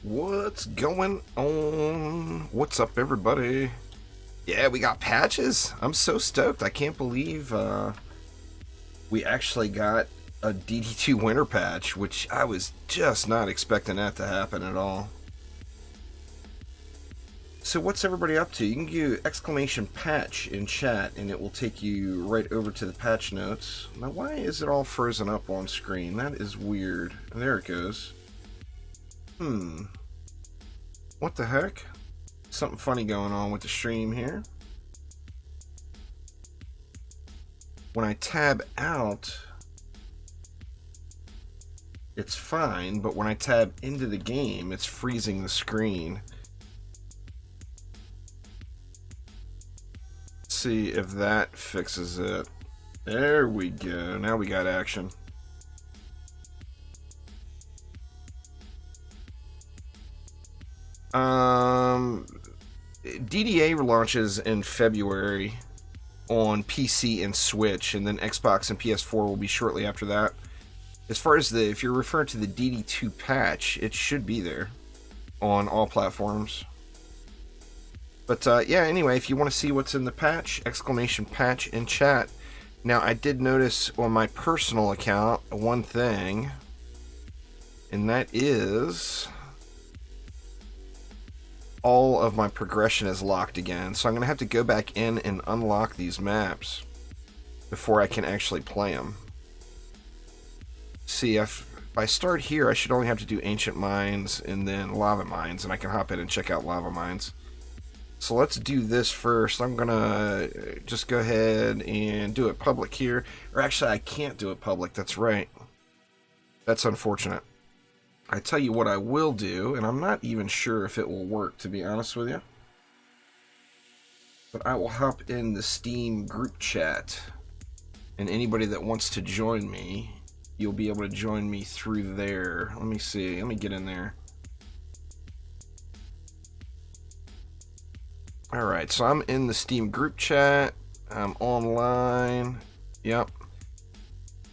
What's going on? What's up, everybody? Yeah, we got patches. I'm so stoked. I can't believe we actually got a DD2 winter patch, which I was just not expecting that to happen at all. So what's everybody up to? You can do !patch in chat and it will take you right over to the patch notes. Now why is it all frozen up on screen? That is weird. There it goes. What the heck? Something funny going on with the stream here. When I tab out, it's fine, but when I tab into the game, it's freezing the screen. Let's see if that fixes it. There we go. Now we got action. DDA launches in February on PC and Switch, and then Xbox and PS4 will be shortly after that. As far as if you're referring to the DD2 patch, it should be there on all platforms. But yeah, anyway, if you want to see what's in the patch, !patch in chat. Now, I did notice on my personal account one thing, and that is all of my progression is locked again, so I'm going to have to go back in and unlock these maps before I can actually play them. See, if I start here, I should only have to do Ancient Mines and then Lava Mines, and I can hop in and check out Lava Mines. So let's do this first. I'm going to just go ahead and do it public here. Or actually, I can't do it public. That's right. That's unfortunate. I tell you what I will do, and I'm not even sure if it will work, to be honest with you. But I will hop in the Steam group chat, and anybody that wants to join me, you'll be able to join me through there. Let me see. Let me get in there. Alright, so I'm in the Steam group chat. I'm online. Yep.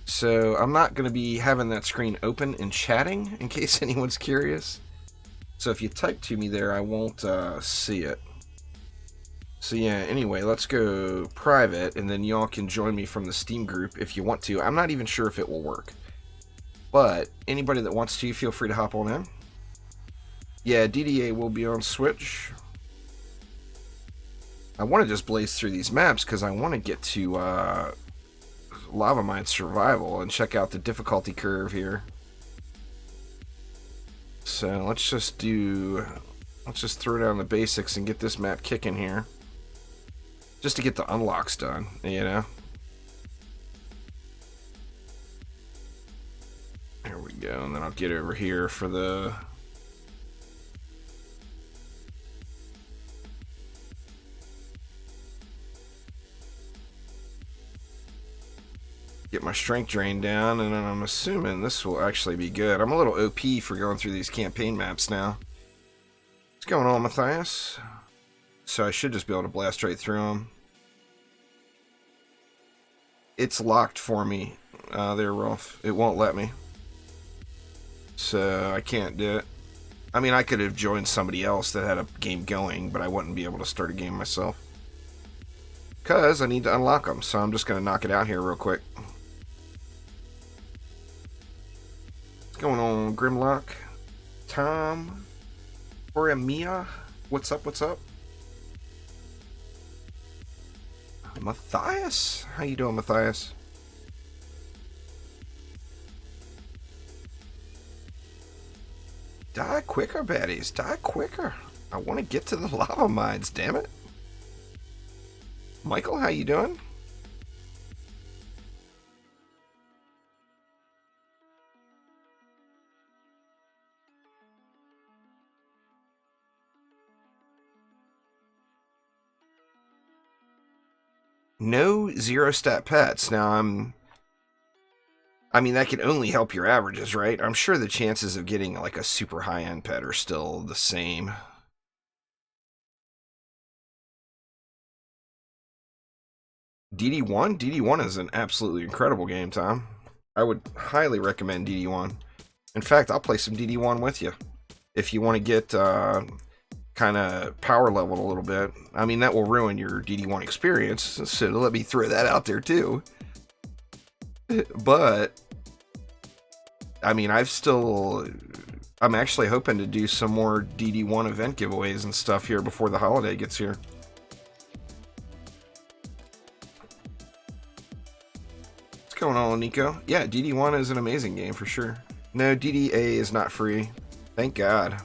So I'm not going to be having that screen open and chatting, in case anyone's curious. So if you type to me there, I won't see it. So yeah, anyway, let's go private, and then y'all can join me from the Steam group if you want to. I'm not even sure if it will work. But anybody that wants to, feel free to hop on in. Yeah, DDA will be on Switch. I want to just blaze through these maps because I want to get to Lava Mine Survival and check out the difficulty curve here. So let's just throw down the basics and get this map kicking here. Just to get the unlocks done, you know? There we go, and then I'll get over here for the... Get my strength drain down, and then I'm assuming this will actually be good. I'm a little OP for going through these campaign maps now. What's going on, Matthias? So I should just be able to blast right through them. It's locked for me. There, Rolf. It won't let me. So I can't do it. I mean, I could have joined somebody else that had a game going, but I wouldn't be able to start a game myself. Because I need to unlock them, so I'm just going to knock it out here real quick. Going on, Grimlock, Tom, or Mia? What's up? What's up? Matthias, how you doing, Matthias? Die quicker, baddies. Die quicker. I want to get to the lava mines. Damn it. Michael, how you doing? No zero stat pets. Now I mean, that can only help your averages, right? I'm sure the chances of getting like a super high end pet are still the same. DD1? DD1 is an absolutely incredible game, Tom. I would highly recommend DD1. In fact, I'll play some DD1 with you. if you want to get kind of power leveled a little bit. I mean, that will ruin your DD1 experience, so let me throw that out there too. But I mean, I'm actually hoping to do some more DD1 event giveaways and stuff here before the holiday gets here. What's going on, Nico? Yeah, DD1 is an amazing game for sure. No, DDA is not free. Thank God.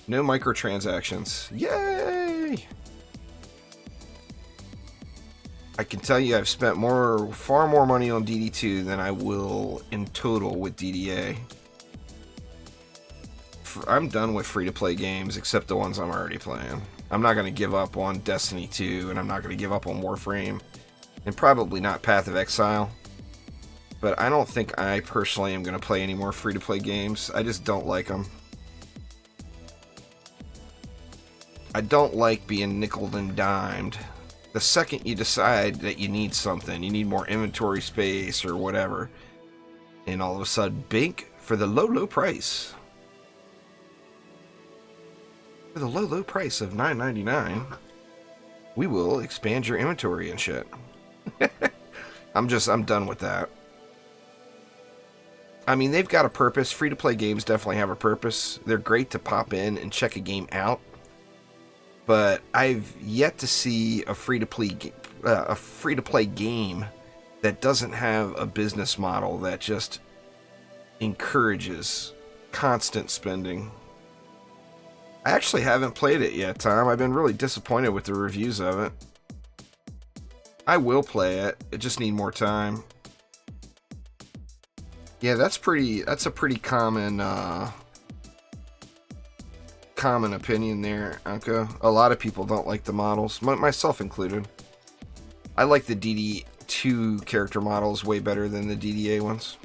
No microtransactions. Yay! I can tell you I've spent far more money on DD2 than I will in total with DDA. I'm done with free-to-play games, except the ones I'm already playing. I'm not going to give up on Destiny 2, and I'm not going to give up on Warframe, and probably not Path of Exile. But I don't think I personally am going to play any more free-to-play games. I just don't like them. I don't like being nickeled and dimed. The second you decide that you need something, you need more inventory space or whatever, and all of a sudden, bink, for the low, low price. For the low, low price of $9.99, we will expand your inventory and shit. I'm done with that. I mean, they've got a purpose. Free-to-play games definitely have a purpose. They're great to pop in and check a game out. But I've yet to see a free-to-play game that doesn't have a business model that just encourages constant spending. I actually haven't played it yet, Tom. I've been really disappointed with the reviews of it. I will play it. I just need more time. Yeah, that's a pretty common opinion there, Anka. A lot of people don't like the models, myself included. I like the DD2 character models way better than the DDA ones.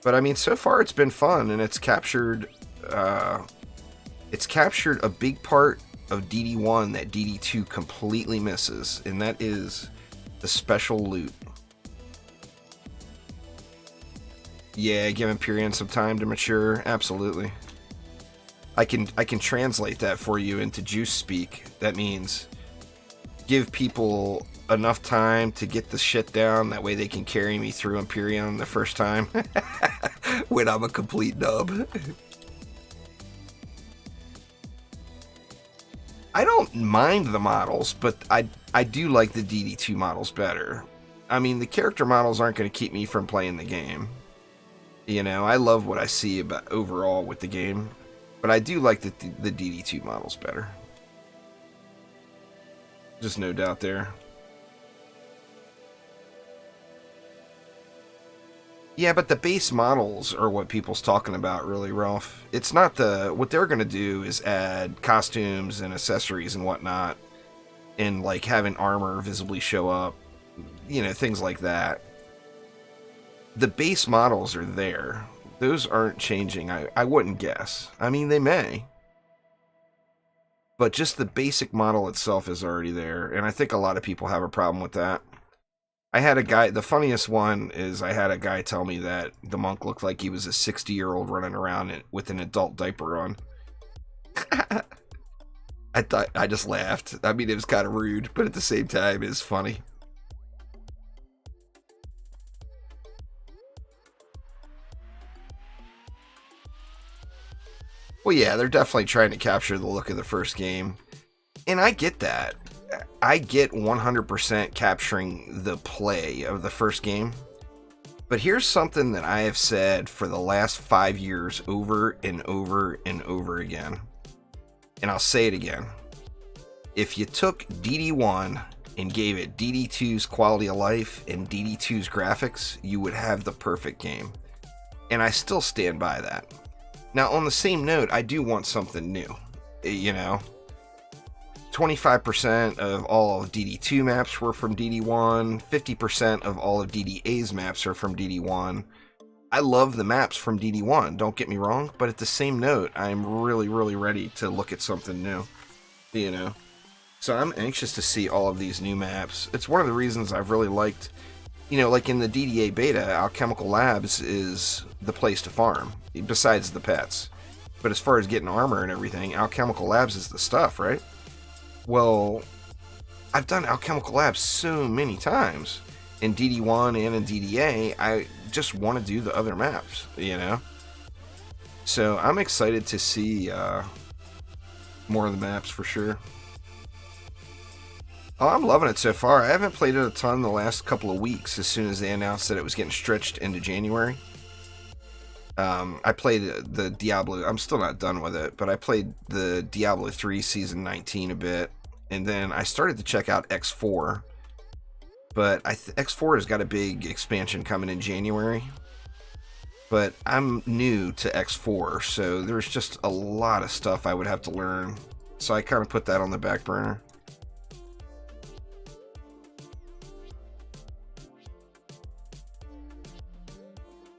But I mean, so far it's been fun, and it's captured a big part of DD1 that DD2 completely misses, and that is the special loot. Yeah, give Empyrean some time to mature. Absolutely. I can translate that for you into juice speak. That means give people enough time to get the shit down. That way they can carry me through Empyrean the first time when I'm a complete nub. I don't mind the models, but I do like the DD2 models better. I mean, the character models aren't going to keep me from playing the game. You know, I love what I see about overall with the game, but I do like the DD2 models better. Just no doubt there. Yeah, but the base models are what people's talking about, really, Ralph. It's not what they're going to do is add costumes and accessories and whatnot, and like having armor visibly show up, you know, things like that. The base models are there. Those aren't changing, I wouldn't guess. I mean, they may. But just the basic model itself is already there, and I think a lot of people have a problem with that. I had a guy, the funniest one is I had a guy tell me that the monk looked like he was a 60-year-old running around with an adult diaper on. I just laughed. I mean, it was kind of rude, but at the same time, it's funny. Well, yeah, they're definitely trying to capture the look of the first game. And I get that. I get 100% capturing the play of the first game. But here's something that I have said for the last 5 years over and over and over again. And I'll say it again. If you took DD1 and gave it DD2's quality of life and DD2's graphics, you would have the perfect game. And I still stand by that. Now, on the same note, I do want something new. You know, 25% of all of DD2 maps were from DD1, 50% of all of DDA's maps are from DD1. I love the maps from DD1, don't get me wrong, but at the same note, I'm really, really ready to look at something new, you know. So I'm anxious to see all of these new maps. It's one of the reasons I've really liked, you know, like in the DDA Beta, Alchemical Labs is the place to farm, besides the pets. But as far as getting armor and everything, Alchemical Labs is the stuff, right? Well, I've done Alchemical Labs so many times. In DD1 and in DDA, I just want to do the other maps, you know? So I'm excited to see more of the maps for sure. Oh, I'm loving it so far. I haven't played it a ton the last couple of weeks as soon as they announced that it was getting stretched into January. I played the Diablo, I'm still not done with it, but I played the Diablo 3 Season 19 a bit, and then I started to check out X4, but X4 has got a big expansion coming in January, but I'm new to X4, so there's just a lot of stuff I would have to learn, so I kind of put that on the back burner.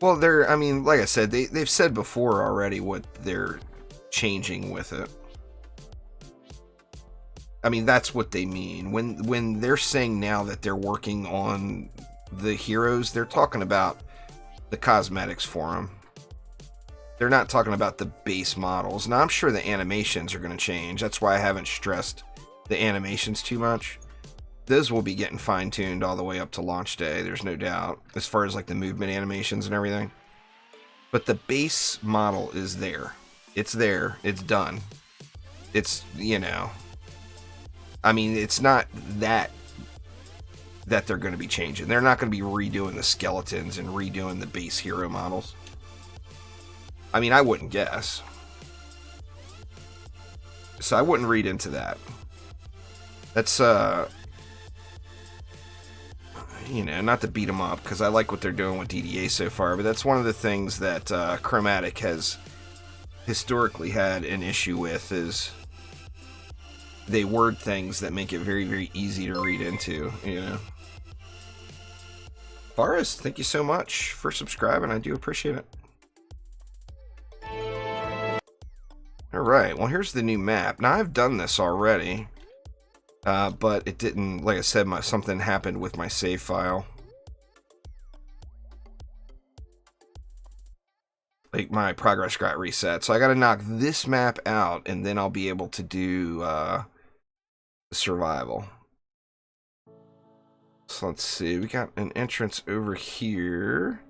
Well, I mean, like I said, they've said before already what they're changing with it. I mean, that's what they mean. When they're saying now that they're working on the heroes, they're talking about the cosmetics for them. They're not talking about the base models. Now, I'm sure the animations are going to change. That's why I haven't stressed the animations too much. Those will be getting fine-tuned all the way up to launch day, there's no doubt, as far as like the movement animations and everything. But the base model is there. It's there. It's done. It's, you know, I mean, it's not that they're going to be changing. They're not going to be redoing the skeletons and redoing the base hero models. I mean, I wouldn't guess. So I wouldn't read into that. That's, you know, not to beat them up, because I like what they're doing with DDA so far, but that's one of the things that Chromatic has historically had an issue with, is they word things that make it very, very easy to read into, you know. Forrest, thank you so much for subscribing. I do appreciate it. Alright, well, here's the new map. Now, I've done this already. But it didn't, like I said, something happened with my save file. Like, my progress got reset. So I gotta knock this map out, and then I'll be able to do survival. So let's see, we got an entrance over here.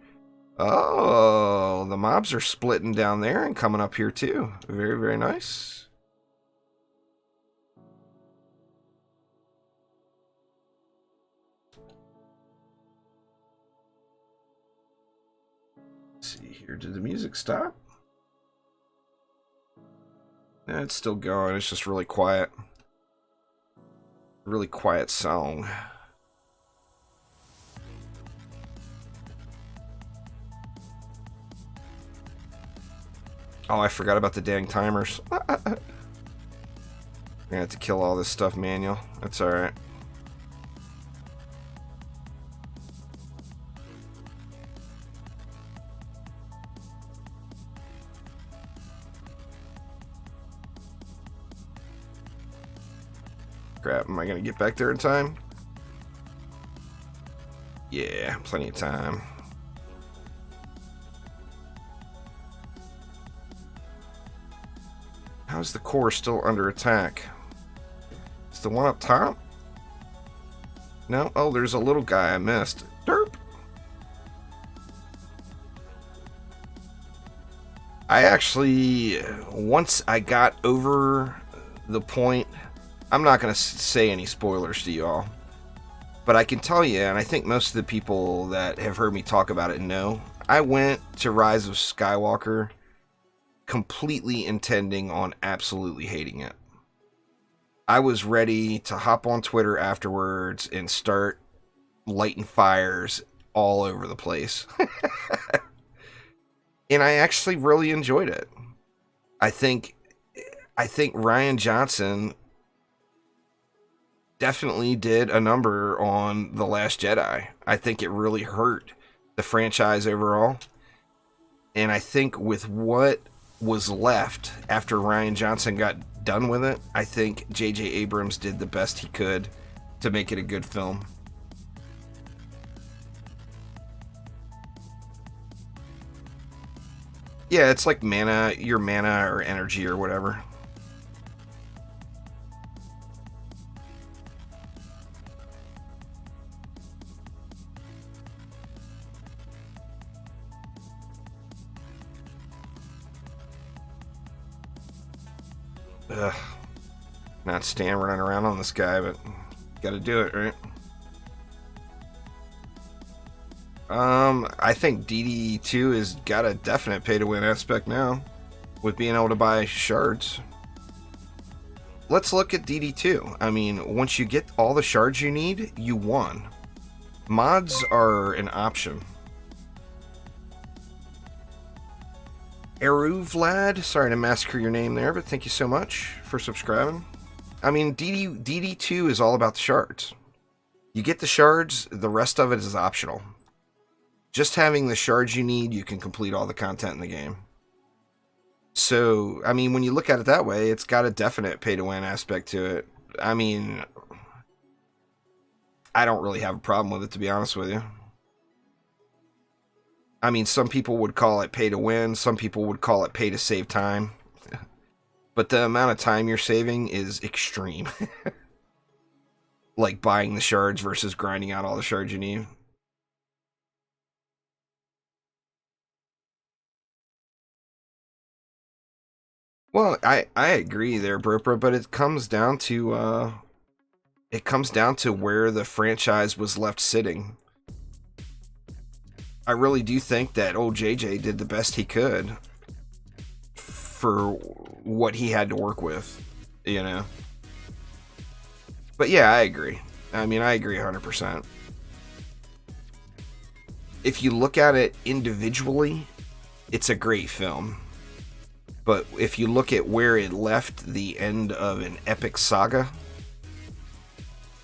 Oh, the mobs are splitting down there and coming up here too. Very, very nice. See here, did the music stop? No, it's still going. It's just really quiet. Really quiet song. Oh, I forgot about the dang timers. I have to kill all this stuff manual. That's alright. Crap, am I gonna get back there in time? Yeah, plenty of time. How's the core still under attack? Is the one up top? No? Oh, there's a little guy I missed. Derp! I actually, once I got over the point, I'm not going to say any spoilers to you all, but I can tell you, and I think most of the people that have heard me talk about it know, I went to Rise of Skywalker completely intending on absolutely hating it. I was ready to hop on Twitter afterwards and start lighting fires all over the place. And I actually really enjoyed it. I think Rian Johnson definitely did a number on The Last Jedi. I think it really hurt the franchise overall. And I think with what was left after Rian Johnson got done with it, I think J.J. Abrams did the best he could to make it a good film. Yeah, it's like mana, your mana or energy or whatever. Ugh. Not Stan running around on this guy, but gotta do it, right? I think DD2 has got a definite pay-to-win aspect now, with being able to buy shards. Let's look at DD2. I mean, once you get all the shards you need, you won. Mods are an option. Eru Vlad, sorry to massacre your name there, but thank you so much for subscribing. I mean, DD2 is all about the shards. You get the shards, the rest of it is optional. Just having the shards you need, you can complete all the content in the game. So, I mean, when you look at it that way, it's got a definite pay-to-win aspect to it. I mean, I don't really have a problem with it, to be honest with you. I mean, some people would call it pay-to-win, some people would call it pay-to-save time. But the amount of time you're saving is extreme. Like buying the shards versus grinding out all the shards you need. Well, I agree there, Bropra, but it comes down to where the franchise was left sitting. I really do think that old JJ did the best he could for what he had to work with, you know. But yeah, I agree. I mean, I agree 100%. If you look at it individually, it's a great film. But if you look at where it left the end of an epic saga,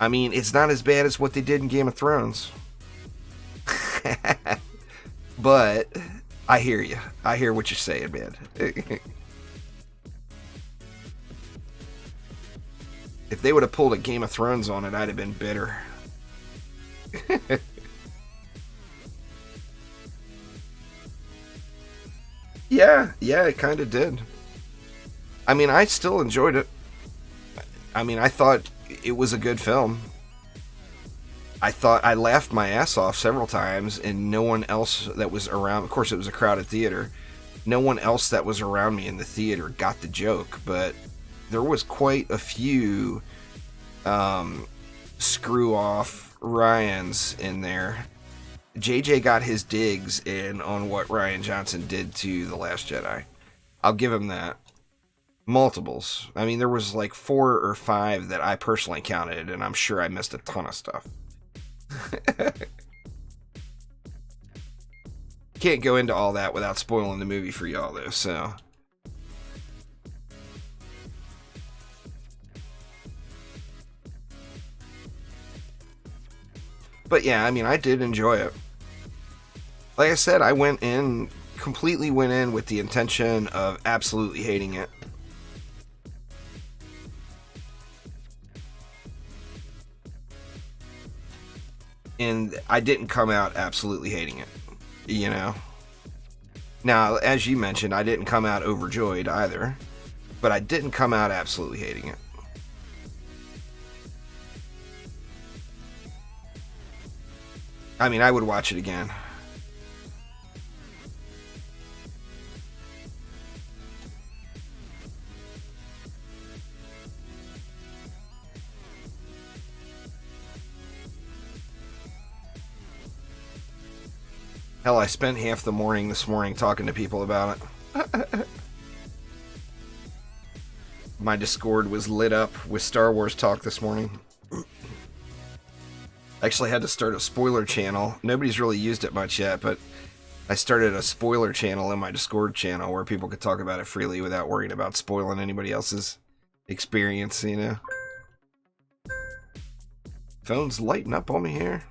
I mean, it's not as bad as what they did in Game of Thrones. But I hear you. I hear what you're saying, man. If they would have pulled a Game of Thrones on it, I'd have been bitter. Yeah, it kind of did. I mean, I still enjoyed it. I mean, I thought it was a good film. I thought I laughed my ass off several times, and no one else that was around, of course it was a crowded theater, no one else that was around me in the theater got the joke, but there was quite a few screw off Ryans in there. JJ got his digs in on what Rian Johnson did to The Last Jedi. I'll give him that. Multiples. I mean, there was like 4 or 5 that I personally counted, and I'm sure I missed a ton of stuff. Can't go into all that without spoiling the movie for y'all, though, so. But yeah, I mean, I did enjoy it. Like I said, I completely went in with the intention of absolutely hating it. And I didn't come out absolutely hating it, you know? Now, as you mentioned, I didn't come out overjoyed either, but I didn't come out absolutely hating it. I mean, I would watch it again. Hell, I spent half the morning this morning talking to people about it. My Discord was lit up with Star Wars talk this morning. I actually had to start a spoiler channel. Nobody's really used it much yet, but I started a spoiler channel in my Discord channel where people could talk about it freely without worrying about spoiling anybody else's experience, you know? Phone's lighting up on me here.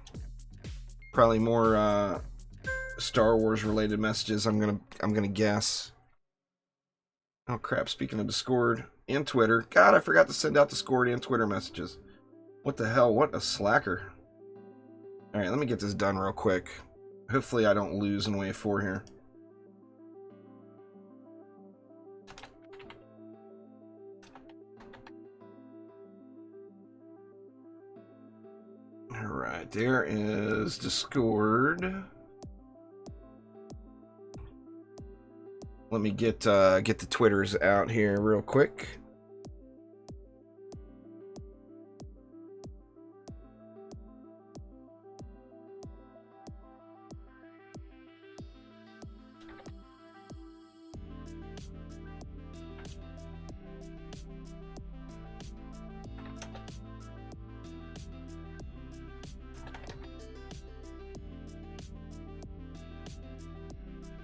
Probably more Star Wars related messages, I'm gonna guess. Oh crap, speaking of Discord and Twitter. God, I forgot to send out Discord and Twitter messages. What the hell, what a slacker. Alright, let me get this done real quick. Hopefully I don't lose in wave 4 here. right, there is Discord. Let me get the Twitters out here real quick.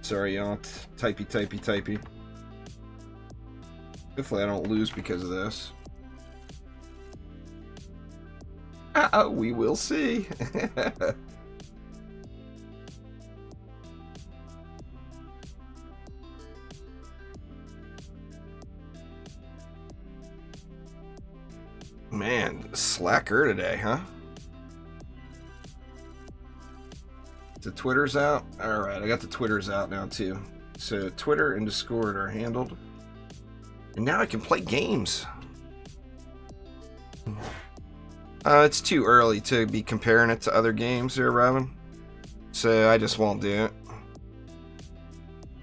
Sorry, y'all. Typey. Hopefully I don't lose because of this. We will see. Man, slacker today, huh? The Twitter's out? Alright, I got the Twitter's out now too. So Twitter and Discord are handled. And now I can play games. It's too early to be comparing it to other games there, Robin. So I just won't do it.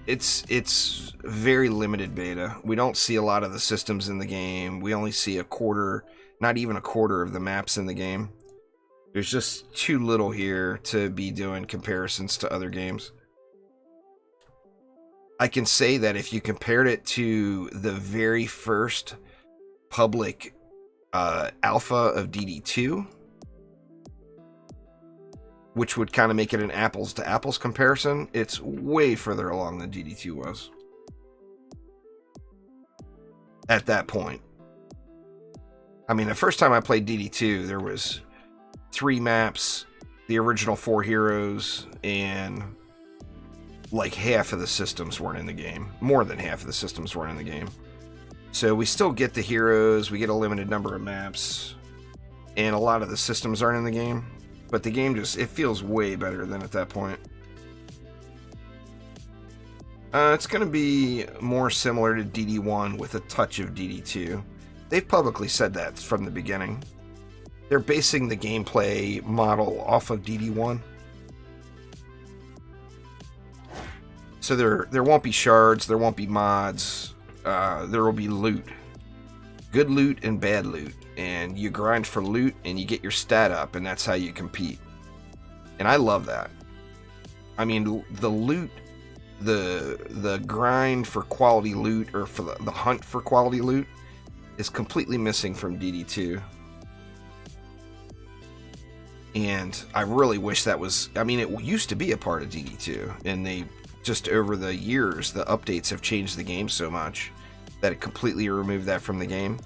It's very limited beta. We don't see a lot of the systems in the game. We only see a quarter, not even a quarter of the maps in the game. There's just too little here to be doing comparisons to other games. I can say that if you compared it to the very first public alpha of DD2, which would kind of make it an apples to apples comparison, it's way further along than DD2 was. At that point. I mean, the first time I played DD2, there was 3 maps, the original 4 heroes, and like half of the systems weren't in the game. More than half of the systems weren't in the game. So we still get the heroes, we get a limited number of maps, and a lot of the systems aren't in the game. But the game just, it feels way better than at that point. It's going to be more similar to DD1 with a touch of DD2. They've publicly said that from the beginning. They're basing the gameplay model off of DD1. So there won't be shards, there won't be mods, there will be loot. Good loot and bad loot. And you grind for loot and you get your stat up, and that's how you compete. And I love that. I mean, the loot, the grind for quality loot, or for the hunt for quality loot, is completely missing from DD2. And I really wish that was, I mean, it used to be a part of DD2, and they just, over the years, the updates have changed the game so much that it completely removed that from the game.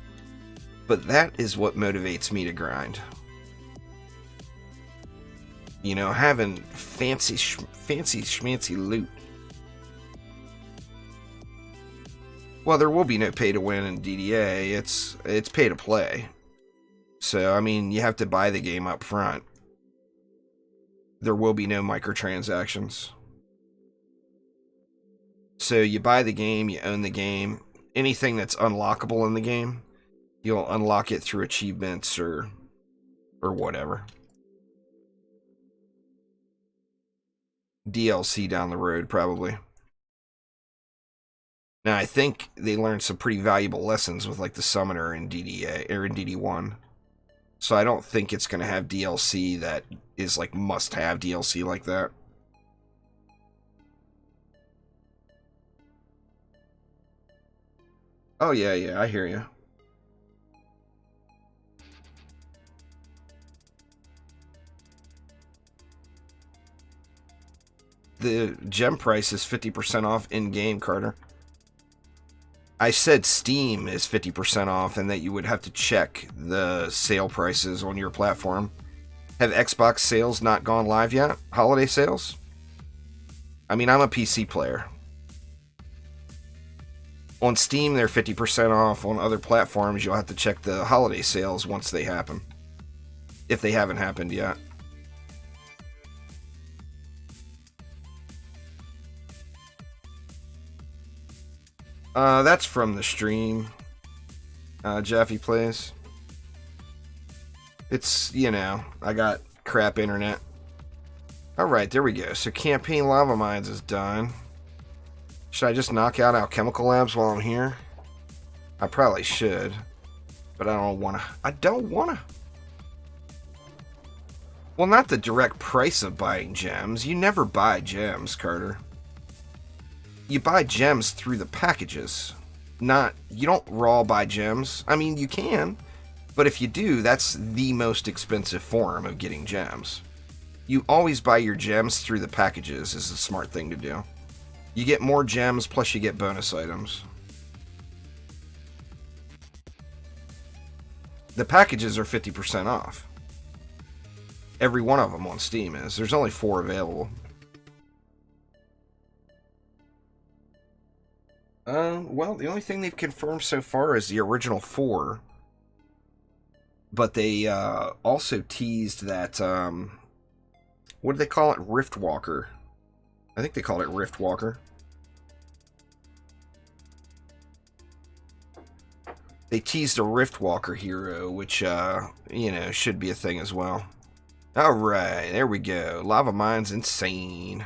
But that is what motivates me to grind. You know, having fancy schmancy loot. Well, there will be no pay to win in DDA. It's pay to play. So, I mean, you have to buy the game up front. There will be no microtransactions. So you buy the game, you own the game. Anything that's unlockable in the game, you'll unlock it through achievements or whatever. DLC down the road, probably. Now, I think they learned some pretty valuable lessons with, like, the Summoner in DDA, or in DD1. So I don't think it's going to have DLC that is, like, must-have DLC like that. Oh, yeah, I hear you. The gem price is 50% off in-game, Carter. I said Steam is 50% off and that you would have to check the sale prices on your platform. Have Xbox sales not gone live yet? Holiday sales? I mean, I'm a PC player. On Steam, they're 50% off. On other platforms, you'll have to check the holiday sales once they happen. If they haven't happened yet. That's from the stream. Jeffy plays. It's, you know, I got crap internet. Alright, there we go. So campaign lava mines is done. Should I just knock out alchemical labs while I'm here? I probably should. But I don't want to. I don't want to. Well, not the direct price of buying gems. You never buy gems, Carter. You buy gems through the packages. You don't raw buy gems. I mean, you can. But if you do, that's the most expensive form of getting gems. You always buy your gems through the packages is the smart thing to do. You get more gems, plus you get bonus items. The packages are 50% off. Every one of them on Steam is. There's only 4 available. Well, the only thing they've confirmed so far is the original 4. But they also teased that, what do they call it? Riftwalker. I think they called it Riftwalker. They teased a Riftwalker hero, which, you know, should be a thing as well. Alright, there we go. Lava Mine's insane.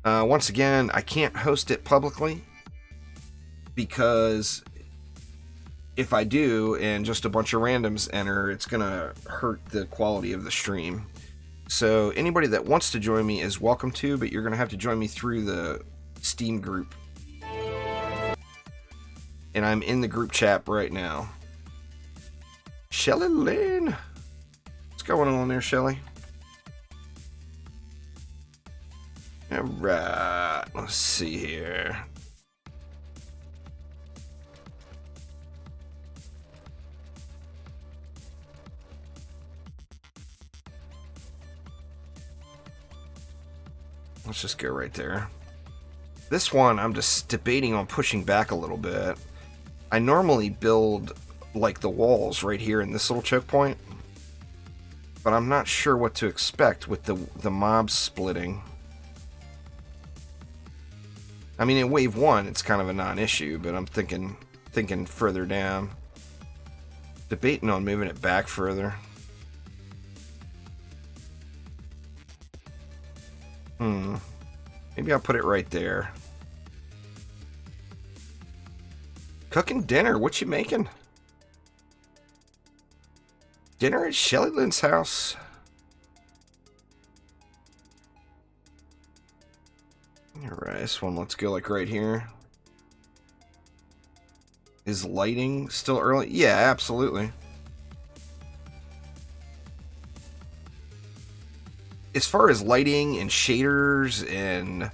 Once again, I can't host it publicly because if I do and just a bunch of randoms enter, it's going to hurt the quality of the stream. So anybody that wants to join me is welcome to, but you're going to have to join me through the Steam group. And I'm in the group chat right now. Shelly Lynn. What's going on there, Shelly? Alright, let's see here. Let's just go right there. This one, I'm just debating on pushing back a little bit. I normally build, like, the walls right here in this little choke point. But I'm not sure what to expect with the mobs splitting. I mean, in wave 1, it's kind of a non-issue, but I'm thinking further down. Debating on moving it back further. Maybe I'll put it right there. Cooking dinner. What you making? Dinner at Shelly Lynn's house. Alright, this one, let's go like right here. Is lighting still early? Yeah, absolutely. As far as lighting and shaders and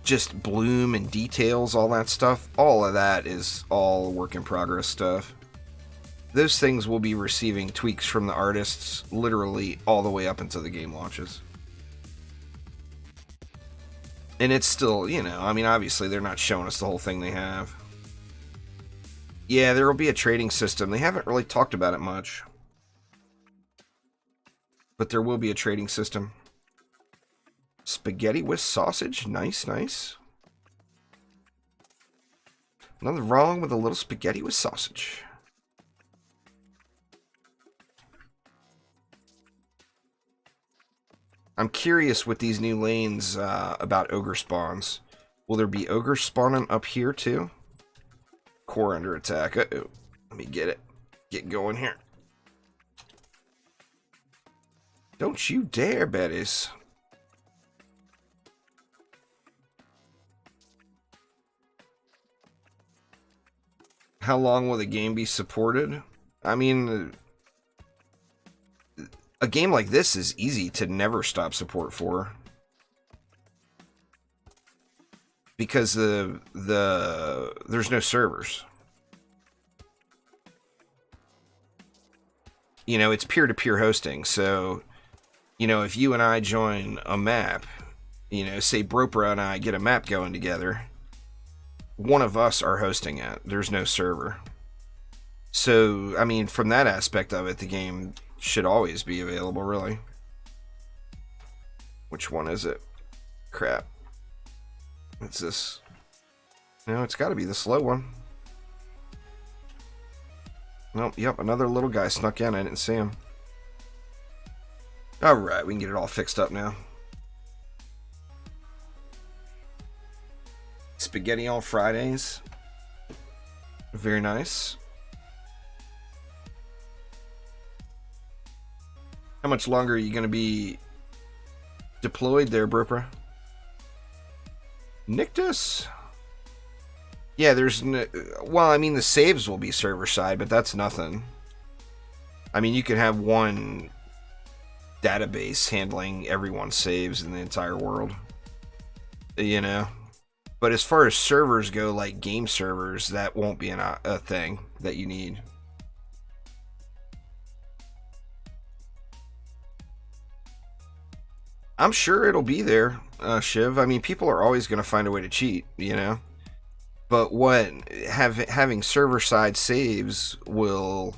just bloom and details, all that stuff, all of that is all work in progress stuff. Those things will be receiving tweaks from the artists literally all the way up until the game launches. And it's still, you know, I mean, obviously they're not showing us the whole thing they have. Yeah, there will be a trading system. They haven't really talked about it much. But there will be a trading system. Spaghetti with sausage. Nice, nice. Nothing wrong with a little spaghetti with sausage. I'm curious with these new lanes about ogre spawns. Will there be ogre spawning up here too? Core under attack. Uh-oh. Let me get it. Get going here. Don't you dare, Betties. How long will the game be supported? I mean, a game like this is easy to never stop support for. Because there's no servers. You know, it's peer-to-peer hosting, so, you know, if you and I join a map, you know, say Bropra and I get a map going together, one of us are hosting it. There's no server. So, I mean, from that aspect of it, the game should always be available, really. Which one is it? Crap. It's this. No, it's got to be the slow one. Nope, yep, another little guy snuck in. I didn't see him. Alright, we can get it all fixed up now. Spaghetti on Fridays. Very nice. How much longer are you going to be deployed there, Bripra? Nictus? Yeah, there's no... Well, I mean, the saves will be server-side, but that's nothing. I mean, you could have one database handling everyone's saves in the entire world. You know? But as far as servers go, like game servers, that won't be a thing that you need. I'm sure it'll be there, Shiv. I mean, people are always going to find a way to cheat, you know? But what having server-side saves will...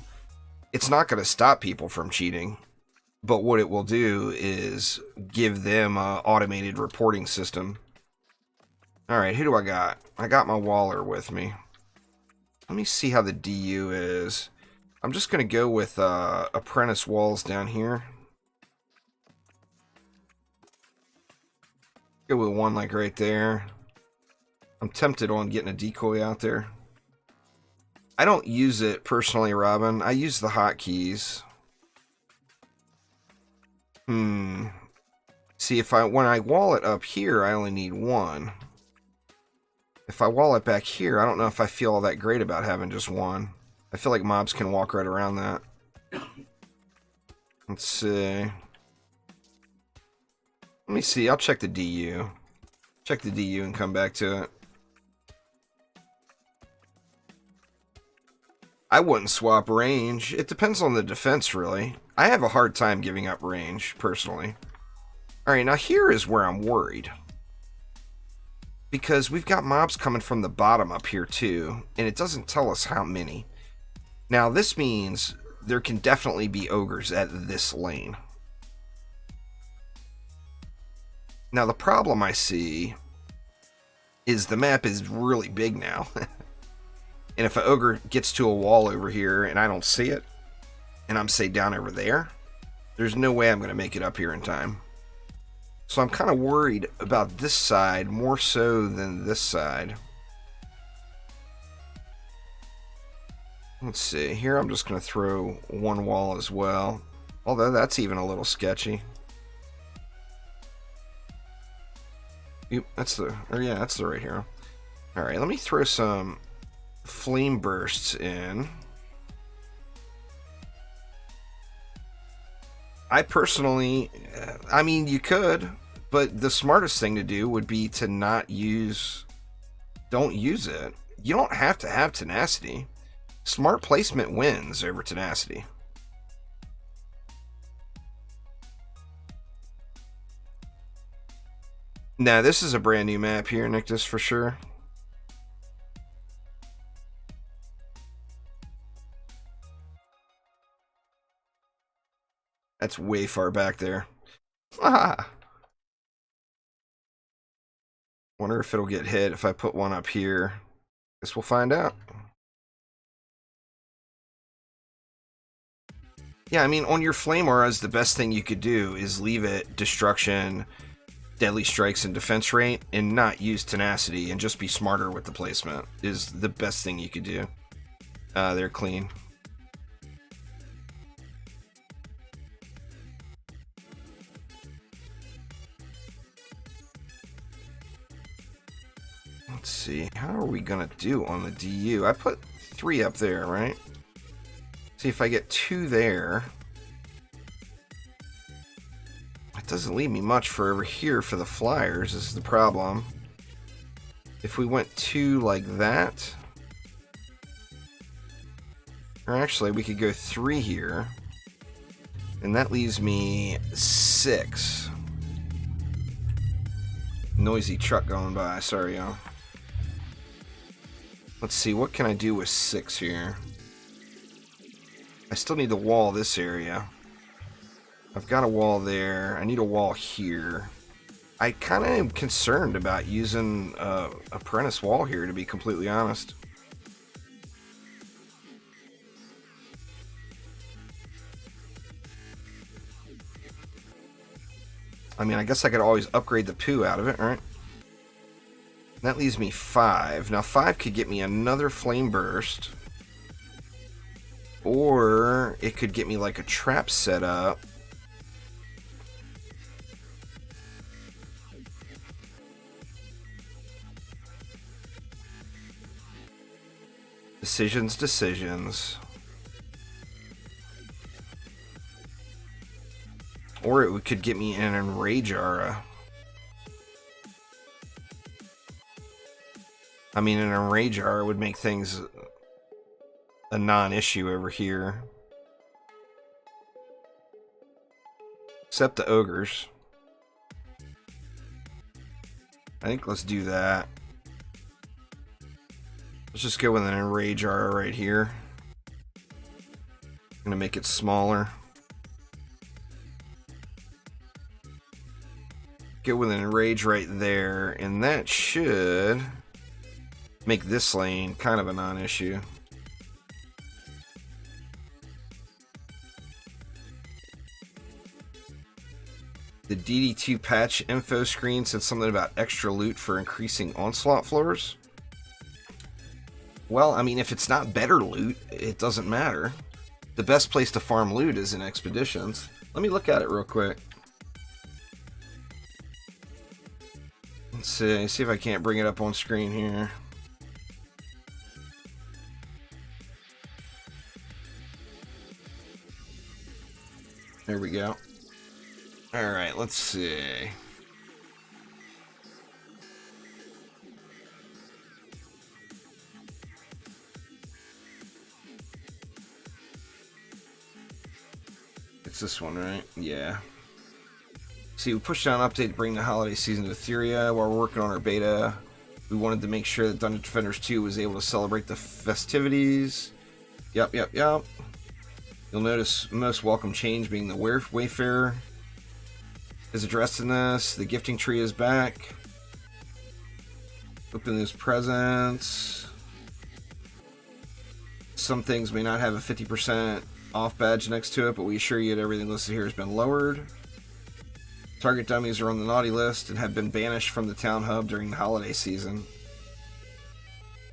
It's not going to stop people from cheating. But what it will do is give them an automated reporting system. Alright, who do I got? I got my Waller with me. Let me see how the DU is. I'm just going to go with Apprentice Walls down here. Go with one like right there. I'm tempted on getting a decoy out there. I don't use it personally, Robin. I use the hotkeys. See, when I wall it up here, I only need one. If I wall it back here, I don't know if I feel all that great about having just one. I feel like mobs can walk right around that. Let's see. Let me see. I'll check the DU. Check the DU and come back to it. I wouldn't swap range. It depends on the defense, really. I have a hard time giving up range, personally. Alright, now here is where I'm worried. Because we've got mobs coming from the bottom up here, too. And it doesn't tell us how many. Now, this means there can definitely be ogres at this lane. Now, the problem I see is the map is really big now. And if an ogre gets to a wall over here and I don't see it, and I'm, say, down over there, there's no way I'm going to make it up here in time. So I'm kind of worried about this side more so than this side. Let's see. Here I'm just going to throw one wall as well. Although that's even a little sketchy. Yep, that's the... Or yeah, that's the right here. Alright, let me throw some flame bursts in. I personally... I mean, you could, but the smartest thing to do would be to not use... Don't use it. You don't have to have tenacity. Smart placement wins over tenacity. Now, this is a brand new map here, Nictus, for sure. That's way far back there. Ah! Wonder if it'll get hit if I put one up here. Guess we'll find out. Yeah, I mean, on your flame auras, the best thing you could do is leave it destruction, deadly strikes, and defense rate, and not use tenacity, and just be smarter with the placement is the best thing you could do. They're clean. Let's see, how are we gonna do on the DU? I put 3 up there, right? See if I get 2 there. It doesn't leave me much for over here for the flyers, is the problem. If we went 2 like that, or actually we could go 3 here, and that leaves me 6. Noisy truck going by, sorry y'all. Let's see, what can I do with 6 here? I still need to wall this area. I've got a wall there. I need a wall here. I kind of am concerned about using Apprentice Wall here, to be completely honest. I mean, I guess I could always upgrade the poo out of it, right? That leaves me 5. Now 5 could get me another flame burst. Or it could get me like a trap set up. Decisions. Or it could get me an Enrage Aura. I mean, an Enrage Aura would make things a non-issue over here. Except the ogres. I think let's do that. Let's just go with an Enrage Aura right here. I'm gonna make it smaller. Go with an Enrage right there, and that should make this lane kind of a non-issue. The DD2 patch info screen said something about extra loot for increasing onslaught floors. Well, I mean, if it's not better loot, it doesn't matter. The best place to farm loot is in expeditions. Let me look at it real quick. Let's see if I can't bring it up on screen here. There we go. Alright, let's see. It's this one, right? Yeah. See, we pushed out an update to bring the holiday season to Etheria. While we're working on our beta, we wanted to make sure that Dungeon Defenders 2 was able to celebrate the festivities. Yep. You'll notice most welcome change being the Wayfarer is addressed in this. The gifting tree is back. Open those presents. Some things may not have a 50% off badge next to it, but we assure you that everything listed here has been lowered. Target dummies are on the naughty list and have been banished from the town hub during the holiday season.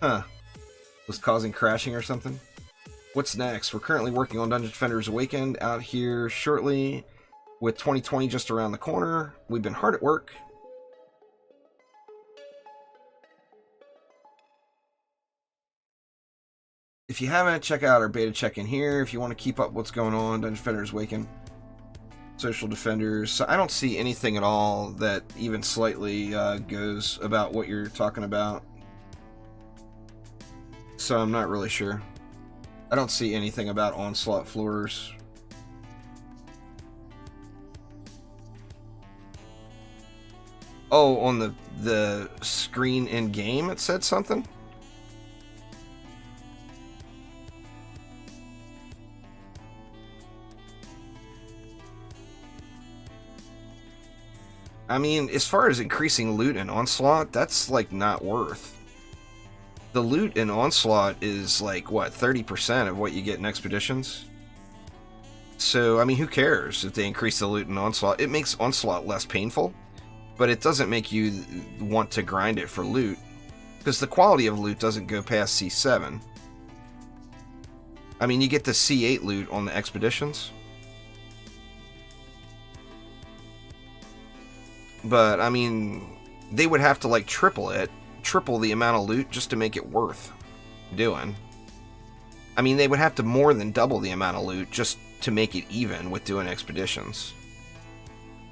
Huh. Was causing crashing or something? What's next? We're currently working on Dungeon Defenders Awakened out here shortly. With 2020 just around the corner, we've been hard at work. If you haven't, check out our beta check-in here. If you want to keep up what's going on, Dungeon Defenders Awakened. Social Defenders. So I don't see anything at all that even slightly goes about what you're talking about. So I'm not really sure. I don't see anything about onslaught floors. Oh, on the screen in game it said something? I mean, as far as increasing loot in Onslaught, that's like not worth. The loot in Onslaught is like, what, 30% of what you get in Expeditions? So, I mean, who cares if they increase the loot in Onslaught? It makes Onslaught less painful, but it doesn't make you want to grind it for loot, because the quality of loot doesn't go past C7. I mean, you get the C8 loot on the Expeditions. But, I mean, they would have to, like, triple the amount of loot just to make it worth doing. I mean, they would have to more than double the amount of loot just to make it even with doing Expeditions.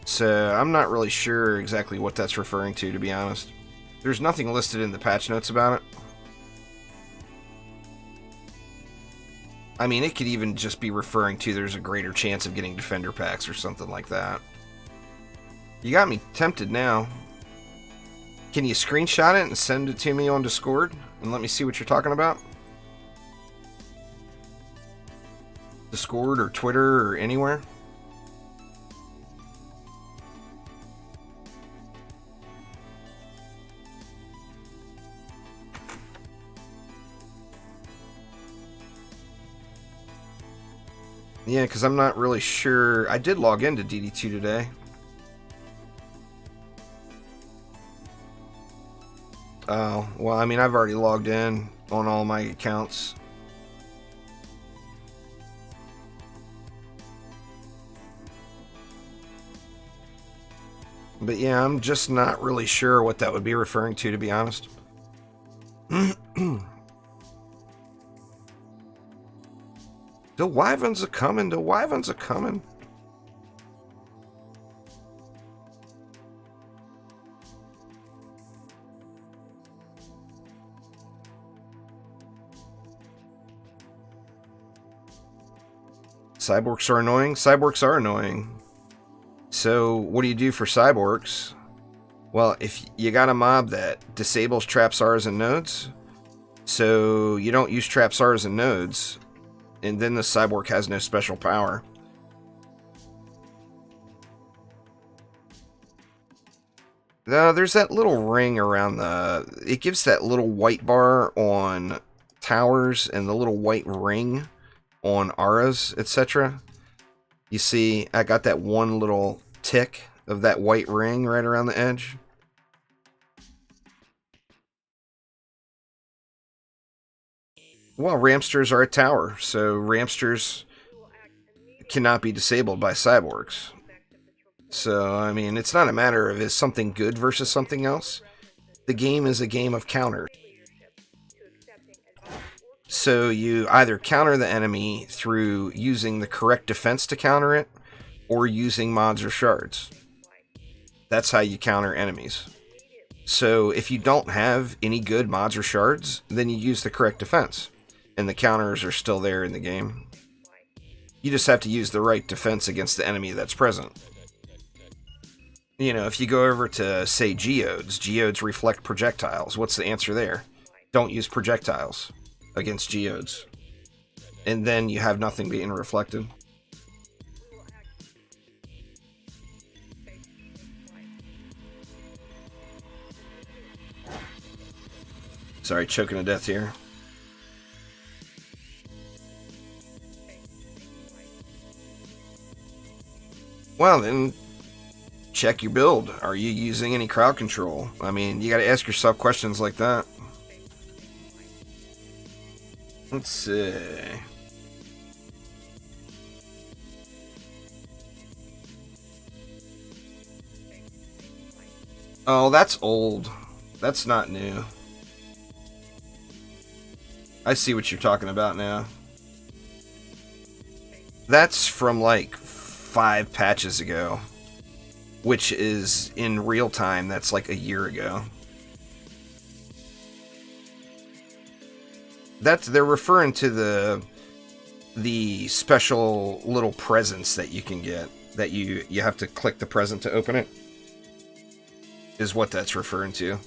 So, I'm not really sure exactly what that's referring to be honest. There's nothing listed in the patch notes about it. I mean, it could even just be referring to there's a greater chance of getting Defender packs or something like that. You got me tempted now. Can you screenshot it and send it to me on Discord and let me see what you're talking about? Discord or Twitter or anywhere? Yeah, because I'm not really sure. I did log into DD2 today. Oh, well, I mean, I've already logged in on all my accounts. But yeah, I'm just not really sure what that would be referring to be honest. The wyverns are coming, the wyverns are coming. Cyborgs are annoying? Cyborgs are annoying. So, what do you do for cyborgs? Well, if you got a mob that disables trapsars and nodes, so you don't use trapsars and nodes, and then the cyborg has no special power. Now, there's that little ring around it gives that little white bar on towers and the little white ring on auras, etc. You see, I got that one little tick of that white ring right around the edge. Well, Ramsters are a tower, so Ramsters cannot be disabled by cyborgs. So, I mean, it's not a matter of is something good versus something else. The game is a game of counters. So you either counter the enemy through using the correct defense to counter it, or using mods or shards. That's how you counter enemies. So if you don't have any good mods or shards, then you use the correct defense, and the counters are still there in the game. You just have to use the right defense against the enemy that's present. You know, if you go over to, say, geodes reflect projectiles. What's the answer there? Don't use projectiles against geodes. And then you have nothing being reflected. Sorry, choking to death here. Well, then check your build. Are you using any crowd control? I mean, you got to ask yourself questions like that. Let's see. Oh, that's old. That's not new. I see what you're talking about now. That's from like 5 patches ago. Which is in real time, that's like a year ago. They're referring to the special little presents that you can get. That you have to click the present to open it. Is what that's referring to.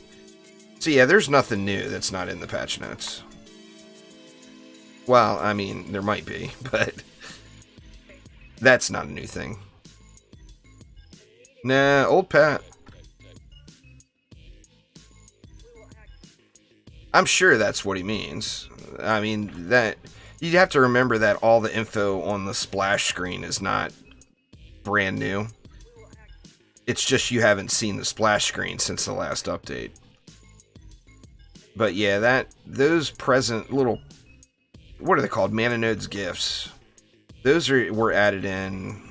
So yeah, there's nothing new that's not in the patch notes. Well, I mean, there might be, but that's not a new thing. Nah, old Pat. I'm sure that's what he means. I mean, that you'd have to remember that all the info on the splash screen is not brand new. It's just you haven't seen the splash screen since the last update. But yeah, those present little, what are they called? Mana Nodes gifts. Those were added in,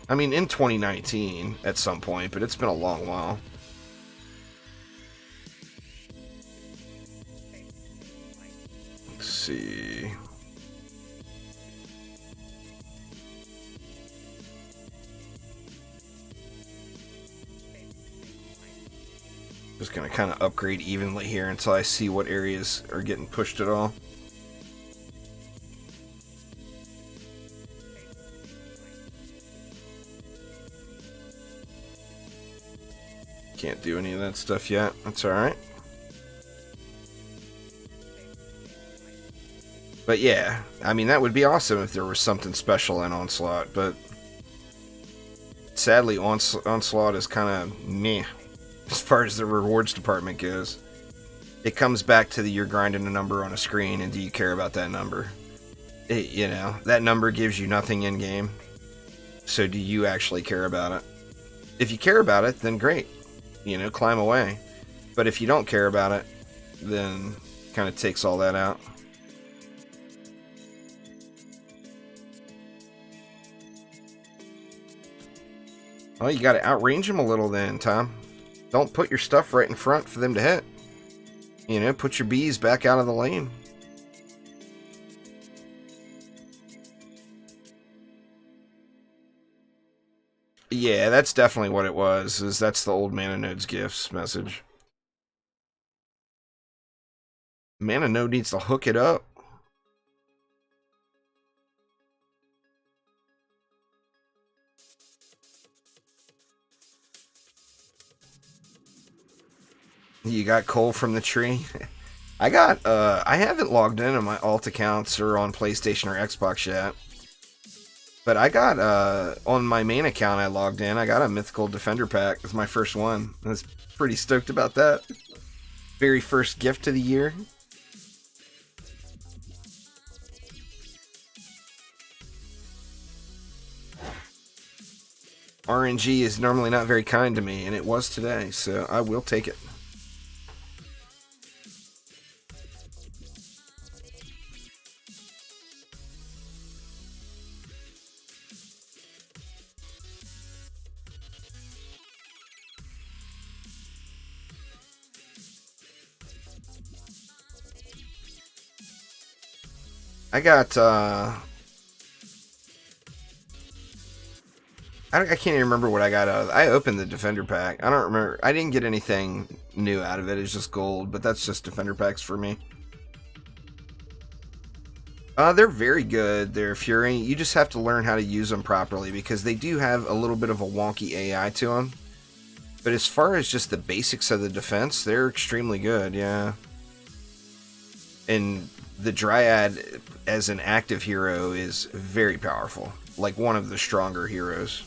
I mean, in 2019 at some point, but it's been a long while. Let's see. Just gonna kind of upgrade evenly here until I see what areas are getting pushed at all. Can't do any of that stuff yet. That's alright. But yeah, I mean, that would be awesome if there was something special in Onslaught, but sadly, Onslaught is kind of meh as far as the rewards department goes. It comes back to you're grinding a number on a screen, and do you care about that number? You know, that number gives you nothing in-game, so do you actually care about it? If you care about it, then great. You know, climb away. But if you don't care about it, then kind of takes all that out. Well, you got to outrange them a little then, Tom. Don't put your stuff right in front for them to hit. You know, put your bees back out of the lane. Yeah, that's definitely what it was. That's the old Mana Node's Gifts message. Mana Node needs to hook it up. You got coal from the tree. I haven't logged in on my alt accounts or on PlayStation or Xbox yet. But I got, on my main account I logged in, I got a Mythical Defender pack. It's my first one. I was pretty stoked about that. Very first gift of the year. RNG is normally not very kind to me, and it was today, so I will take it. I got, I can't even remember what I got out of it. I opened the Defender pack. I don't remember. I didn't get anything new out of it. It's just gold, but that's just Defender packs for me. They're very good. They're Fury. You just have to learn how to use them properly because they do have a little bit of a wonky AI to them. But as far as just the basics of the defense, they're extremely good, yeah. And the Dryad as an active hero is very powerful. Like one of the stronger heroes.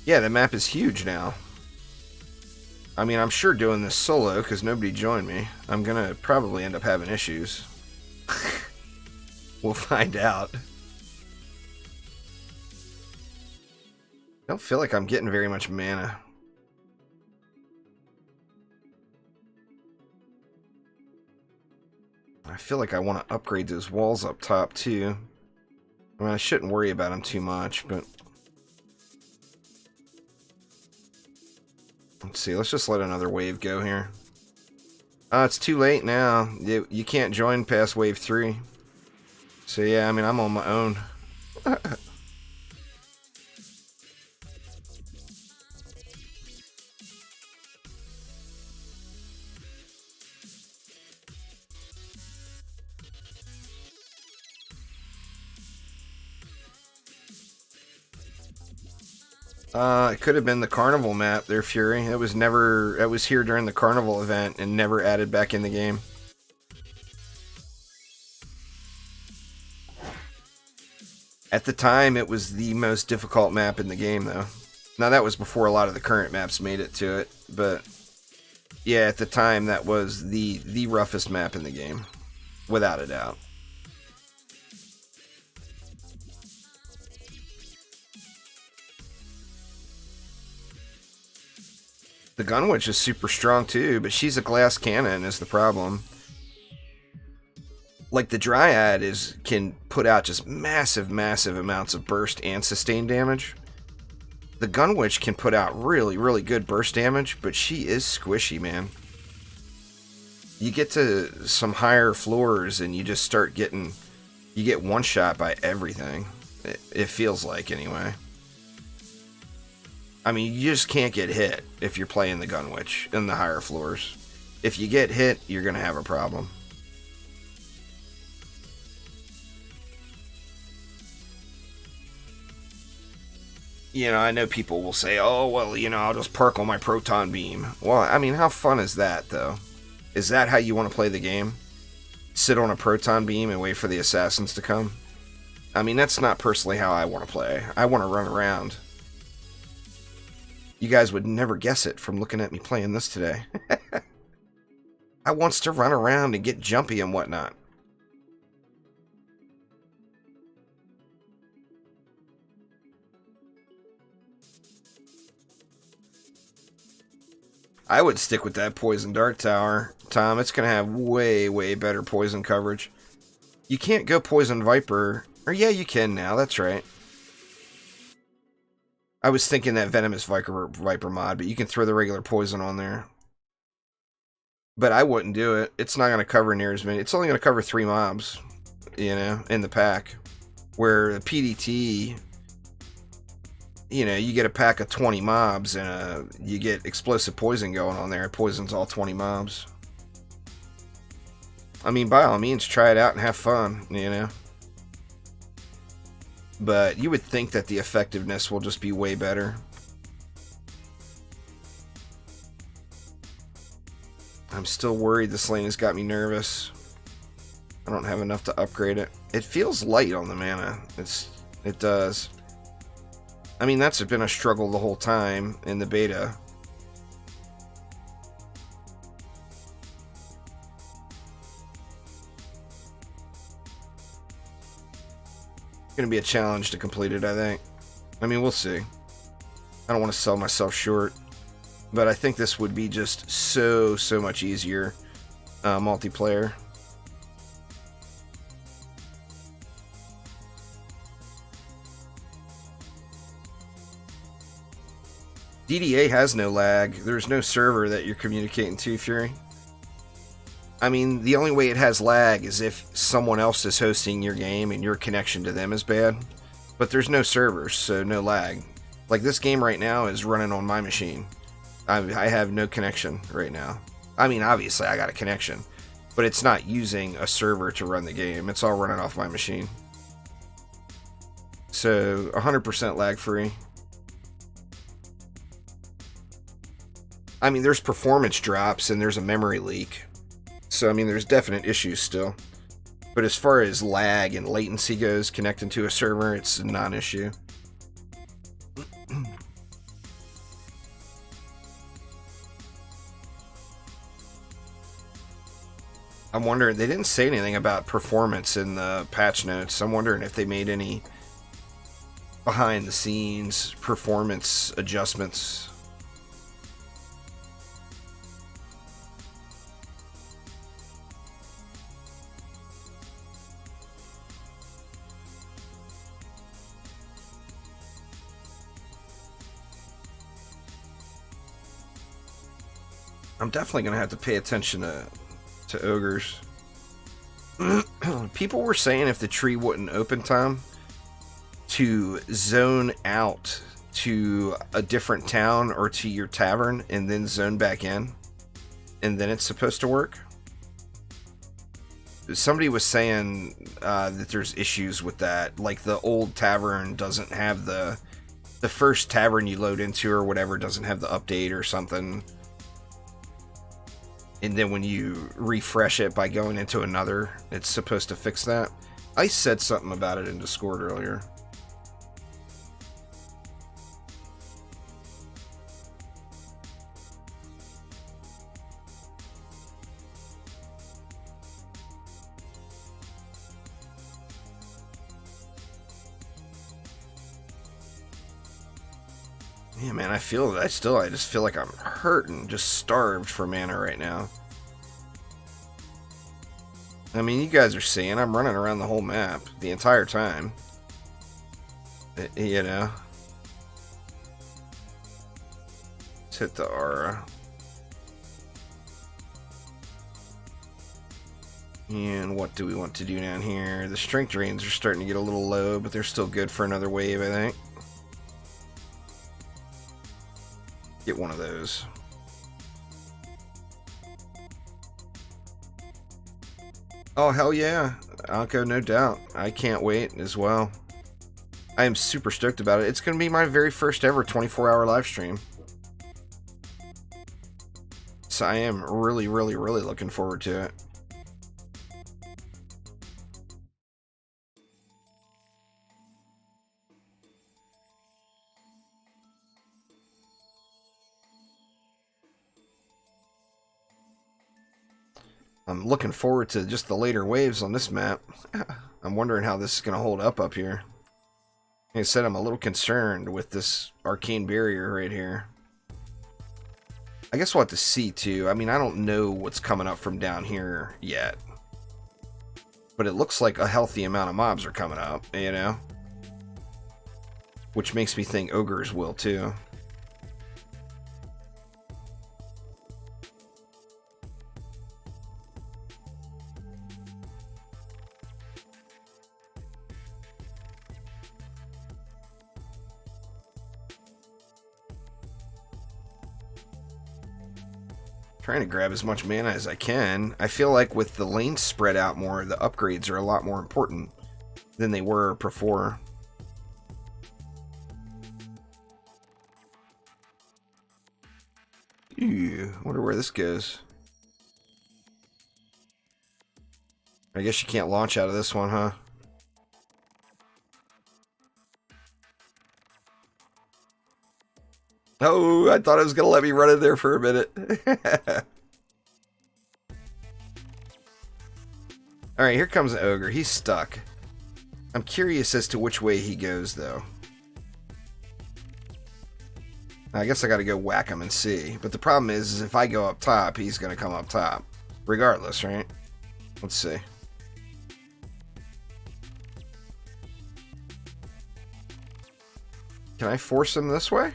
Yeah, the map is huge now. I mean, I'm sure doing this solo because nobody joined me. I'm gonna probably end up having issues. We'll find out. I don't feel like I'm getting very much mana. I feel like I want to upgrade those walls up top too. I mean, I shouldn't worry about them too much, but... Let's see, let's just let another wave go here. It's too late now. You can't join past wave 3. So yeah, I mean, I'm on my own. It could have been the carnival map there, Fury. It was here during the carnival event and never added back in the game. At the time, it was the most difficult map in the game, though. Now, that was before a lot of the current maps made it to it, but yeah, at the time, that was the roughest map in the game, without a doubt. The Gun Witch is super strong too, but she's a glass cannon is the problem. Like the Dryad can put out just massive amounts of burst and sustain damage. The Gun Witch can put out really good burst damage, but she is squishy, man. You get to some higher floors and you just start getting... You get one shot by everything. It feels like, anyway. I mean, you just can't get hit if you're playing the Gun Witch in the higher floors. If you get hit, you're going to have a problem. You know, I know people will say, oh, well, you know, I'll just perk on my proton beam. Well, I mean, how fun is that, though? Is that how you want to play the game? Sit on a proton beam and wait for the assassins to come? I mean, that's not personally how I want to play. I want to run around. You guys would never guess it from looking at me playing this today. I wants to run around and get jumpy and whatnot. I would stick with that poison dart tower, Tom. It's going to have way, way better poison coverage. You can't go poison viper. Or yeah, you can now. That's right. I was thinking that venomous viper mod, but you can throw the regular poison on there. But I wouldn't do it. It's not going to cover near as many. It's only going to cover 3 mobs, you know, in the pack. Where the PDT, you know, you get a pack of 20 mobs and you get explosive poison going on there. It poisons all 20 mobs. I mean, by all means, try it out and have fun, you know. But you would think that the effectiveness will just be way better. I'm still worried this lane has got me nervous. I don't have enough to upgrade it. It feels light on the mana. It does. I mean, that's been a struggle the whole time in the beta. It's going to be a challenge to complete it, I think. I mean, we'll see. I don't want to sell myself short. But I think this would be just so much easier multiplayer. DDA has no lag. There's no server that you're communicating to, Fury. I mean, the only way it has lag is if someone else is hosting your game and your connection to them is bad. But there's no servers, so no lag. Like, this game right now is running on my machine. I have no connection right now. I mean, obviously, I got a connection. But it's not using a server to run the game. It's all running off my machine. So, 100% lag-free. I mean, there's performance drops and there's a memory leak. So, I mean, there's definite issues still. But as far as lag and latency goes, connecting to a server, it's a non-issue. I'm wondering, they didn't say anything about performance in the patch notes. I'm wondering if they made any behind the scenes performance adjustments. I'm definitely going to have to pay attention to ogres. People were saying if the tree wouldn't open, Tom, to zone out to a different town or to your tavern and then zone back in, and then it's supposed to work. Somebody was saying that there's issues with that, like the old tavern doesn't have the first tavern you load into or whatever doesn't have the update or something. And then when you refresh it by going into another, it's supposed to fix that. I said something about it in Discord earlier. Yeah, man, I just feel like I'm hurting, just starved for mana right now. I mean, you guys are seeing I'm running around the whole map the entire time. You know. Let's hit the aura. And what do we want to do down here? The strength drains are starting to get a little low, but they're still good for another wave, I think. Get one of those. Oh, hell yeah. Anko, no doubt. I can't wait as well. I am super stoked about it. It's going to be my very first ever 24-hour live stream. So I am really looking forward to it. I'm looking forward to just the later waves on this map. I'm wondering how this is going to hold up here. Like I said, I'm a little concerned with this arcane barrier right here. I guess we'll have to see, too. I mean, I don't know what's coming up from down here yet. But it looks like a healthy amount of mobs are coming up, you know? Which makes me think ogres will, too. Trying to grab as much mana as I can. I feel like with the lanes spread out more, the upgrades are a lot more important than they were before. Ew, wonder where this goes. I guess you can't launch out of this one, huh? Oh, I thought it was going to let me run in there for a minute. Alright, here comes an ogre. He's stuck. I'm curious as to which way he goes, though. I guess I got to go whack him and see. But the problem is if I go up top, he's going to come up top. Regardless, right? Let's see. Can I force him this way?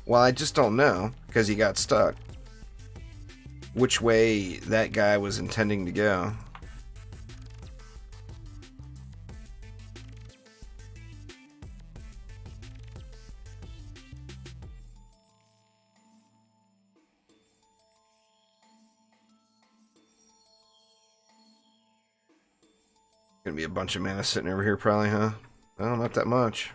Well, I just don't know, because he got stuck. Which way that guy was intending to go. Gonna be a bunch of mana sitting over here probably, huh? Oh, not that much.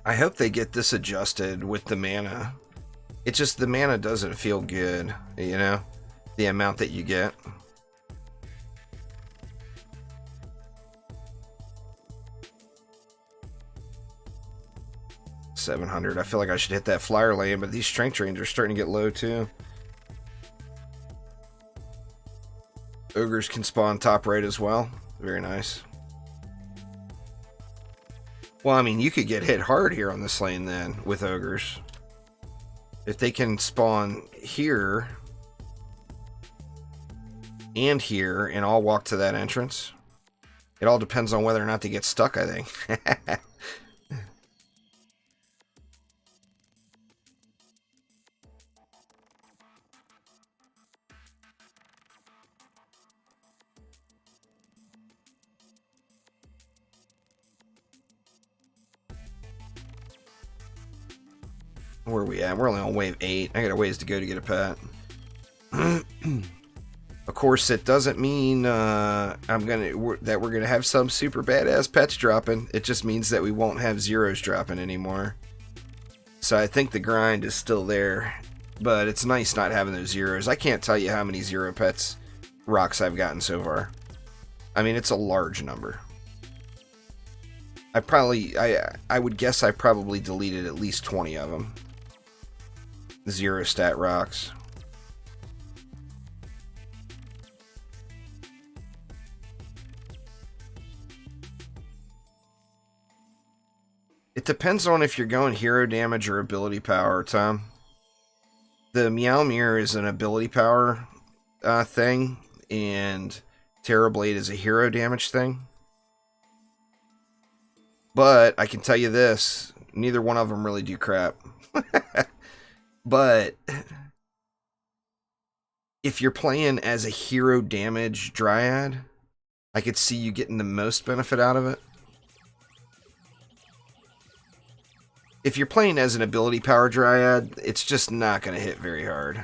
I hope they get this adjusted with the mana. It's just the mana doesn't feel good, you know? The amount that you get. $700. I feel like I should hit that flyer lane, but these strength drains are starting to get low too. Ogres can spawn top right as well. Very nice. Well, I mean, you could get hit hard here on this lane then with ogres. If they can spawn here and here and all walk to that entrance. It all depends on whether or not they get stuck, I think. Where are we at? We're only on wave 8. I got a ways to go to get a pet. Of course, it doesn't mean that we're gonna have some super badass pets dropping. It just means that we won't have zeros dropping anymore. So I think the grind is still there, but it's nice not having those zeros. I can't tell you how many zero pets rocks I've gotten so far. I mean, it's a large number. I would guess I probably deleted at least 20 of them. Zero stat rocks. It depends on if you're going hero damage or ability power, Tom. The Meow Mirror is an ability power thing, and Terrorblade is a hero damage thing. But I can tell you this, neither one of them really do crap. But if you're playing as a hero damage Dryad, I could see you getting the most benefit out of it. If you're playing as an ability power Dryad, it's just not going to hit very hard.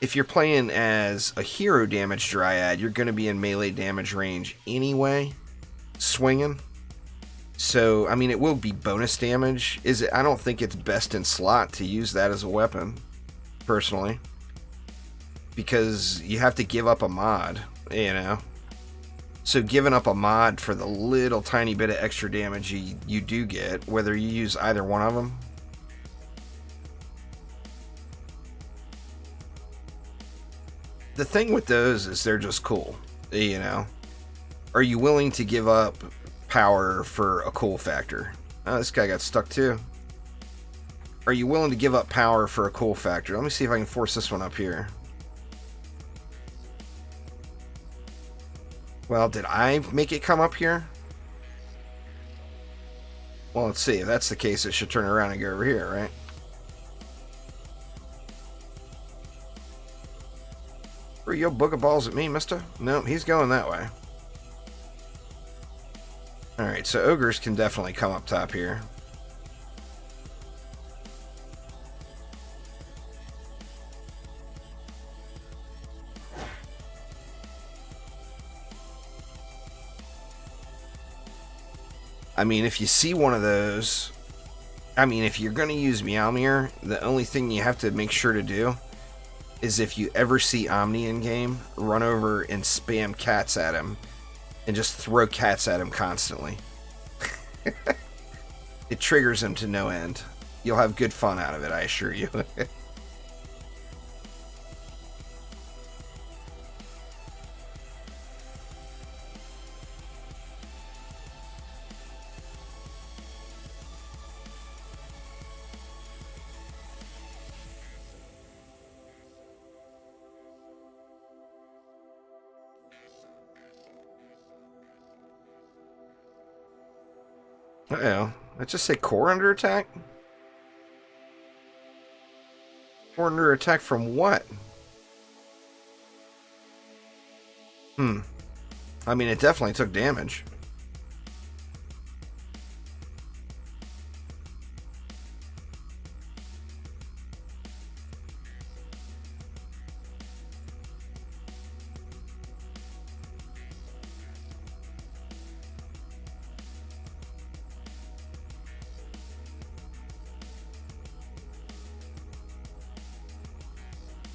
If you're playing as a hero damage Dryad, you're going to be in melee damage range anyway, swinging. So, I mean, it will be bonus damage. I don't think it's best in slot to use that as a weapon, personally. Because you have to give up a mod, you know? So giving up a mod for the little tiny bit of extra damage you do get, whether you use either one of them. The thing with those is they're just cool, you know? Are you willing to give up power for a cool factor? Oh, this guy got stuck too. Are you willing to give up power for a cool factor? Let me see if I can force this one up here. Well, did I make it come up here? Well, let's see. If that's the case, it should turn around and go over here, right? Throw your book of balls at me, mister? Nope, he's going that way. Alright, so ogres can definitely come up top here. I mean, if you see one of those, I mean, if you're going to use Meowmere, the only thing you have to make sure to do is if you ever see Omni in game, run over and spam cats at him and just throw cats at him constantly. It triggers him to no end. You'll have good fun out of it, I assure you. Uh-oh. Let's just say core under attack? Core under attack from what? I mean, it definitely took damage.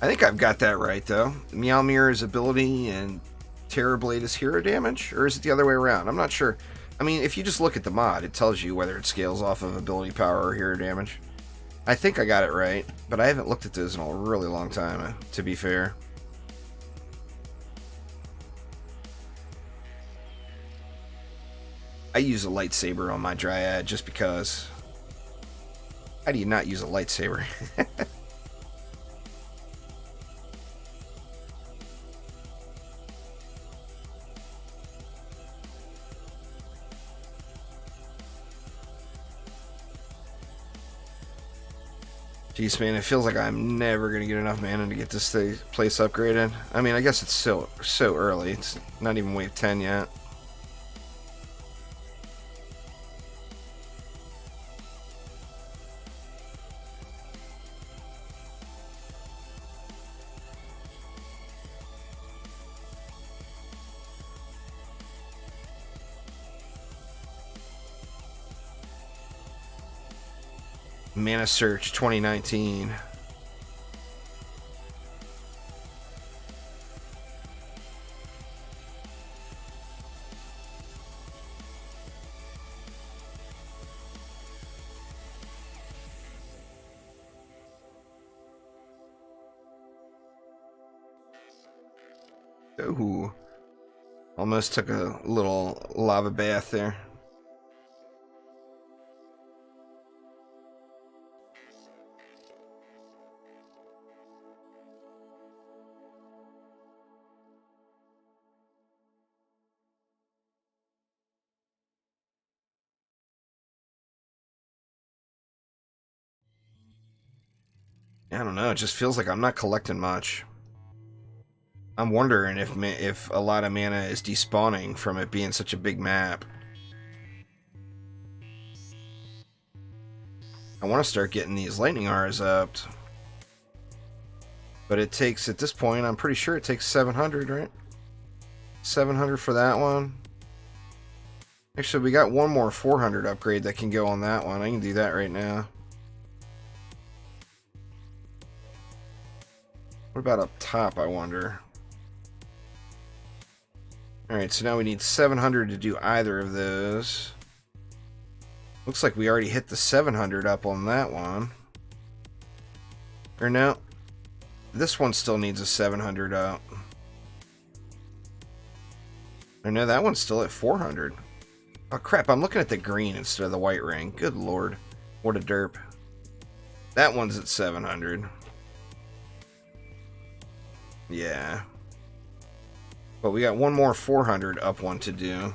I think I've got that right, though. Meowmere's ability and Terrorblade is hero damage? Or is it the other way around? I'm not sure. I mean, if you just look at the mod, it tells you whether it scales off of ability power or hero damage. I think I got it right, but I haven't looked at those in a really long time, to be fair. I use a lightsaber on my Dryad just because. How do you not use a lightsaber? Jeez, man, it feels like I'm never going to get enough mana to get this place upgraded. I mean, I guess it's so early. It's not even wave 10 yet. Mana Search 2019. Ooh. Almost took a little lava bath there. I don't know, it just feels like I'm not collecting much. I'm wondering if a lot of mana is despawning from it being such a big map. I want to start getting these lightning auras up. But it takes, at this point, I'm pretty sure it takes 700, right? 700 for that one. Actually, we got one more 400 upgrade that can go on that one. I can do that right now. What about up top, I wonder? Alright, so now we need 700 to do either of those. Looks like we already hit the 700 up on that one. Or no. This one still needs a 700 up. Or no, that one's still at 400. Oh crap, I'm looking at the green instead of the white ring. Good lord. What a derp. That one's at 700. Yeah. But we got one more 400 up one to do.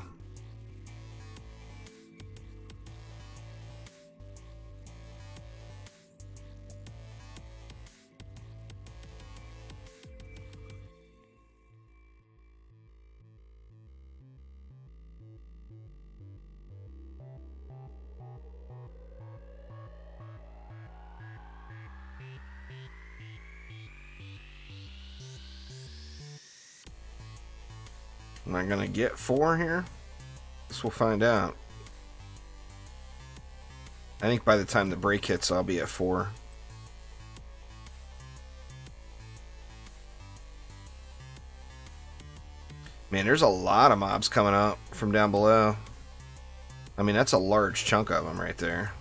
Am I gonna get 4 here? Guess we'll find out. I think by the time the break hits, I'll be at 4. Man, there's a lot of mobs coming up from down below. I mean, that's a large chunk of them right there.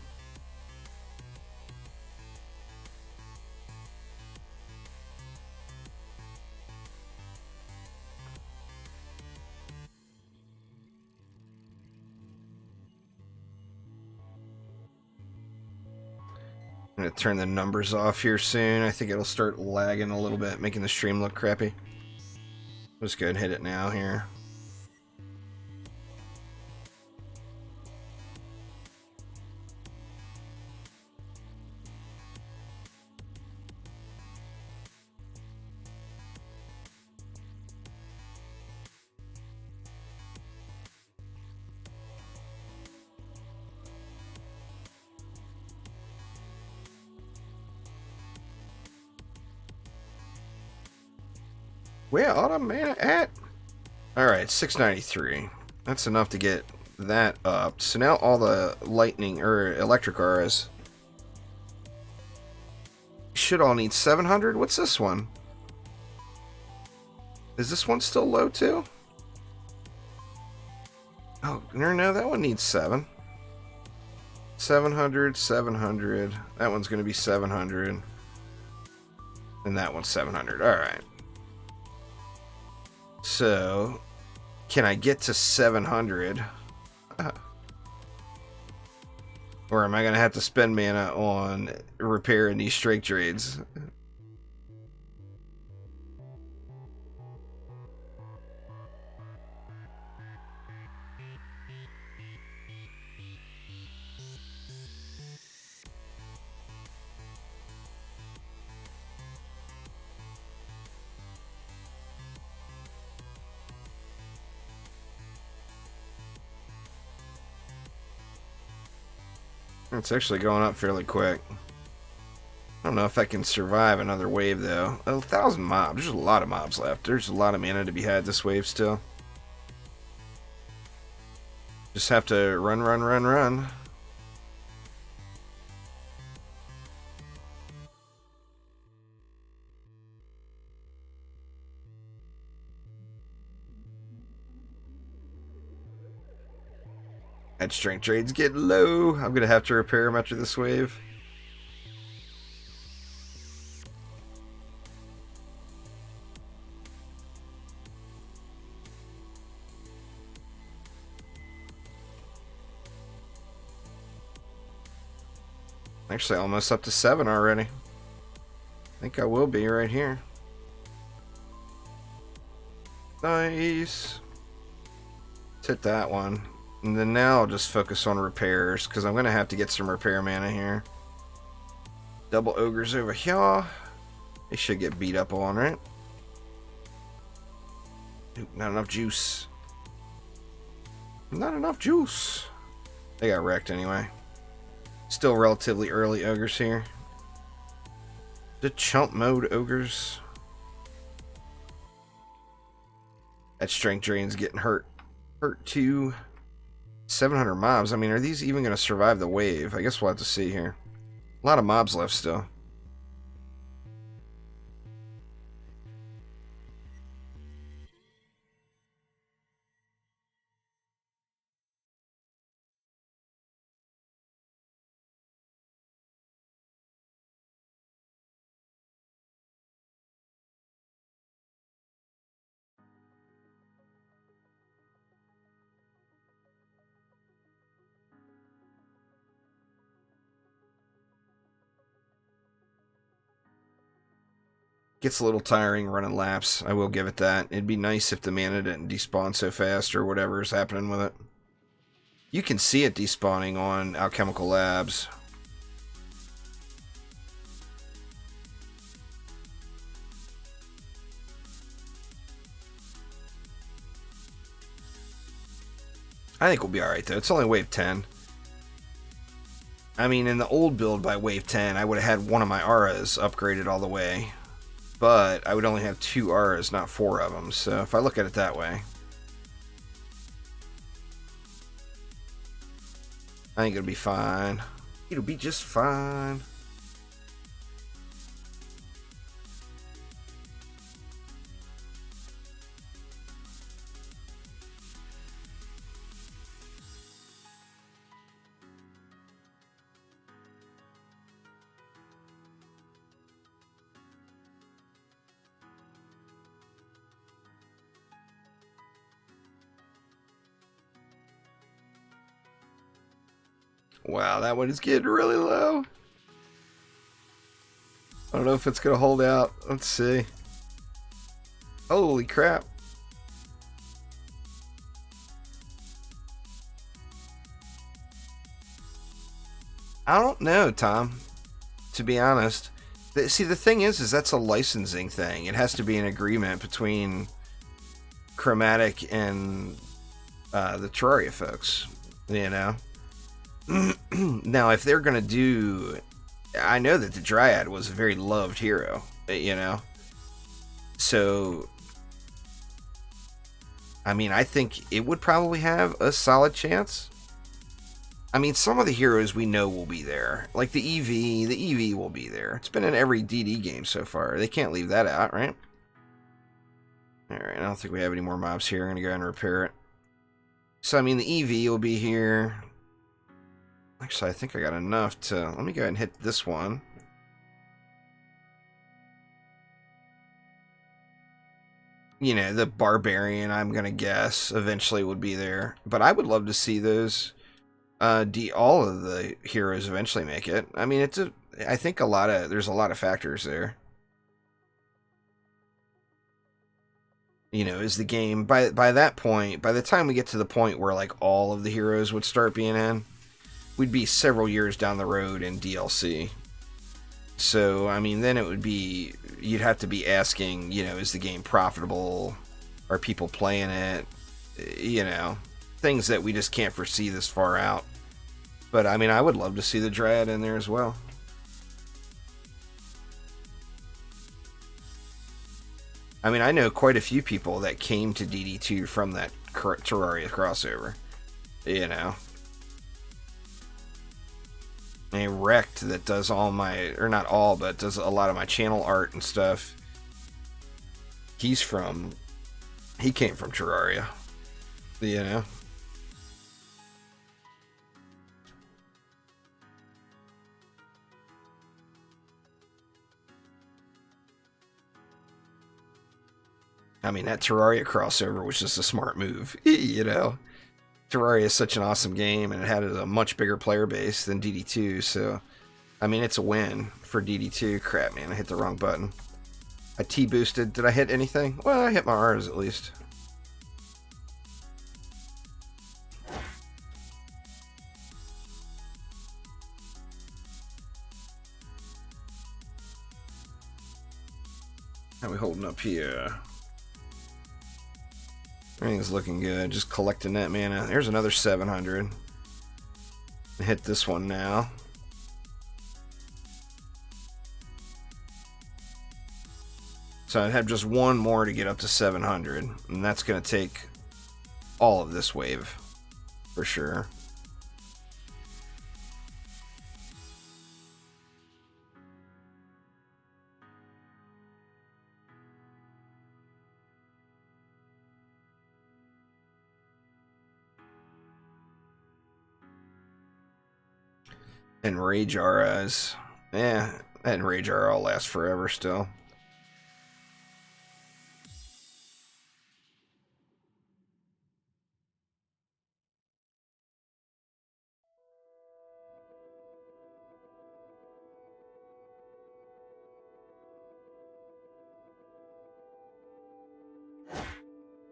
I'm going to turn the numbers off here soon. I think it'll start lagging a little bit, making the stream look crappy. Let's go ahead and hit it now here. Where are the mana at? Alright, 693. That's enough to get that up. So now all the lightning or electric auras should all need 700. What's this one? Is this one still low too? Oh, no, that one needs 7. 700, 700. That one's going to be 700. And that one's 700. Alright. So, can I get to 700? Or am I going to have to spend mana on repairing these strike trades? It's actually going up fairly quick. I don't know if I can survive another wave though. 1,000 mobs. There's a lot of mobs left. There's a lot of mana to be had this wave still. Just have to run, run, run, run. That strength trade's getting low. I'm gonna have to repair him after this wave. Actually, almost up to 7 already. I think I will be right here. Nice. Let's hit that one. And then now I'll just focus on repairs, because I'm going to have to get some repair mana here. Double ogres over here. They should get beat up on, right? Oop, not enough juice. Not enough juice. They got wrecked anyway. Still relatively early ogres here. The chump mode ogres. That strength drain's getting hurt. Hurt too. 700 mobs. I mean, are these even going to survive the wave? I guess we'll have to see here. A lot of mobs left still. Gets a little tiring running laps. I will give it that. It'd be nice if the mana didn't despawn so fast or whatever is happening with it. You can see it despawning on Alchemical Labs. I think we'll be alright though. It's only wave 10. I mean, in the old build by wave 10, I would have had one of my auras upgraded all the way. But I would only have 2 auras, not 4 of them. So if I look at it that way, I think it'll be fine. It'll be just fine. Wow, that one is getting really low. I don't know if it's going to hold out. Let's see. Holy crap. I don't know, Tom. To be honest. See, the thing is that's a licensing thing. It has to be an agreement between Chromatic and the Terraria folks. You know? Now, if they're going to do... I know that the Dryad was a very loved hero, you know? So, I mean, I think it would probably have a solid chance. I mean, some of the heroes we know will be there. Like the EV will be there. It's been in every DD game so far. They can't leave that out, right? Alright, I don't think we have any more mobs here. I'm going to go ahead and repair it. So, I mean, the EV will be here. Actually, I think I got enough to... Let me go ahead and hit this one. You know, the Barbarian, I'm going to guess, eventually would be there. But I would love to see those... all of the heroes eventually make it. I mean, I think there's a lot of factors there. You know, is the game... By that point, by the time we get to the point where, like, all of the heroes would start being in... We'd be several years down the road in DLC. So, I mean, then it would be... You'd have to be asking, you know, is the game profitable? Are people playing it? You know, things that we just can't foresee this far out. But, I mean, I would love to see the Dryad in there as well. I mean, I know quite a few people that came to DD2 from that Terraria crossover. You know. A Rect that does all my, or not all, but does a lot of my channel art and stuff. He came from Terraria, you know. I mean, that Terraria crossover was just a smart move, you know. Terraria is such an awesome game, and it had a much bigger player base than DD2, so, I mean, it's a win for DD2. Crap, man, I hit the wrong button. I T-boosted. Did I hit anything? Well, I hit my R's at least. How we holding up here? Everything's looking good. Just collecting that mana. There's another 700. Hit this one now. So I'd have just one more to get up to 700. And that's going to take all of this wave. for sure. And Rage RS. Yeah, and Rage RL will last forever still.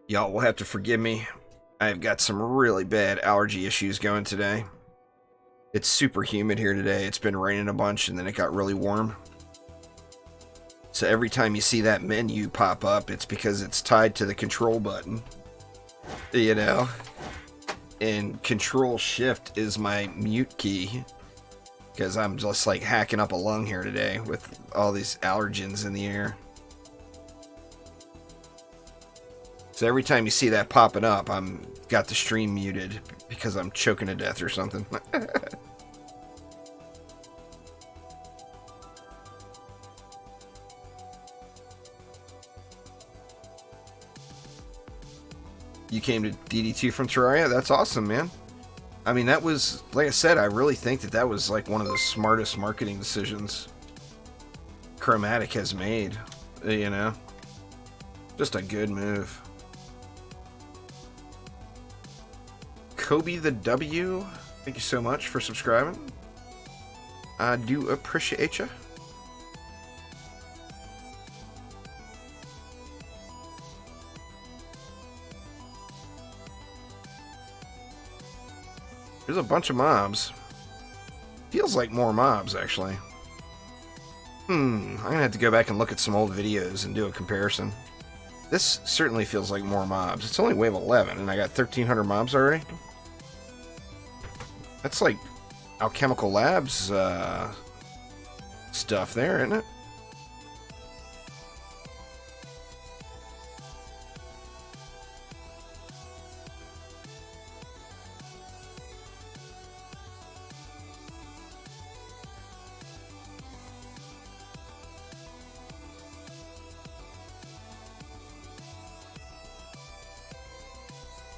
Y'all will have to forgive me. I've got some really bad allergy issues going today. It's super humid here today. It's been raining a bunch and then it got really warm. So every time you see that menu pop up, it's because it's tied to the control button. You know? And Control Shift is my mute key. Because I'm just like hacking up a lung here today with all these allergens in the air. So every time you see that popping up, I'm got the stream muted because I'm choking to death or something. You came to DD2 from Terraria? That's awesome, man. I mean, that was, like I said, I really think that was like one of the smartest marketing decisions Chromatic has made, you know? Just a good move. Kobe the W, thank you so much for subscribing. I do appreciate you. There's a bunch of mobs. Feels like more mobs, actually. I'm gonna have to go back and look at some old videos and do a comparison. This certainly feels like more mobs. It's only wave 11, and I got 1,300 mobs already. That's like Alchemical Labs stuff there, isn't it?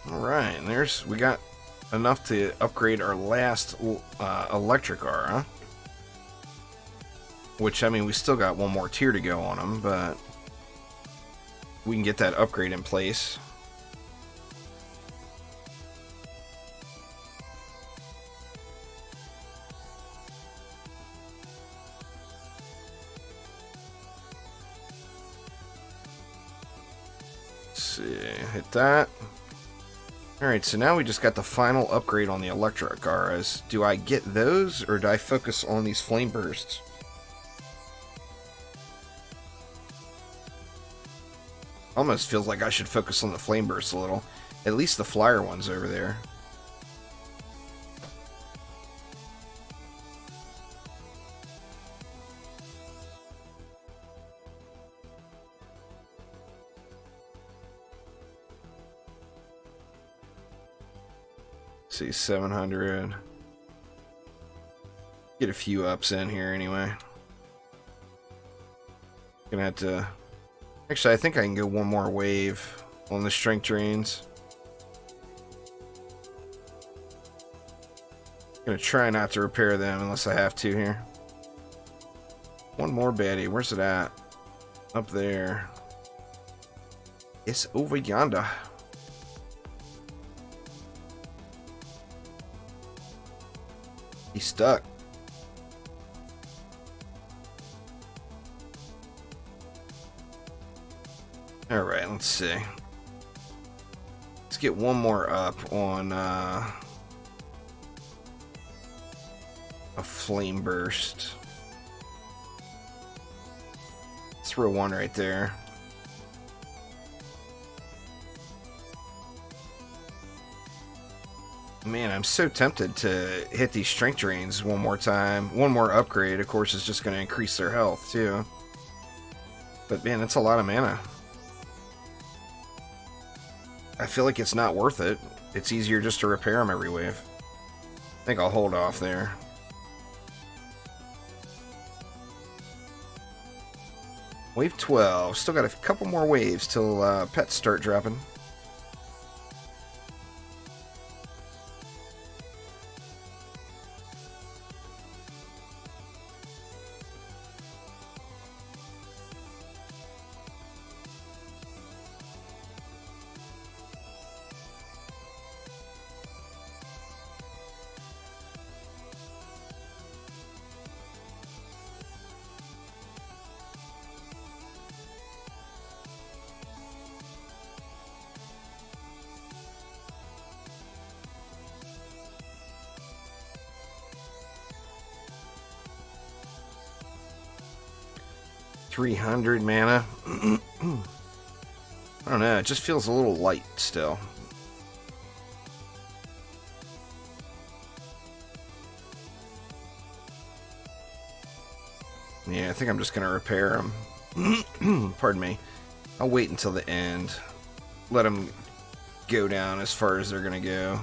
Alright, and we got enough to upgrade our last electric R, huh? Which, I mean, we still got one more tier to go on them, but we can get that upgrade in place. Let's see, hit that. Alright, so now we just got the final upgrade on the electric auras. Do I get those, or do I focus on these flame bursts? Almost feels like I should focus on the flame bursts a little. At least the flyer ones over there. See, 700. Get a few ups in here anyway. Gonna have to... Actually, I think I can go one more wave on the strength drains. Gonna try not to repair them unless I have to here. One more baddie. Where's it at? Up there. It's over yonder. He's stuck. Alright, let's see. Let's get one more up on a flame burst. Throw one right there. Man, I'm so tempted to hit these strength drains one more time. One more upgrade, of course, is just going to increase their health, too. But man, that's a lot of mana. I feel like it's not worth it. It's easier just to repair them every wave. I think I'll hold off there. Wave 12. Still got a couple more waves till pets start dropping. $300 mana. I don't know, it just feels a little light still. Yeah, I think I'm just going to repair them. Pardon me. I'll wait until the end. Let them go down as far as they're going to go.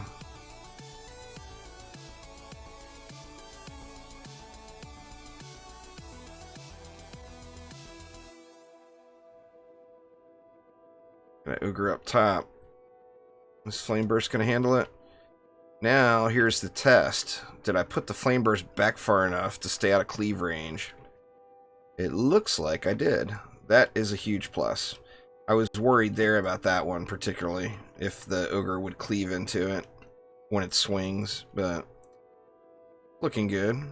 Got an ogre up top. Is Flame Burst going to handle it? Now, here's the test. Did I put the Flame Burst back far enough to stay out of cleave range? It looks like I did. That is a huge plus. I was worried there about that one particularly, if the ogre would cleave into it when it swings, but looking good.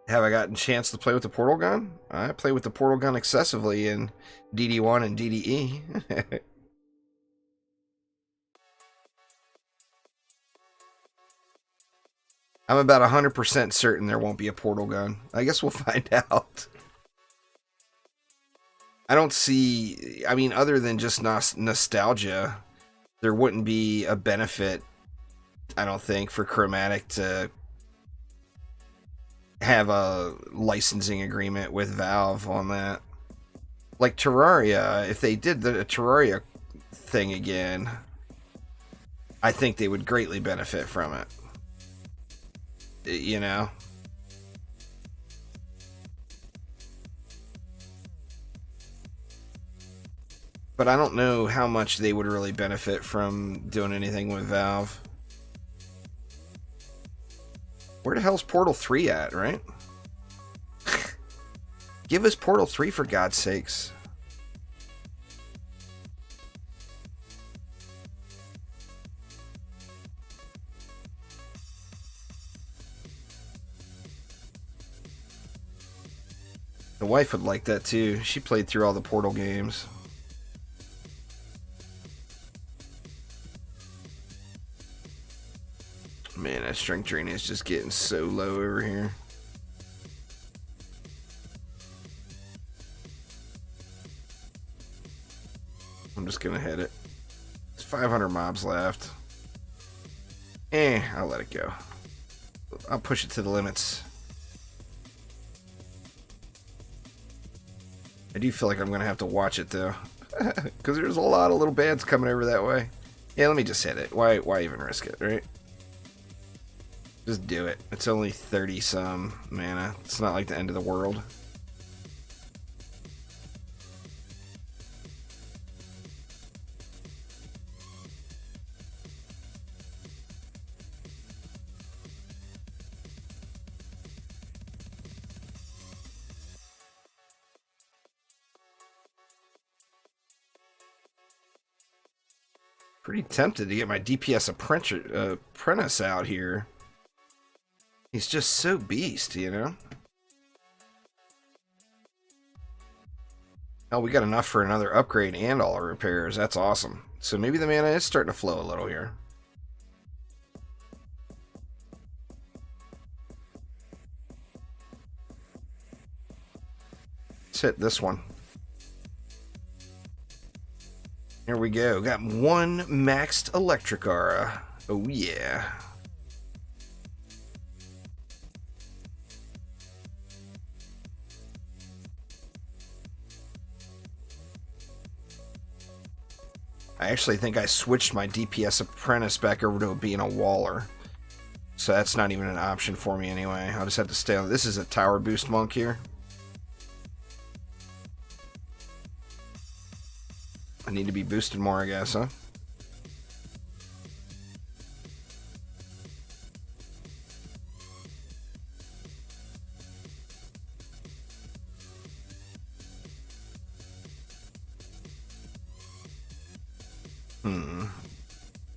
Have I gotten a chance to play with the portal gun? I play with the portal gun excessively in DD1 and DDE. I'm about 100% certain there won't be a portal gun. I guess we'll find out. I don't see... I mean, other than just nostalgia, there wouldn't be a benefit, I don't think, for Chromatic to have a licensing agreement with Valve on that. Like Terraria, if they did the Terraria thing again, I think they would greatly benefit from it. You know? But I don't know how much they would really benefit from doing anything with Valve. Where the hell's Portal 3 at, right? Give us Portal 3 for God's sakes. The wife would like that too. She played through all the Portal games. Man, that strength drain is just getting so low over here. I'm just gonna hit it. There's 500 mobs left. I'll let it go. I'll push it to the limits. I do feel like I'm gonna have to watch it though, because there's a lot of little bands coming over that way. Yeah, let me just hit it. Why even risk it, right? Just do it. It's only 30 some mana. It's not like the end of the world. Pretty tempted to get my DPS apprentice out here. He's just so beast, you know? Oh, we got enough for another upgrade and all our repairs. That's awesome. So maybe the mana is starting to flow a little here. Let's hit this one. Here we go. Got one maxed electric aura. Oh yeah. I actually think I switched my DPS apprentice back over to being a waller. So that's not even an option for me anyway. I'll just have to stay on. This is a tower boost monk here. I need to be boosted more, I guess, huh?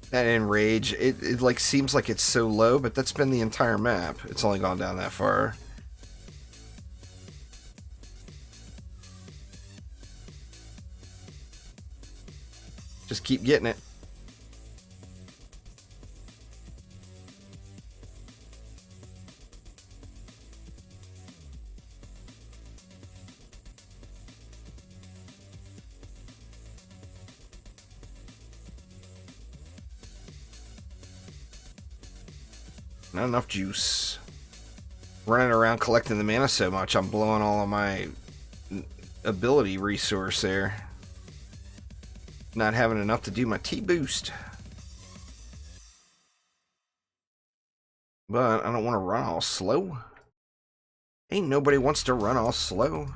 That enrage, it like seems like it's so low, but that's been the entire map. It's only gone down that far. Just keep getting it. Not enough juice. Running around collecting the mana so much, I'm blowing all of my ability resource there. Not having enough to do my T-boost. But I don't want to run all slow. Ain't nobody wants to run all slow.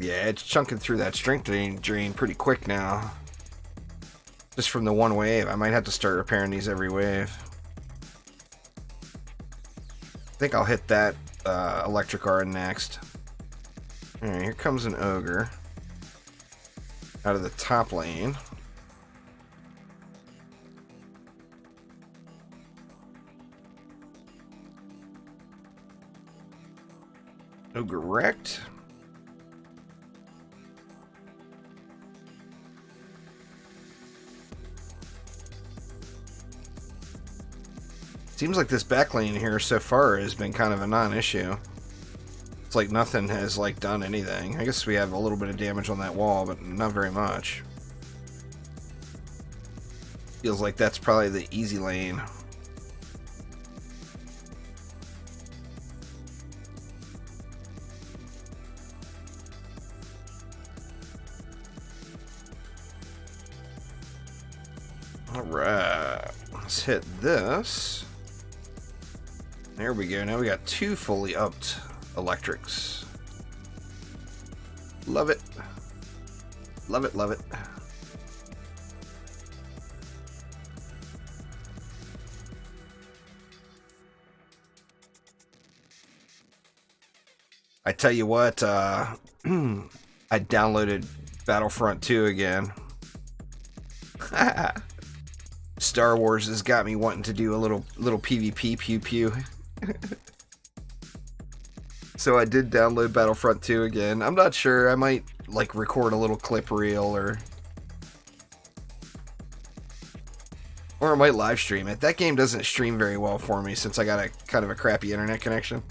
Yeah, it's chunking through that strength drain pretty quick now. Just from the one wave. I might have to start repairing these every wave. I think I'll hit that electric Arn next. Alright, here comes an ogre. Out of the top lane. Ogre wrecked. Seems like this back lane here so far has been kind of a non-issue. It's like nothing has like done anything. I guess we have a little bit of damage on that wall, but not very much. Feels like that's probably the easy lane. Alright, let's hit this. There we go. Now we got 2 fully upped electrics. Love it. Love it, love it. I tell you what, I downloaded Battlefront 2 again. Star Wars has got me wanting to do a little PvP pew pew. So I did download Battlefront 2 again. I'm not sure. I might like record a little clip reel or I might live stream it. That game doesn't stream very well for me since I got a kind of a crappy internet connection.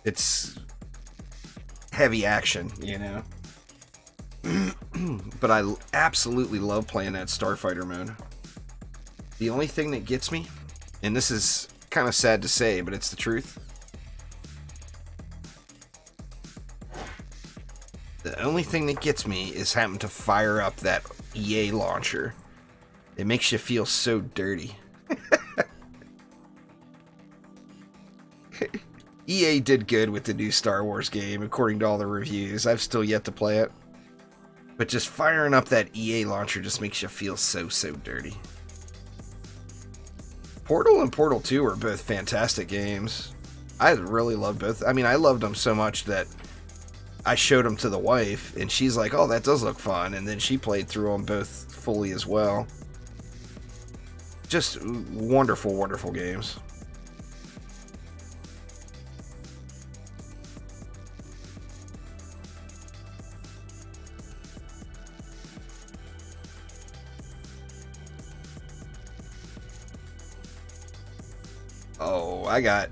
It's heavy action, you know. But I absolutely love playing that Starfighter mode. The only thing that gets me, and this is kind of sad to say, but it's the truth. The only thing that gets me is having to fire up that EA launcher. It makes you feel so dirty. EA did good with the new Star Wars game, according to all the reviews. I've still yet to play it. But just firing up that EA launcher just makes you feel so dirty. Portal and Portal 2 are both fantastic games. I really love both. I mean, I loved them so much that I showed them to the wife, and she's like, oh, that does look fun. And then she played through them both fully as well. Just wonderful, wonderful games. Oh, I got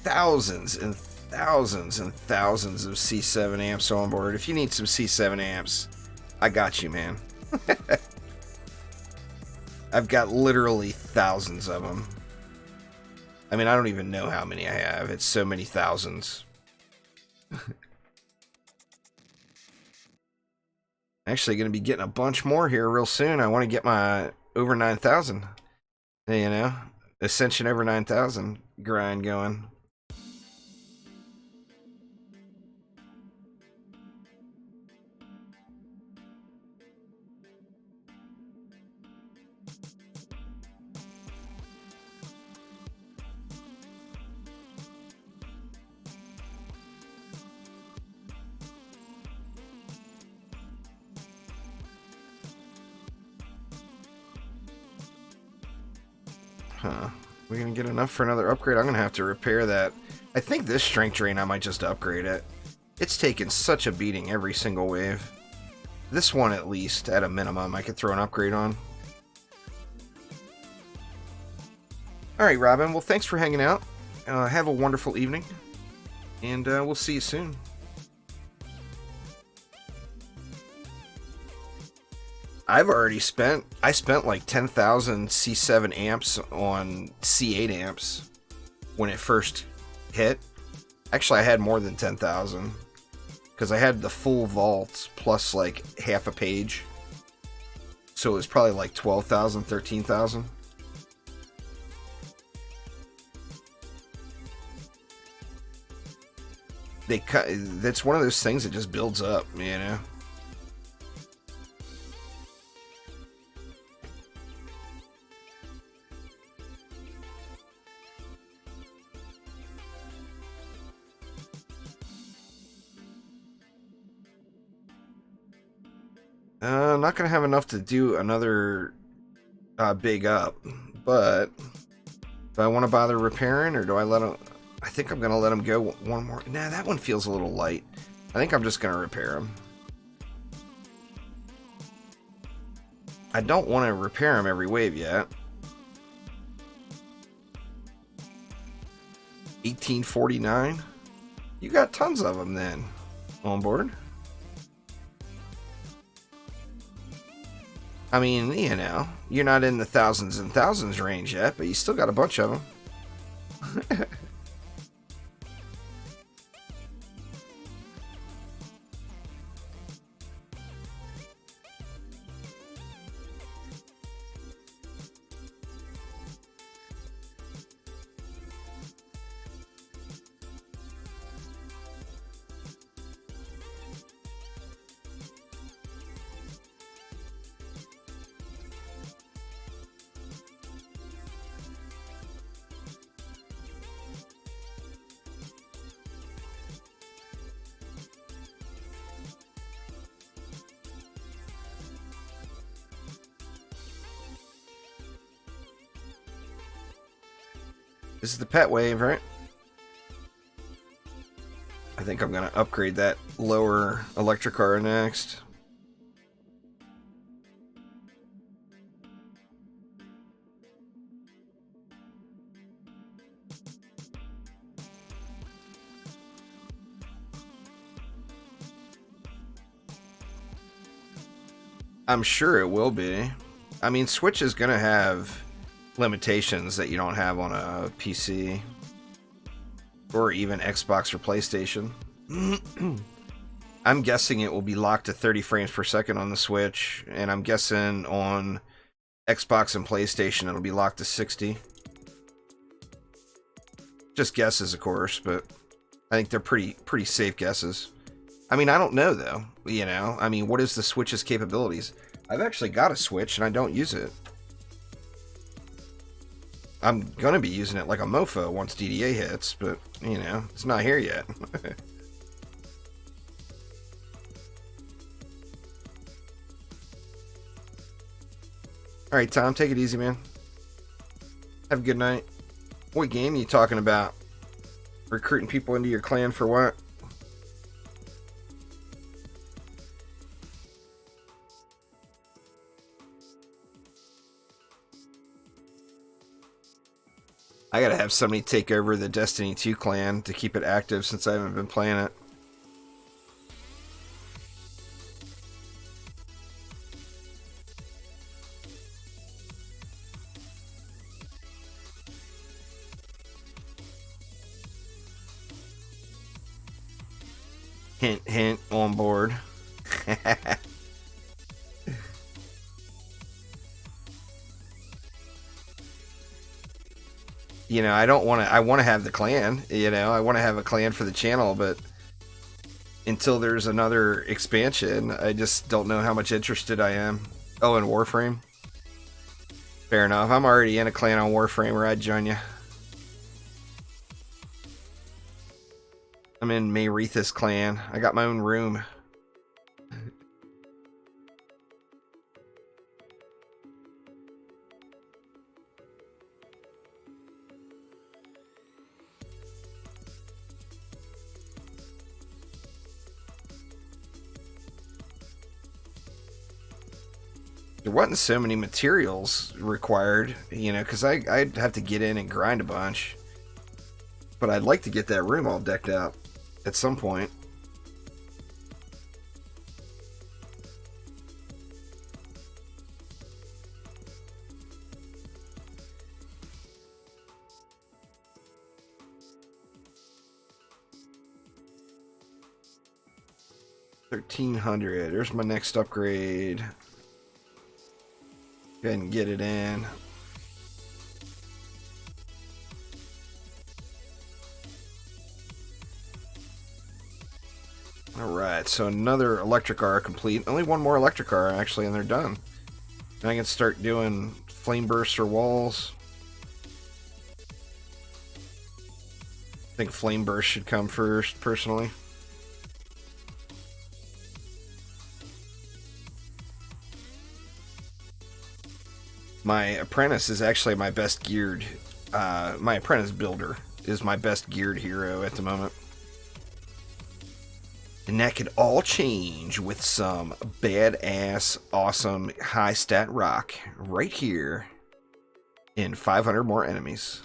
thousands and thousands and thousands of C7 amps on board. If you need some C7 amps, I got you, man. I've got literally thousands of them. I mean, I don't even know how many I have. It's so many thousands. Actually going to be getting a bunch more here real soon. I want to get my over 9,000. You know, Ascension over 9,000 grind going. Huh. We're going to get enough for another upgrade. I'm going to have to repair that. I think this strength drain, I might just upgrade it. It's taken such a beating every single wave. This one, at least, at a minimum, I could throw an upgrade on. Alright, Robin. Well, thanks for hanging out. Have a wonderful evening. And we'll see you soon. I've already spent like 10,000 C7 amps on C8 amps when it first hit. Actually, I had more than 10,000 because I had the full vaults plus like half a page. So it was probably like 12,000, 13,000. That's one of those things that just builds up, you know. I'm not going to have enough to do another big up, but do I want to bother repairing, or do I let him... I think I'm going to let him go one more... Nah, that one feels a little light. I think I'm just going to repair him. I don't want to repair him every wave yet. 1849? You got tons of them then on board. I mean, you know, you're not in the thousands and thousands range yet, but you still got a bunch of them. This is the pet wave, right? I think I'm going to upgrade that lower electric car next. I'm sure it will be. I mean, Switch is going to have limitations that you don't have on a PC or even Xbox or PlayStation. I'm guessing it will be locked to 30 frames per second on the Switch, and I'm guessing on Xbox and PlayStation it'll be locked to 60. Just guesses, of course, but I think they're pretty safe guesses. I mean, I don't know though, you know. I mean, what is the Switch's capabilities? I've actually got a Switch and I don't use it. I'm gonna be using it like a mofo once DDA hits, but, you know, it's not here yet. Alright, Tom, take it easy, man. Have a good night. What game are you talking about? Recruiting people into your clan for what? I gotta have somebody take over the Destiny 2 clan to keep it active since I haven't been playing it. Hint, hint, on board. You know, I don't want to. I want to have the clan. You know, I want to have a clan for the channel, but until there's another expansion, I just don't know how much interested I am. Oh, and Warframe. Fair enough. I'm already in a clan on Warframe, where I'd join you. I'm in Mayretha's clan. I got my own room. There wasn't so many materials required, you know, because I'd have to get in and grind a bunch. But I'd like to get that room all decked out at some point. $1,300. There's my next upgrade. Go ahead and get it in. Alright, so another electric arc complete. Only one more electric arc actually, and they're done. And I can start doing flame bursts or walls. I think flame burst should come first, personally. My apprentice is actually my best geared. My apprentice builder is my best geared hero at the moment. And that could all change with some badass, awesome, high stat rock right here in 500 more enemies.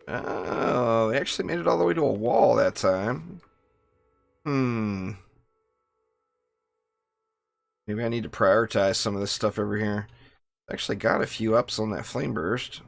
Oh, they actually made it all the way to a wall that time. Maybe I need to prioritize some of this stuff over here. Actually got a few ups on that flame burst.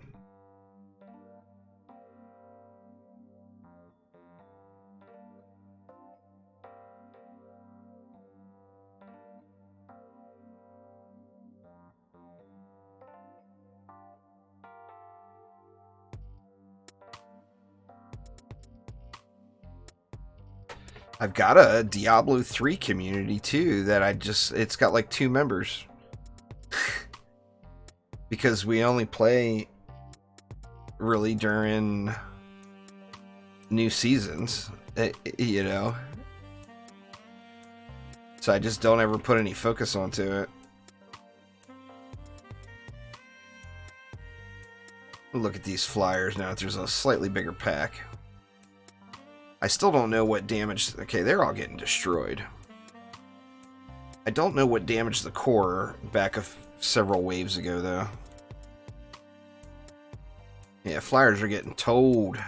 I've got a Diablo 3 community too that it's got like 2 members. Because we only play really during new seasons, you know. So I just don't ever put any focus onto it. Look at these flyers now. There's a slightly bigger pack. I still don't know what damage... Okay, they're all getting destroyed. I don't know what damaged the core back several waves ago, though. Yeah, flyers are getting towed.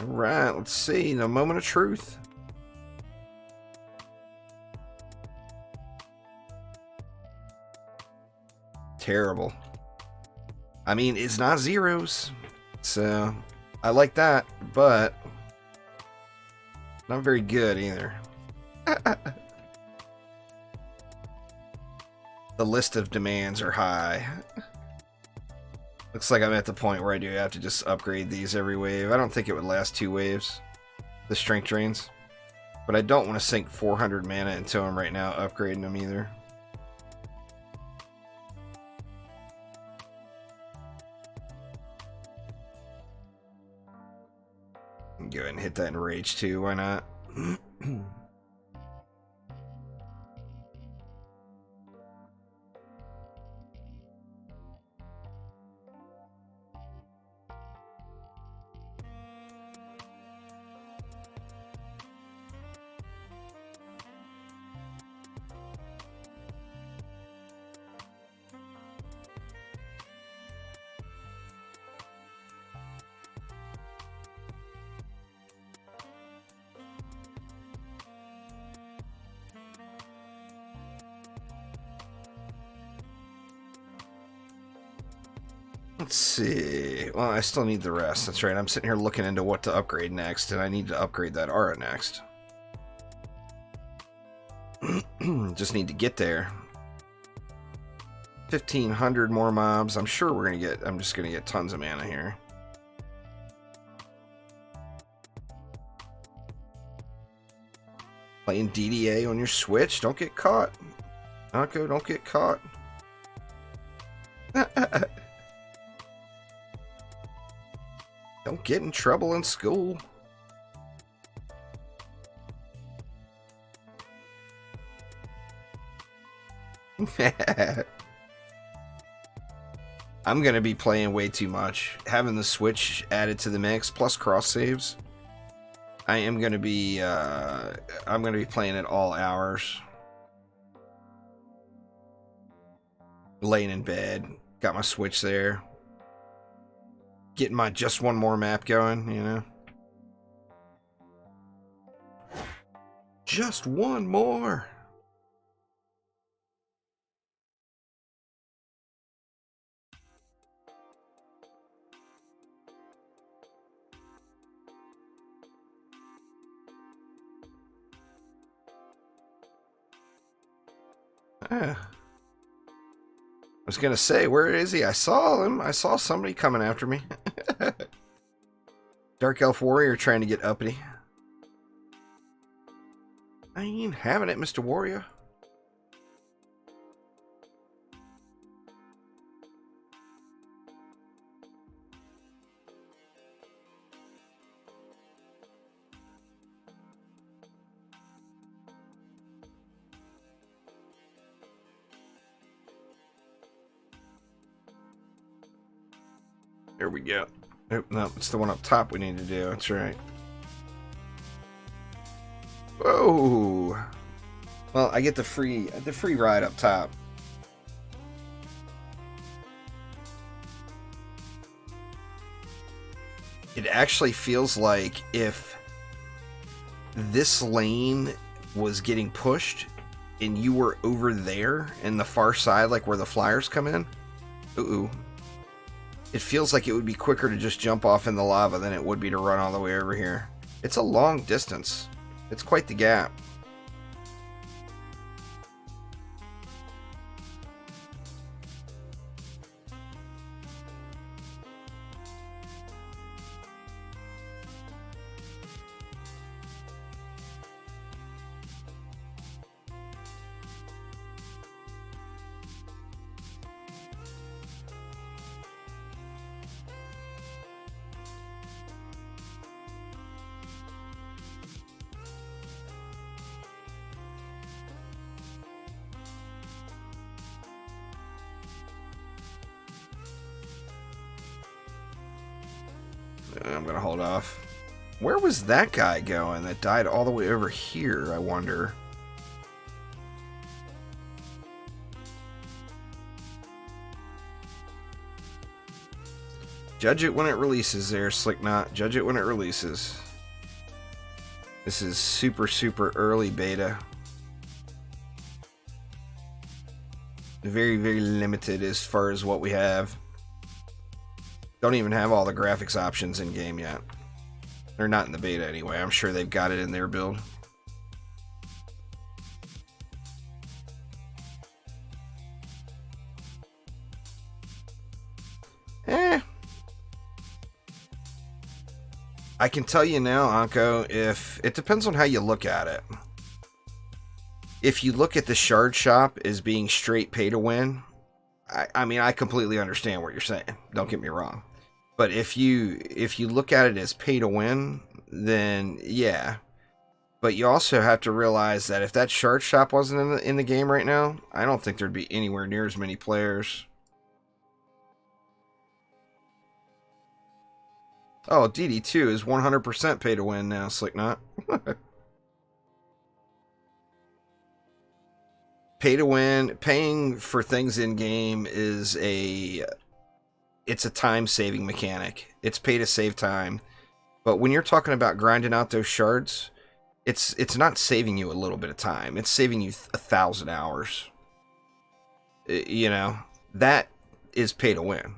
Alright, let's see. The moment of truth. Terrible. I mean, it's not zeros, so I like that, but not very good either. The list of demands are high. Looks like I'm at the point where I do have to just upgrade these every wave. I don't think it would last 2 waves, the strength drains, but I don't want to sink 400 mana into them right now, upgrading them either. Go ahead and hit that in rage too, why not? Let's see. Well, I still need the rest. That's right. I'm sitting here looking into what to upgrade next, and I need to upgrade that aura next. Just need to get there. 1,500 more mobs. I'm sure we're gonna get. I'm just gonna get tons of mana here. Playing DDA on your Switch. Don't get caught. Anko, don't get caught. Don't get in trouble in school. I'm gonna be playing way too much. Having the Switch added to the mix, plus cross saves. I am gonna be playing at all hours. Laying in bed, got my Switch there. Getting my just one more map going, you know. Just one more. I was gonna say, where is he? I saw him. I saw somebody coming after me. Dark Elf Warrior trying to get uppity. I ain't having it, Mr. Warrior. There we go. Nope, no, it's the one up top we need to do. That's right. Whoa! Well, I get the free ride up top. It actually feels like if this lane was getting pushed and you were over there in the far side, like where the flyers come in. Ooh. It feels like it would be quicker to just jump off in the lava than it would be to run all the way over here. It's a long distance. It's quite the gap. I'm gonna hold off. Where was that guy going that died all the way over here, I wonder? Judge it when it releases there, Slicknot. Judge it when it releases. This is super, super early beta. Very, very limited as far as what we have. Don't even have all the graphics options in game yet. They're not in the beta anyway. I'm sure they've got it in their build. I can tell you now, Anko, if it depends on how you look at it. If you look at the shard shop as being straight pay to win, I mean, I completely understand what you're saying. Don't get me wrong. But if you look at it as pay to win, then yeah. But you also have to realize that if that shard shop wasn't in the game right now, I don't think there'd be anywhere near as many players. Oh, DD2 is 100% pay to win now, Slicknot. Pay to win, paying for things in game is it's a time saving mechanic. It's pay to save time. But when you're talking about grinding out those shards, it's not saving you a little bit of time. It's saving you 1,000 hours. You know, that is pay to win.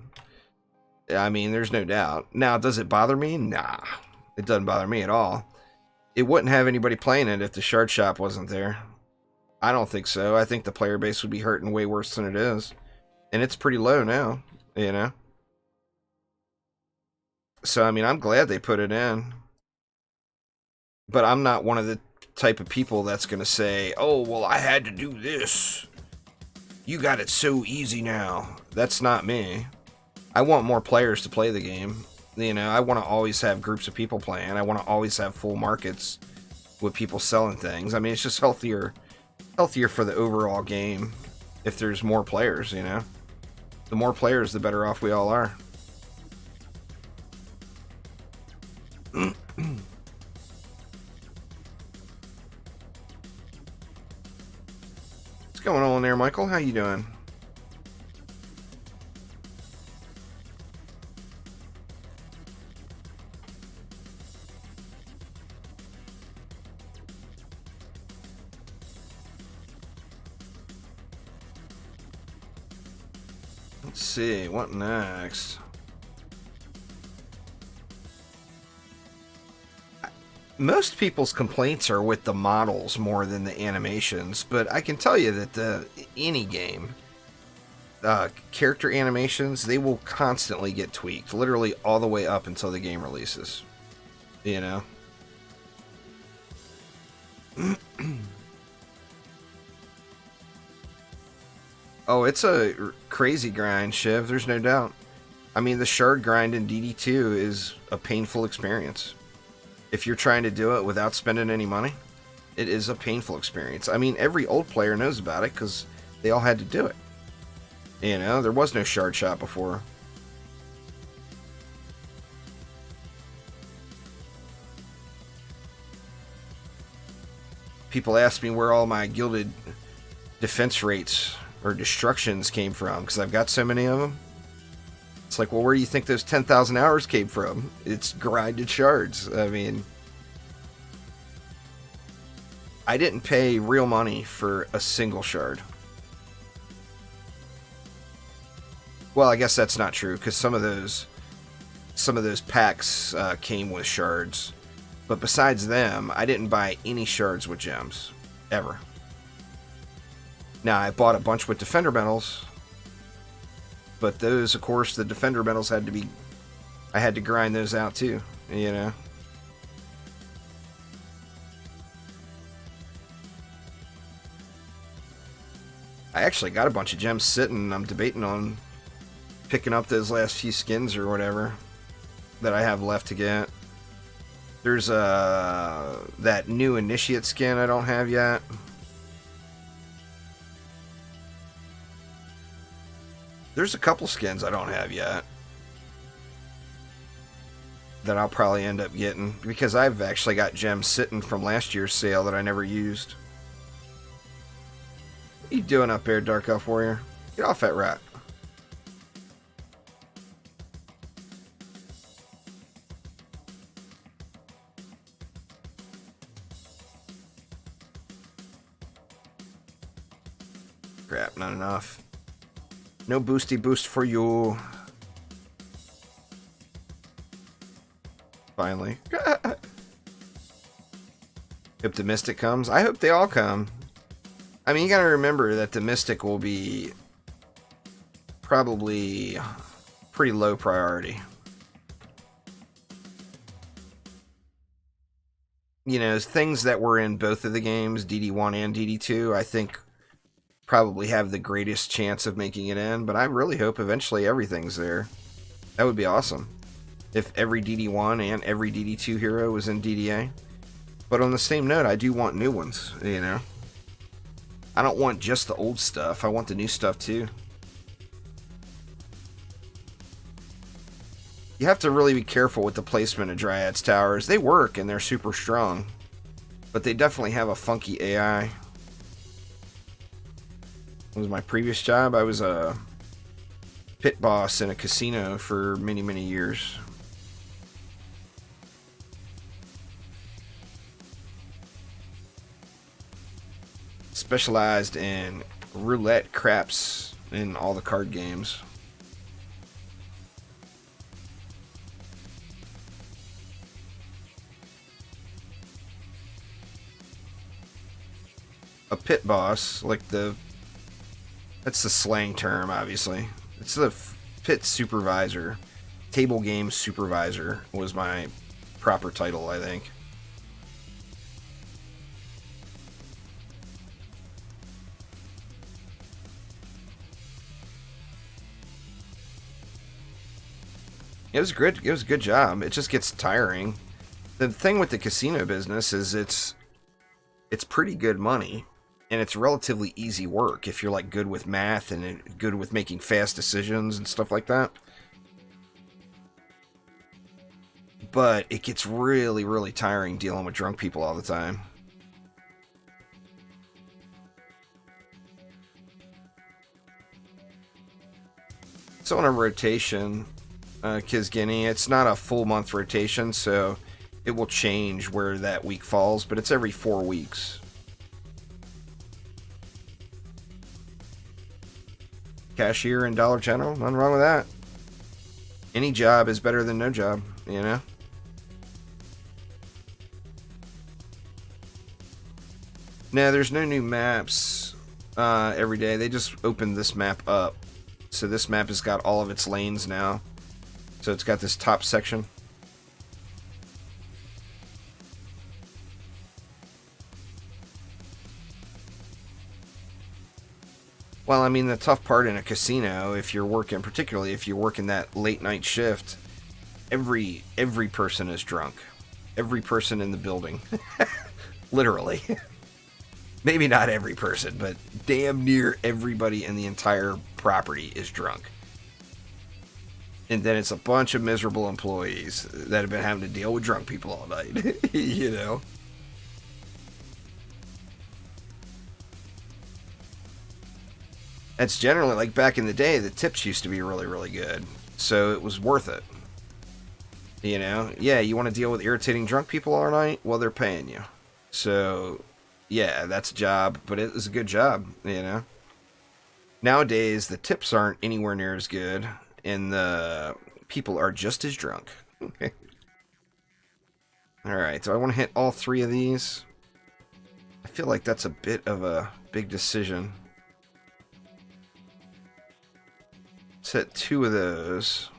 I mean, there's no doubt. Now, does it bother me? Nah, it doesn't bother me at all. It wouldn't have anybody playing it if the shard shop wasn't there. I don't think so. I think the player base would be hurting way worse than it is. And it's pretty low now, you know? So, I mean, I'm glad they put it in. But I'm not one of the type of people that's going to say, oh, well, I had to do this. You got it so easy now. That's not me. I want more players to play the game. You know, I want to always have groups of people playing. I want to always have full markets with people selling things. I mean, it's just healthier for the overall game if there's more players, you know? The more players, the better off we all are. What's going on there, Michael? How you doing? Let's see, what next? Most people's complaints are with the models more than the animations, but I can tell you that any game, character animations, they will constantly get tweaked, literally all the way up until the game releases. You know? Oh, it's a crazy grind, Shiv, there's no doubt. I mean, the shard grind in DD2 is a painful experience. If you're trying to do it without spending any money, it is a painful experience. I mean, every old player knows about it because they all had to do it. You know, there was no shard shop before. People ask me where all my gilded defense rates or destructions came from because I've got so many of them. It's like, well, where do you think those 10,000 hours came from? It's grinded shards. I mean, I didn't pay real money for a single shard. Well, I guess that's not true because some of those packs came with shards. But besides them, I didn't buy any shards with gems. Ever. Now, I bought a bunch with defender medals. But those, of course, the defender medals had to be... I had to grind those out too, you know. I actually got a bunch of gems sitting, and I'm debating on picking up those last few skins or whatever that I have left to get. There's that new initiate skin I don't have yet. There's a couple skins I don't have yet that I'll probably end up getting because I've actually got gems sitting from last year's sale that I never used. What are you doing up there, Dark Elf Warrior? Get off that rat. Crap, not enough. No boosty boost for you. Finally. Hope the Mystic comes. I hope they all come. I mean, you gotta remember that the Mystic will be probably pretty low priority. You know, things that were in both of the games, DD1 and DD2, I think probably have the greatest chance of making it in, but I really hope eventually everything's there. That would be awesome if every DD1 and every DD2 hero was in DDA. But on the same note, I do want new ones, you know. I don't want just the old stuff, I want the new stuff too. You have to really be careful with the placement of Dryad's towers. They work and they're super strong, but they definitely have a funky AI. It was my previous job. I was a pit boss in a casino for many, many years. Specialized in roulette craps in all the card games. a pit boss, like that's the slang term, obviously. It's the pit supervisor. Table game supervisor was my proper title, I think. It was good. It was a good job. It just gets tiring. The thing with the casino business is it's pretty good money, and it's relatively easy work if you're like good with math and good with making fast decisions and stuff like that. But it gets really, really tiring dealing with drunk people all the time. So on a rotation, Kizgini, it's not a full month rotation, so it will change where that week falls, but it's every 4 weeks. Cashier and Dollar General, nothing wrong with that. Any job is better than no job, you know? No, there's no new maps every day. They just opened this map up. So this map has got all of its lanes now. So it's got this top section. Well, I mean, the tough part in a casino, if you're working, particularly if you're working that late night shift, every person is drunk. Every person in the building. Literally. Maybe not every person, but damn near everybody in the entire property is drunk. And then it's a bunch of miserable employees that have been having to deal with drunk people all night. You know? That's generally, like back in the day, the tips used to be really, really good. So it was worth it. You know? Yeah, you want to deal with irritating drunk people all night? Well, they're paying you. So, yeah, that's a job, but it was a good job, you know? Nowadays, the tips aren't anywhere near as good, and the people are just as drunk. Alright, so I want to hit all 3 of these. I feel like that's a bit of a big decision. Let's hit 2 of those.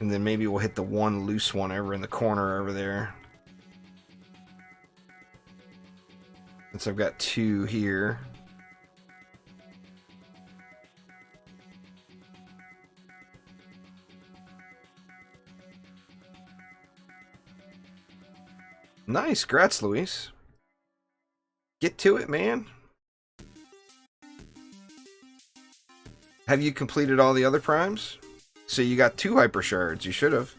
And then maybe we'll hit the one loose one over in the corner over there. Since I've got 2 here. Nice, grats, Luis. Get to it, man. Have you completed all the other primes? So you got 2 hyper shards. You should have.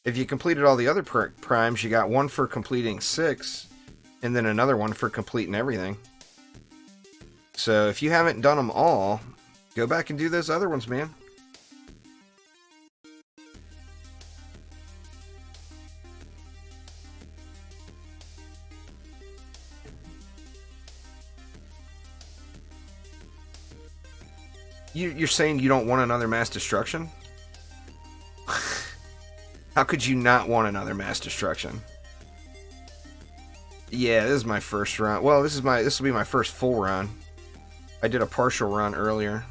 If you completed all the other primes, you got 1 for completing 6, and then another 1 for completing everything. So if you haven't done them all, go back and do those other ones, man. You're saying you don't want another mass destruction? How could you not want another mass destruction? Yeah, this is my first run. Well, this will be my first full run. I did a partial run earlier.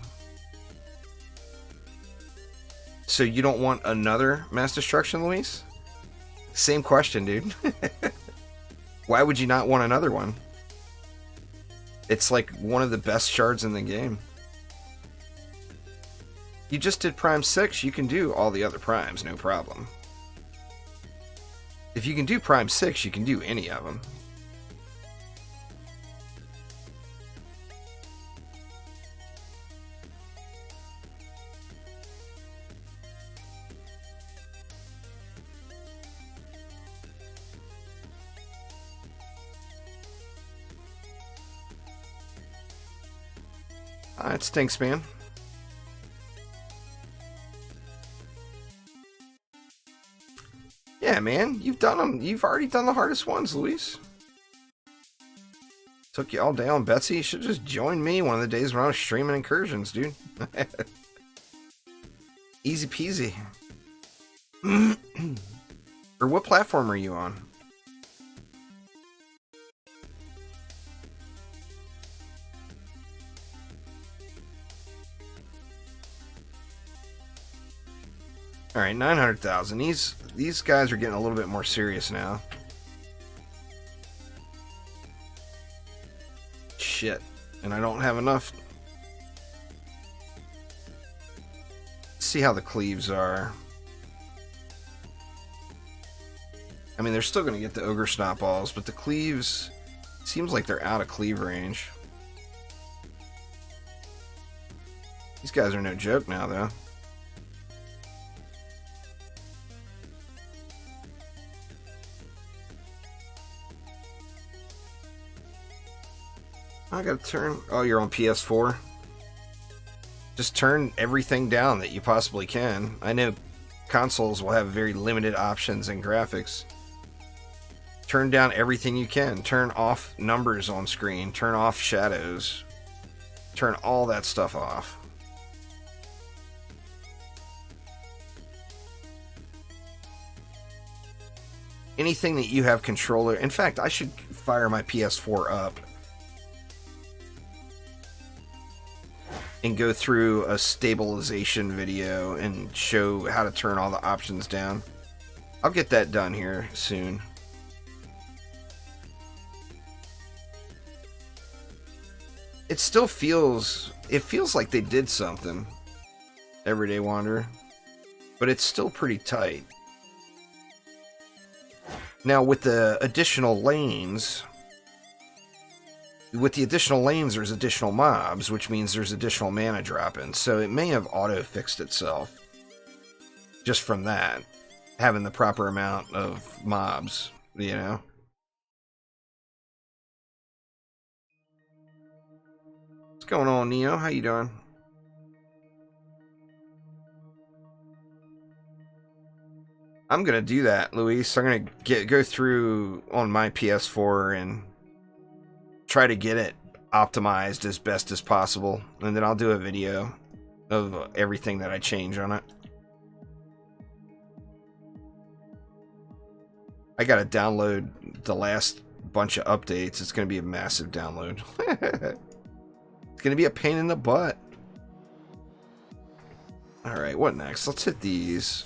So you don't want another mass destruction, Luis? Same question, dude. Why would you not want another one? It's like one of the best shards in the game. You just did Prime 6, you can do all the other primes, no problem. If you can do Prime 6, you can do any of them. It stinks, man. Yeah, man, you've done them. You've already done the hardest ones, Luis. Took you all day on Betsy. You should just join me one of the days when I was streaming incursions, dude. Easy peasy. Or what platform are you on? All right, 900,000. These guys are getting a little bit more serious now. Shit, and I don't have enough. Let's see how the cleaves are. I mean, they're still going to get the ogre snot balls, but the cleaves seems like they're out of cleave range. These guys are no joke now, though. I gotta turn... Oh, you're on PS4? Just turn everything down that you possibly can. I know consoles will have very limited options in graphics. Turn down everything you can. Turn off numbers on screen. Turn off shadows. Turn all that stuff off. Anything that you have control of. In fact, I should fire my PS4 up and go through a stabilization video and show how to turn all the options down. I'll get that done here soon. It still feels... It feels like they did something, Everyday Wanderer, but it's still pretty tight. Now, with the additional lanes... With the additional lanes, there's additional mobs, which means there's additional mana drop-ins. So it may have auto-fixed itself just from that, having the proper amount of mobs, you know? What's going on, Neo? How you doing? I'm gonna do that, Luis. I'm gonna go through on my PS4 and try to get it optimized as best as possible, and then I'll do a video of everything that I change on it. I gotta download the last bunch of updates. It's gonna be a massive download. It's gonna be a pain in the butt. Alright, what next? Let's hit these.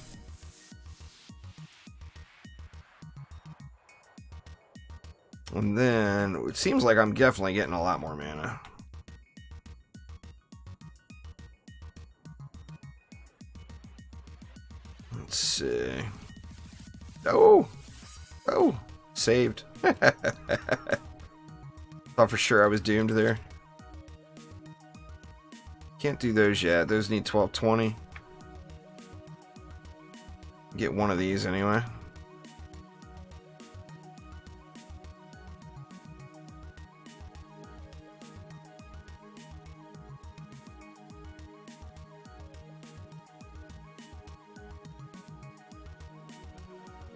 And then, it seems like I'm definitely getting a lot more mana. Let's see. Oh! Oh! Saved. Thought for sure I was doomed there. Can't do those yet. Those need 1220. Get one of these anyway.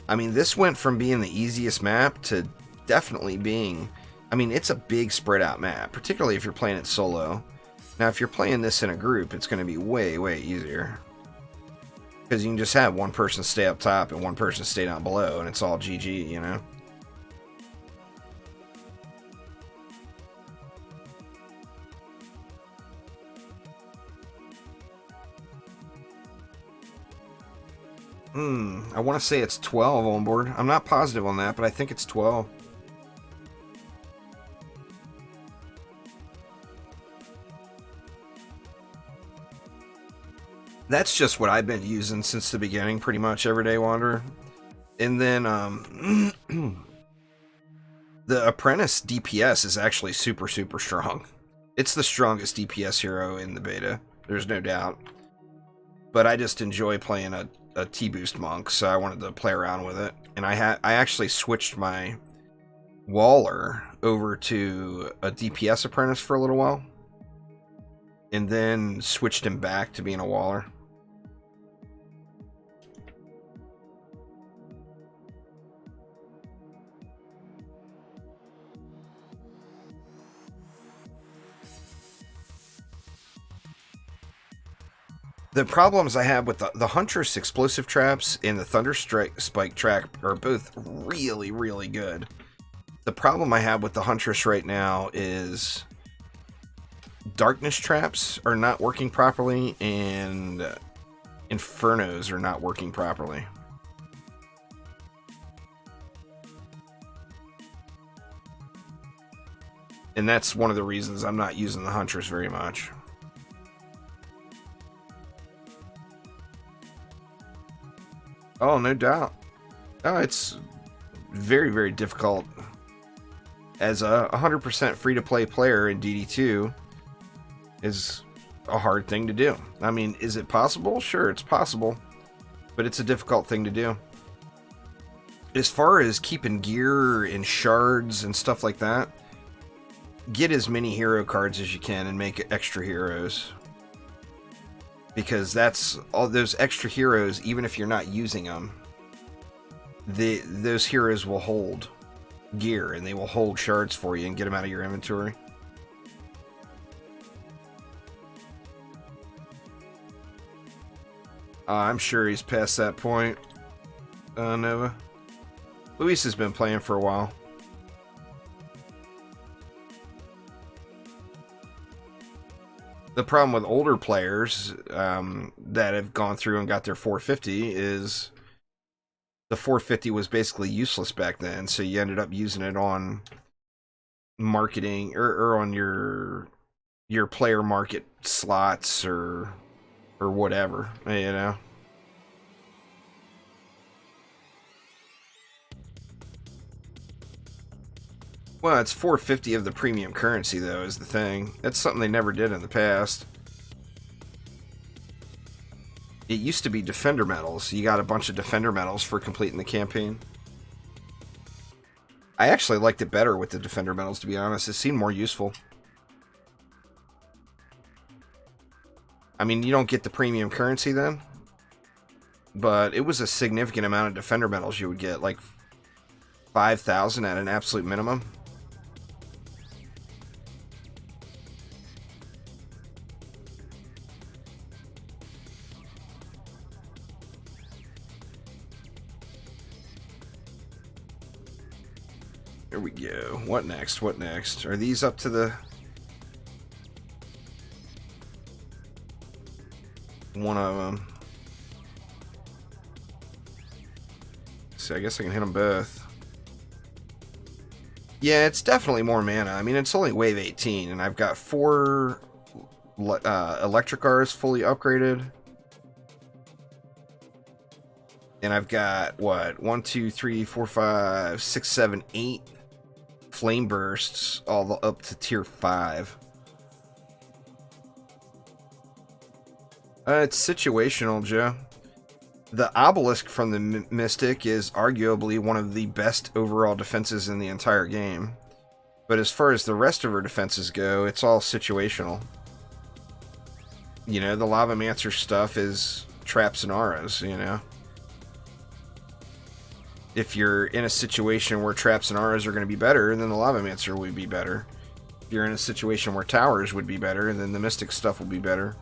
I mean, this went from being the easiest map to definitely being... I mean, it's a big spread out map, particularly if you're playing it solo. Now, if you're playing this in a group, it's going to be way, way easier. Because you can just have one person stay up top and one person stay down below, and it's all GG, you know? I want to say it's 12 on board. I'm not positive on that, but I think it's 12. That's just what I've been using since the beginning, pretty much, Everyday Wanderer. And then, the Apprentice DPS is actually super, super strong. It's the strongest DPS hero in the beta. There's no doubt. But I just enjoy playing a T-Boost monk, so I wanted to play around with it. And I actually switched my Waller over to a DPS Apprentice for a little while. And then switched him back to being a Waller. The problems I have with the Huntress explosive traps and the Thunder Spike trap are both really, really good. The problem I have with the Huntress right now is darkness traps are not working properly, and Infernos are not working properly. And that's one of the reasons I'm not using the Huntress very much. Oh, no doubt. Oh, it's very, very difficult. As a 100% free-to-play player in DD2 is a hard thing to do. I mean, is it possible? Sure, it's possible. But it's a difficult thing to do. As far as keeping gear and shards and stuff like that, get as many hero cards as you can and make extra heroes. Because that's all those extra heroes, even if you're not using them, those heroes will hold gear and they will hold shards for you and get them out of your inventory. I'm sure he's past that point, Nova. Luis has been playing for a while. The problem with older players that have gone through and got their 450 is the 450 was basically useless back then, so you ended up using it on marketing or on your player market slots or whatever, you know. Well, it's 450 of the premium currency, though, is the thing. That's something they never did in the past. It used to be Defender medals. You got a bunch of Defender medals for completing the campaign. I actually liked it better with the Defender medals, to be honest. It seemed more useful. I mean, you don't get the premium currency then, but it was a significant amount of Defender medals you would get, like 5,000 at an absolute minimum. Here we go. What next? What next? Are these up to the... one of them. So I guess I can hit them both. Yeah, it's definitely more mana. I mean, it's only wave 18, and I've got 4 electric R's fully upgraded. And I've got, what, 1, 2, 3, 4, 5, 6, 7, 8 flame bursts, all up to tier 5. It's situational, Joe. The obelisk from the Mystic is arguably one of the best overall defenses in the entire game. But as far as the rest of her defenses go, it's all situational. You know, the Lavamancer stuff is traps and auras, you know. If you're in a situation where traps and auras are going to be better, then the Lavamancer would be better. If you're in a situation where towers would be better, then the Mystic stuff will be better.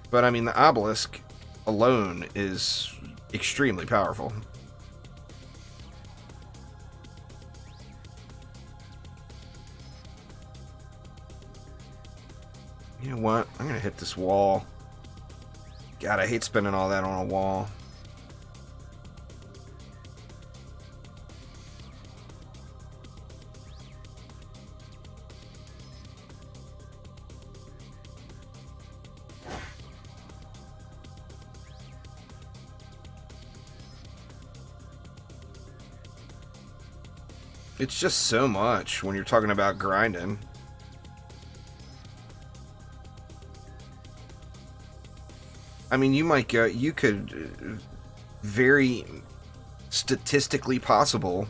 But I mean, the obelisk alone is extremely powerful. You know what? I'm going to hit this wall. God, I hate spending all that on a wall. It's just so much when you're talking about grinding. I mean, you could very statistically possible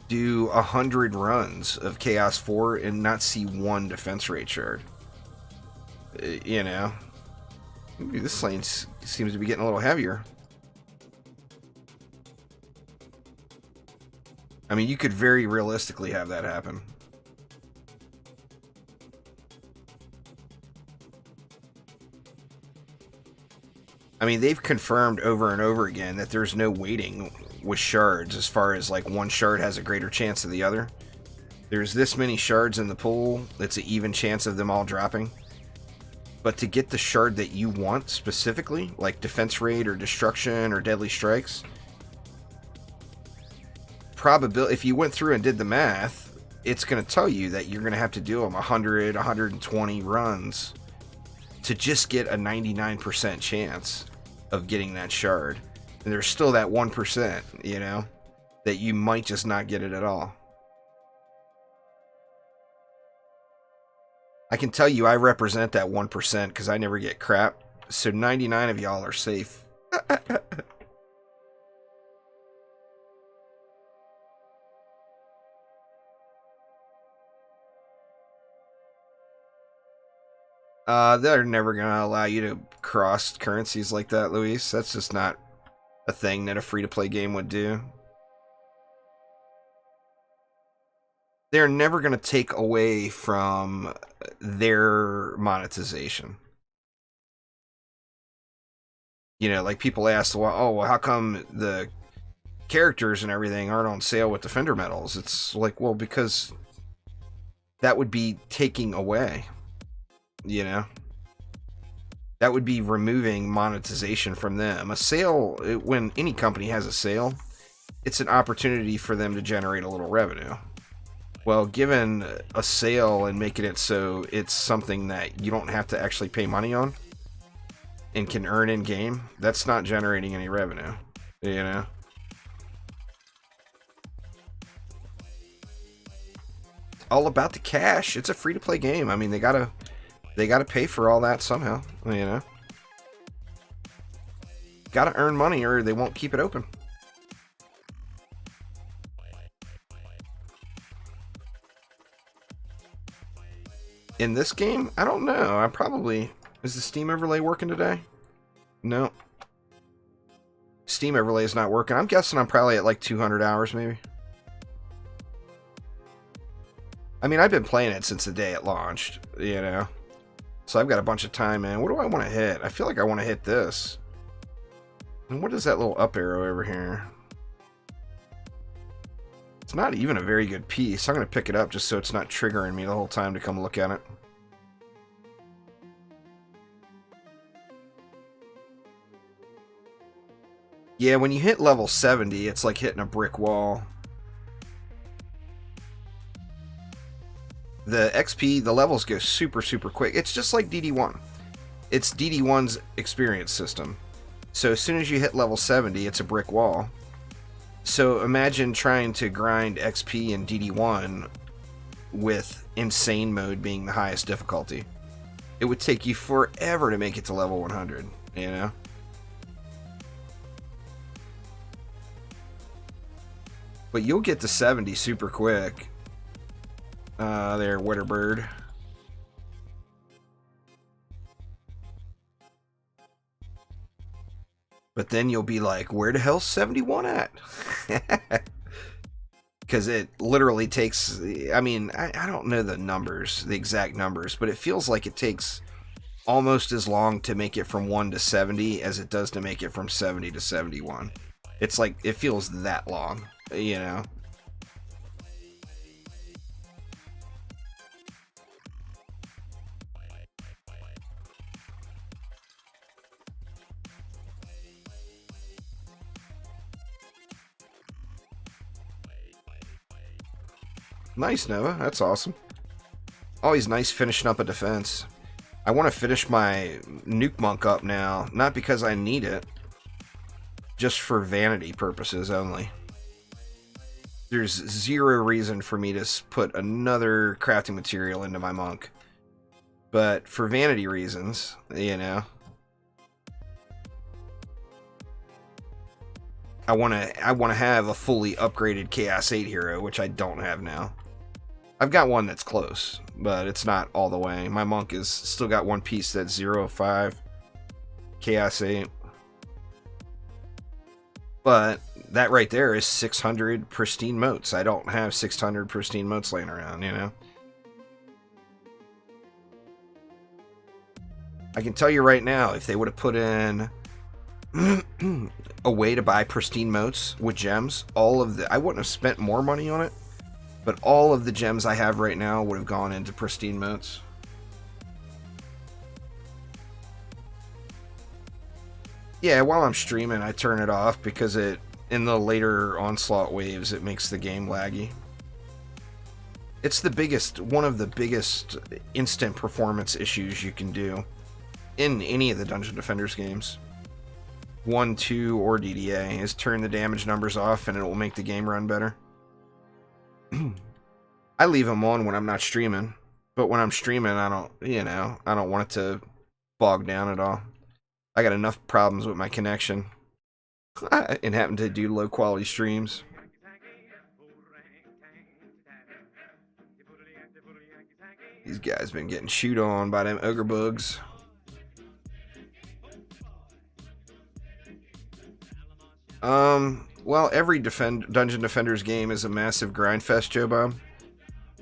do 100 runs of Chaos 4 and not see one defense rate shard. You know, maybe this lane seems to be getting a little heavier. I mean, you could very realistically have that happen. I mean, they've confirmed over and over again that there's no weighting with shards as far as like one shard has a greater chance than the other. There's this many shards in the pool, it's an even chance of them all dropping. But to get the shard that you want specifically, like defense rate or destruction or deadly strikes, probability, if you went through and did the math, it's going to tell you that you're going to have to do them 100, 120 runs to just get a 99% chance of getting that shard. And there's still that 1%, you know, that you might just not get it at all. I can tell you I represent that 1% because I never get crap. So 99 of y'all are safe. They're never going to allow you to cross currencies like that, Luis. That's just not a thing that a free-to-play game would do. They're never going to take away from their monetization. You know, like people ask, well, how come the characters and everything aren't on sale with Defender medals? It's like, well, because that would be taking away, you know? That would be removing monetization from them. A sale, when any company has a sale, it's an opportunity for them to generate a little revenue. Well, given a sale and making it so it's something that you don't have to actually pay money on and can earn in game, that's not generating any revenue, you know? All about the cash. It's a free-to-play game. I mean, they gotta pay for all that somehow, you know? Gotta earn money or they won't keep it open. In this game? I don't know. I probably... Is the Steam overlay working today? No. Steam overlay is not working. I'm guessing I'm probably at like 200 hours maybe. I mean, I've been playing it since the day it launched, you know? So I've got a bunch of time in. What do I want to hit? I feel like I want to hit this. And what is that little up arrow over here? It's not even a very good piece. I'm going to pick it up just so it's not triggering me the whole time to come look at it. Yeah, when you hit level 70, it's like hitting a brick wall. The XP, the levels go super, super quick. It's just like DD1. It's DD1's experience system. So as soon as you hit level 70, it's a brick wall. So imagine trying to grind XP in DD1 with insane mode being the highest difficulty. It would take you forever to make it to level 100, you know? But you'll get to 70 super quick. There, Witterbird. But then you'll be like, where the hell's 71 at? Because it literally takes, I mean, I don't know the numbers, the exact numbers, but it feels like it takes almost as long to make it from 1 to 70 as it does to make it from 70 to 71. It's like, it feels that long, you know? Nice, Nova. That's awesome. Always nice finishing up a defense. I want to finish my Nuke Monk up now, not because I need it, just for vanity purposes only. There's zero reason for me to put another crafting material into my Monk. But for vanity reasons, you know, I want to have a fully upgraded Chaos 8 hero, which I don't have now. I've got one that's close, but it's not all the way. My Monk is still got one piece that's 0-5 Chaos 8. But that right there is 600 pristine motes. I don't have 600 pristine motes laying around, you know? I can tell you right now, if they would have put in a way to buy pristine motes with gems, I wouldn't have spent more money on it, but all of the gems I have right now would have gone into pristine motes. Yeah, while I'm streaming, I turn it off because in the later onslaught waves, it makes the game laggy. It's one of the biggest instant performance issues you can do in any of the Dungeon Defenders games. 1, 2, or DDA is turn the damage numbers off and it will make the game run better. I leave them on when I'm not streaming, but when I'm streaming, I don't want it to bog down at all. I got enough problems with my connection and happen to do low quality streams. These guys been getting chewed on by them ogre bugs. Well, every Dungeon Defenders game is a massive grind fest, Joe Bob.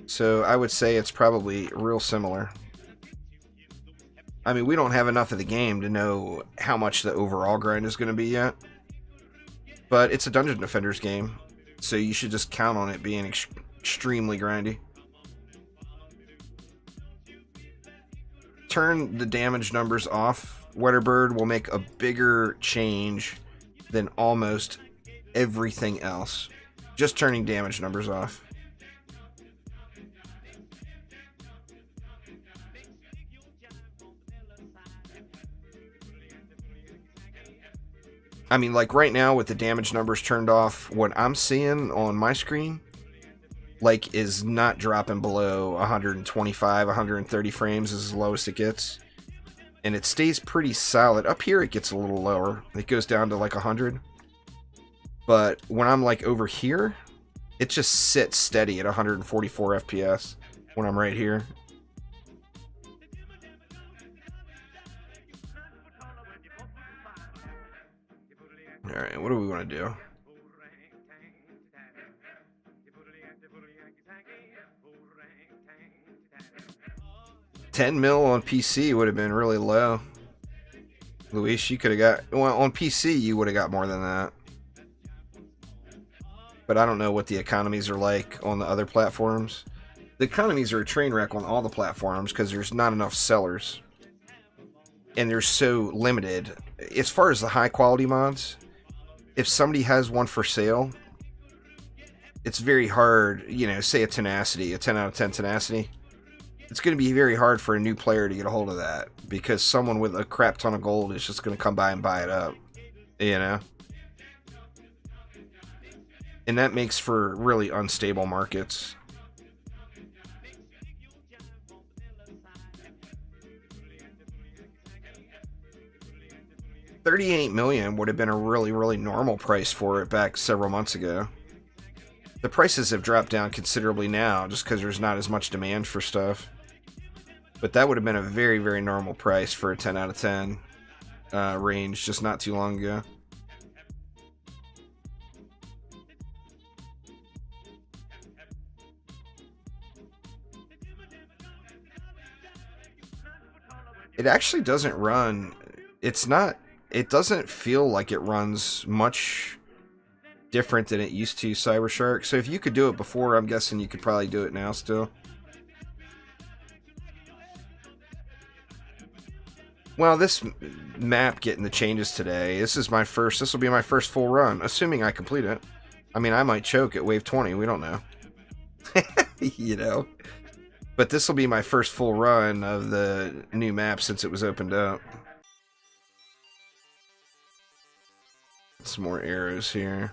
So I would say it's probably real similar. I mean, we don't have enough of the game to know how much the overall grind is going to be yet. But it's a Dungeon Defenders game, so you should just count on it being extremely grindy. Turn the damage numbers off. Wetterbird will make a bigger change than almost everything else. Just turning damage numbers off. I mean, like right now with the damage numbers turned off, what I'm seeing on my screen, like, is not dropping below 125, 130 frames is as low as it gets. And it stays pretty solid. Up here it gets a little lower. It goes down to like 100. But when I'm like over here, it just sits steady at 144 FPS when I'm right here. Alright, what do we want to do? $10 mil on PC would have been really low. Luis, you could have got... Well, on PC, you would have got more than that. But I don't know what the economies are like on the other platforms. The economies are a train wreck on all the platforms because there's not enough sellers. And they're so limited. As far as the high-quality mods, if somebody has one for sale, it's very hard, you know, say a Tenacity, a 10 out of 10 Tenacity. It's going to be very hard for a new player to get a hold of that because someone with a crap ton of gold is just going to come by and buy it up, you know? And that makes for really unstable markets. $38 million would have been a really, really normal price for it back several months ago. The prices have dropped down considerably now just because there's not as much demand for stuff. But that would have been a very, very normal price for a 10 out of 10 range just not too long ago. It actually doesn't run. It doesn't feel like it runs much different than it used to, Cybershark. So if you could do it before, I'm guessing you could probably do it now still. Well, this map getting the changes today, this will be my first full run, assuming I complete it. I mean, I might choke at wave 20, we don't know. You know? But this will be my first full run of the new map since it was opened up. Some more arrows here.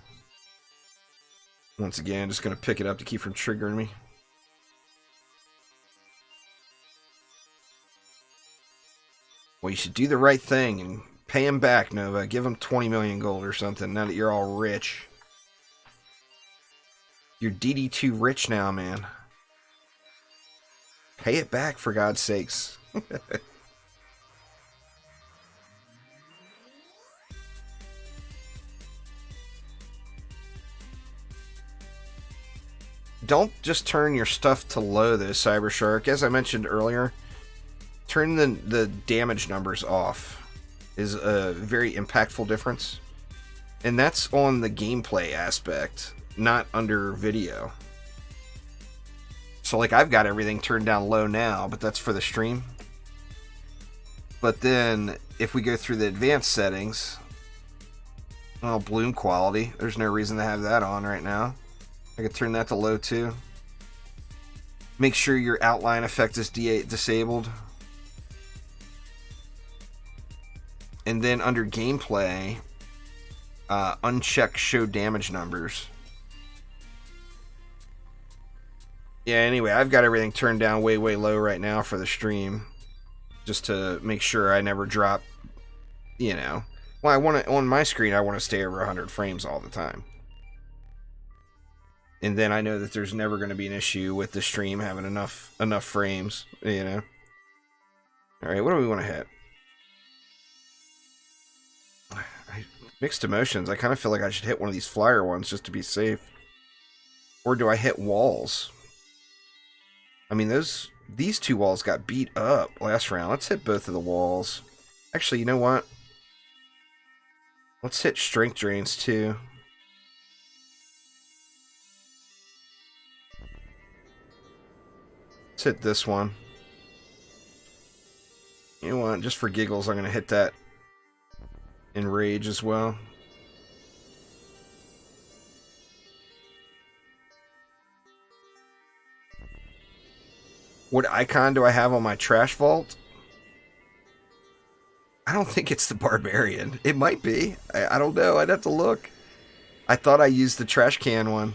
Once again, just going to pick it up to keep from triggering me. Well, you should do the right thing and pay him back, Nova. Give him 20 million gold or something now that you're all rich. You're DD2 rich now, man. Pay it back, for God's sakes. Don't just turn your stuff to low, though, Cybershark. As I mentioned earlier, turn the damage numbers off is a very impactful difference. And that's on the gameplay aspect, not under video. So, like, I've got everything turned down low now, but that's for the stream. But then, if we go through the advanced settings, Oh, bloom quality. There's no reason to have that on right now. I could turn that to low too. Make sure your outline effect is disabled. And then under gameplay, uncheck show damage numbers. Yeah, anyway, I've got everything turned down way, way low right now for the stream. Just to make sure I never drop, you know. Well, I want to, on my screen, I want to stay over 100 frames all the time. And then I know that there's never going to be an issue with the stream having enough frames, you know. Alright, what do we want to hit? Mixed emotions. I kind of feel like I should hit one of these flyer ones just to be safe. Or do I hit walls? I mean, these two walls got beat up last round. Let's hit both of the walls. Actually, you know what? Let's hit strength drains too. Let's hit this one. You know what? Just for giggles, I'm going to hit that in rage as well. What icon do I have on my trash vault? I don't think it's the barbarian. It might be. I don't know. I'd have to look. I thought I used the trash can one.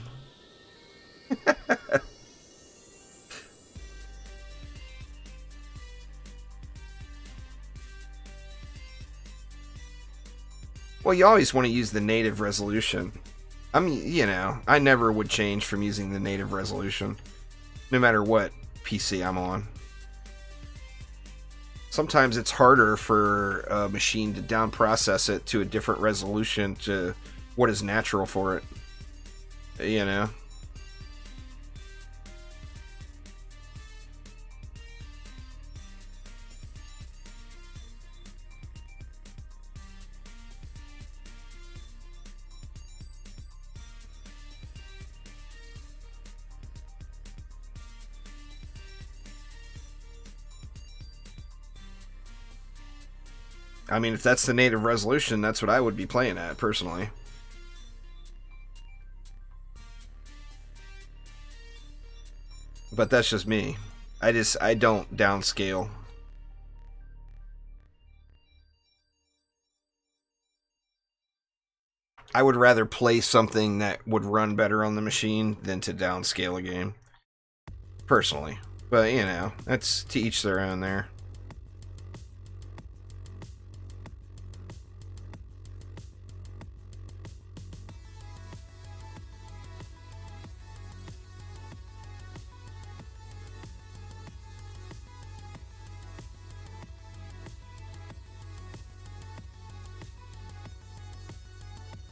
Well, you always want to use the native resolution. I mean, you know, I never would change from using the native resolution, no matter what PC I'm on. Sometimes it's harder for a machine to down process it to a different resolution to what is natural for it, you know. I mean, if that's the native resolution, that's what I would be playing at, personally. But that's just me. I don't downscale. I would rather play something that would run better on the machine than to downscale a game. Personally. But, you know, that's to each their own there.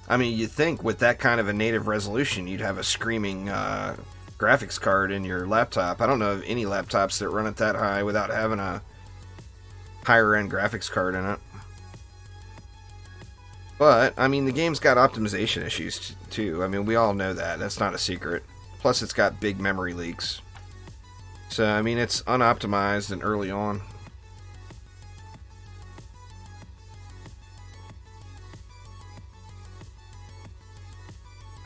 I mean, you'd think with that kind of a native resolution, you'd have a screaming graphics card in your laptop. I don't know of any laptops that run it that high without having a higher-end graphics card in it. But, I mean, the game's got optimization issues, too. I mean, we all know that. That's not a secret. Plus, it's got big memory leaks. So, I mean, it's unoptimized and early on.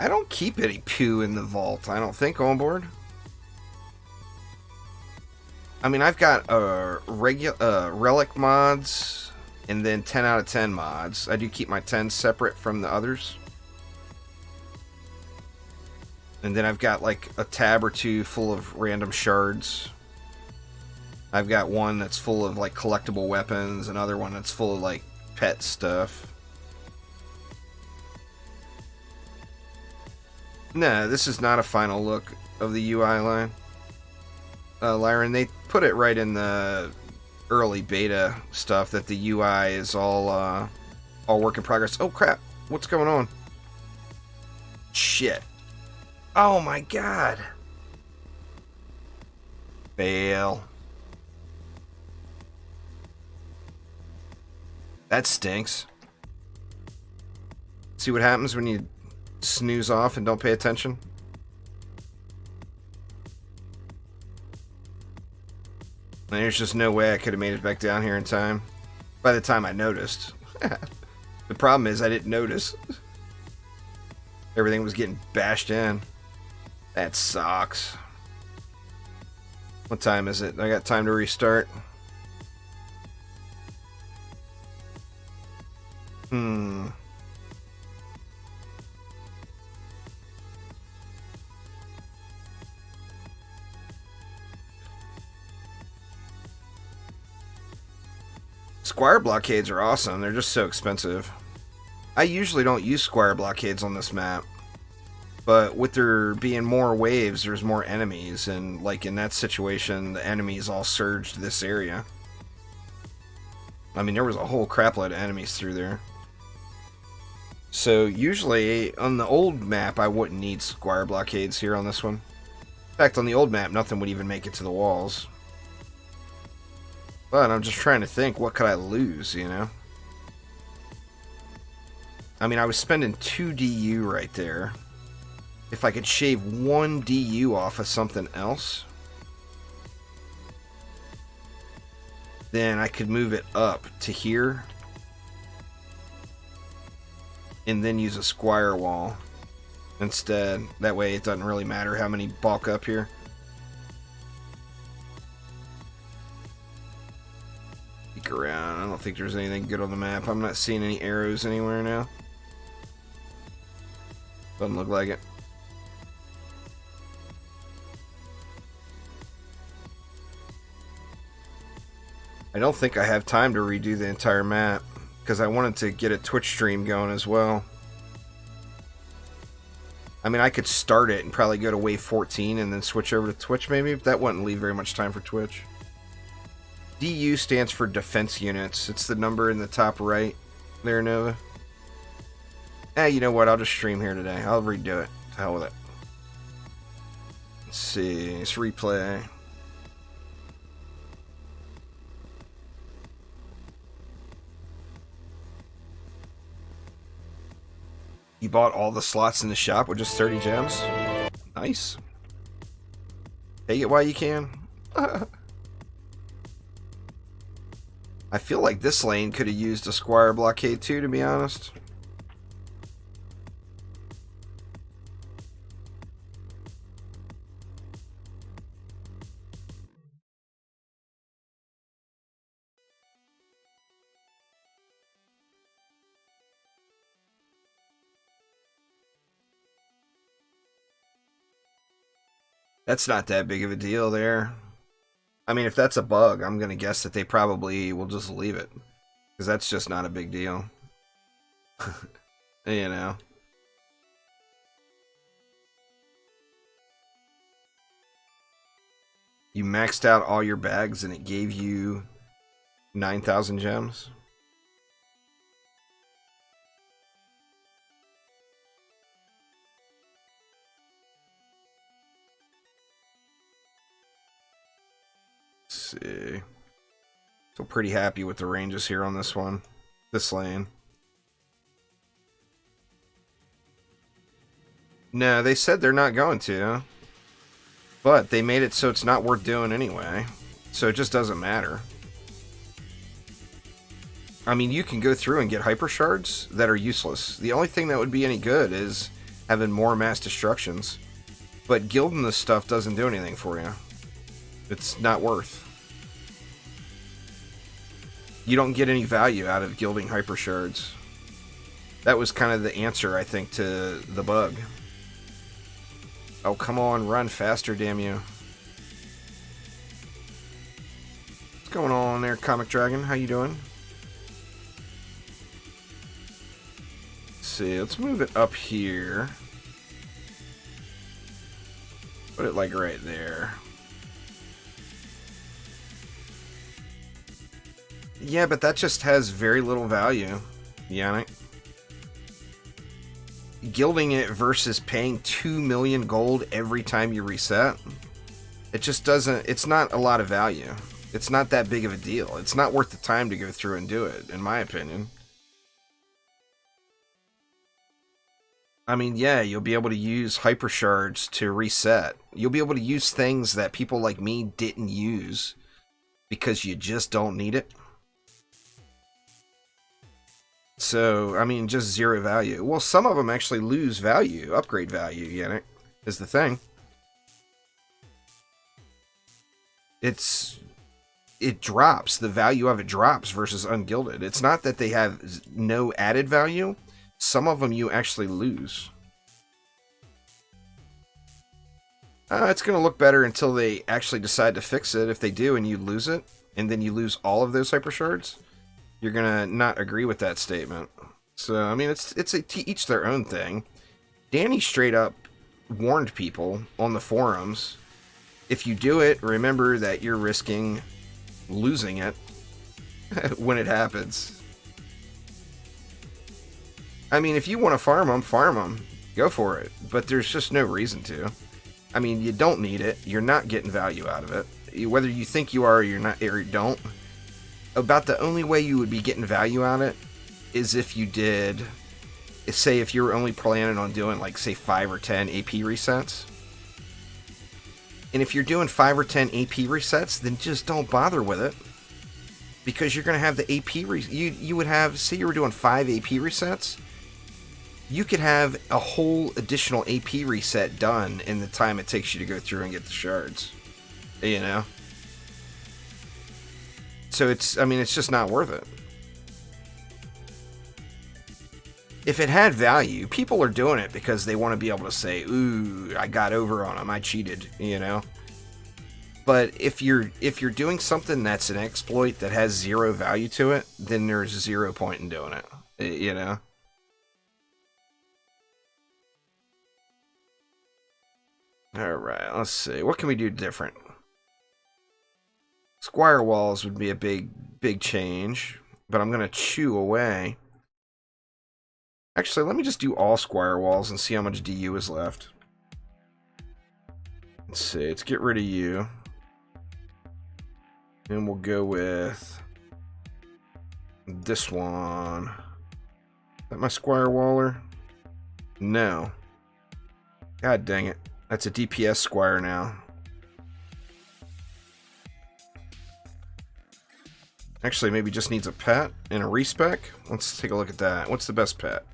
I don't keep any poo in the vault, I don't think, on board. I mean, I've got relic mods and then 10 out of 10 mods. I do keep my 10s separate from the others. And then I've got like a tab or two full of random shards. I've got one that's full of like collectible weapons, another one that's full of like pet stuff. No, this is not a final look of the UI line. Lyron, they put it right in the early beta stuff that the UI is all work in progress. Oh crap, what's going on? Shit. Oh my god. Fail. That stinks. See what happens when you snooze off and don't pay attention? And there's just no way I could have made it back down here in time. By the time I noticed. The problem is I didn't notice. Everything was getting bashed in. That sucks. What time is it? I got time to restart. Squire blockades are awesome. They're just so expensive. I usually don't use squire blockades on this map. But with there being more waves, there's more enemies. And like in that situation, the enemies all surged this area. I mean, there was a whole crapload of enemies through there. So usually on the old map, I wouldn't need squire blockades here on this one. In fact, on the old map, nothing would even make it to the walls. But I'm just trying to think, what could I lose, you know? I mean, I was spending 2 DU right there. If I could shave 1 DU off of something else, then I could move it up to here. And then use a squire wall instead. That way it doesn't really matter how many bulk up here. Peek around. I don't think there's anything good on the map. I'm not seeing any arrows anywhere now. Doesn't look like it. I don't think I have time to redo the entire map, because I wanted to get a Twitch stream going as well. I mean, I could start it and probably go to wave 14 and then switch over to Twitch maybe, but that wouldn't leave very much time for Twitch. DU stands for defense units. It's the number in the top right there, Nova. You know what? I'll just stream here today. I'll redo it. To hell with it. Let's see. Let's replay. You bought all the slots in the shop with just 30 gems? Nice. Take it while you can. I feel like this lane could have used a squire blockade too, to be honest. That's not that big of a deal there. I mean, if that's a bug, I'm going to guess that they probably will just leave it. Because that's just not a big deal. You know. You maxed out all your bags and it gave you 9,000 gems. See. So pretty happy with the ranges here on this one. This lane. No, they said they're not going to. But they made it so it's not worth doing anyway. So it just doesn't matter. I mean, you can go through and get hyper shards that are useless. The only thing that would be any good is having more mass destructions. But gilding this stuff doesn't do anything for you. It's not worth. You don't get any value out of gilding hyper shards. That was kind of the answer, I think, to the bug. Oh, come on, run faster, damn you. What's going on there, Comic Dragon? How you doing? Let's see, let's move it up here. Put it like right there. Yeah, but that just has very little value, Yannick. Gilding it versus paying 2 million gold every time you reset, it just doesn't, it's not a lot of value. It's not that big of a deal. It's not worth the time to go through and do it, in my opinion. I mean, yeah, you'll be able to use hyper shards to reset. You'll be able to use things that people like me didn't use because you just don't need it. So, I mean, just 0 value. Well, some of them actually lose value, upgrade value, Yannick, is the thing. It drops. The value of it drops versus ungilded. It's not that they have no added value. Some of them you actually lose. It's going to look better until they actually decide to fix it. If they do and you lose it, and then you lose all of those hyper shards, you're going to not agree with that statement. So, I mean, it's to each their own thing. Danny straight up warned people on the forums, if you do it, remember that you're risking losing it when it happens. I mean, if you want to farm them, go for it. But there's just no reason to. I mean, you don't need it. You're not getting value out of it. Whether you think you are or you're not, or you don't. About the only way you would be getting value out of it is if you did, say, if you were only planning on doing, like, say, 5 or 10 AP resets. And if you're doing 5 or 10 AP resets, then just don't bother with it. Because you're going to have the AP you would have, say you were doing 5 AP resets, you could have a whole additional AP reset done in the time it takes you to go through and get the shards. You know? So it's just not worth it. If it had value, people are doing it because they want to be able to say, ooh, I got over on them, I cheated, you know? But if you're doing something that's an exploit that has 0 value to it, then there's 0 point in doing it, you know? Alright, let's see. What can we do different? Squire walls would be a big change, but I'm going to chew away. Actually, let me just do all squire walls and see how much DU is left. Let's see, let's get rid of you. And we'll go with this one. Is that my squire waller? No. God dang it. That's a DPS squire now. Actually, maybe just needs a pet and a respec. Let's take a look at that. What's the best pet?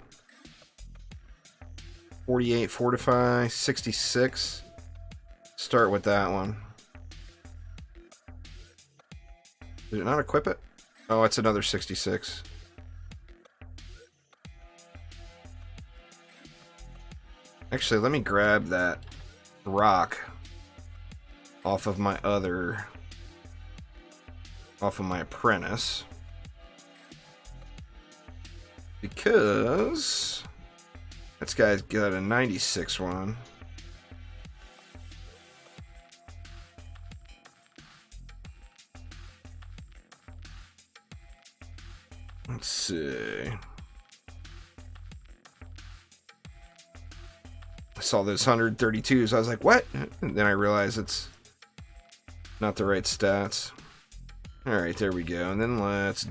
48 fortify, 66. Start with that one. Did it not equip it? Oh, it's another 66. Actually, let me grab that rock off of my apprentice, because this guy's got a 96 one. Let's see. I saw those 132s. I was like, what? And then I realized it's not the right stats. Alright, there we go. And then let's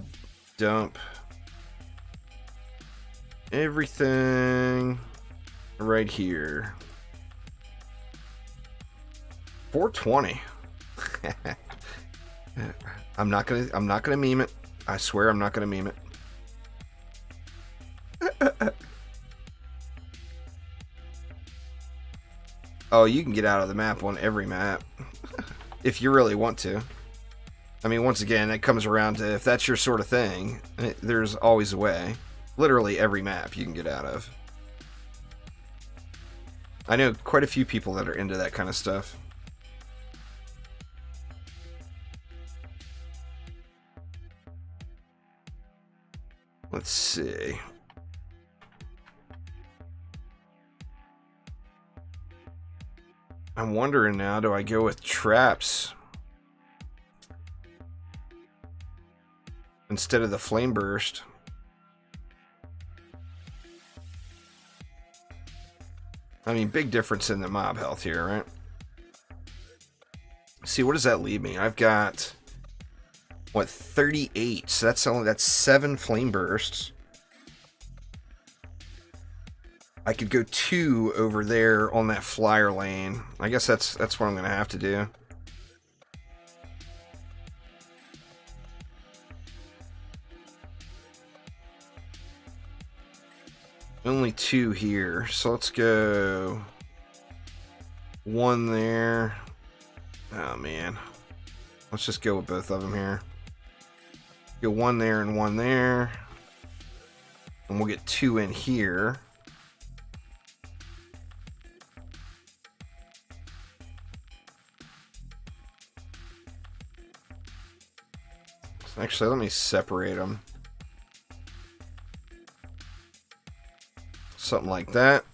dump everything right here. 420. I'm not gonna meme it. I swear I'm not gonna meme it. Oh, you can get out of the map on every map. If you really want to. I mean, once again, it comes around to if that's your sort of thing, there's always a way. Literally every map you can get out of. I know quite a few people that are into that kind of stuff. Let's see. I'm wondering now, do I go with traps instead of the flame burst? I mean, big difference in the mob health here, right? See, what does that leave me? I've got, what, 38. So that's 7 flame bursts. I could go 2 over there on that flyer lane. I guess that's what I'm gonna have to do. Only 2 here, so let's go 1 there. Oh man, let's just go with both of them here. Go 1 there and 1 there, and we'll get 2 in here. Actually, let me separate them. Something like that.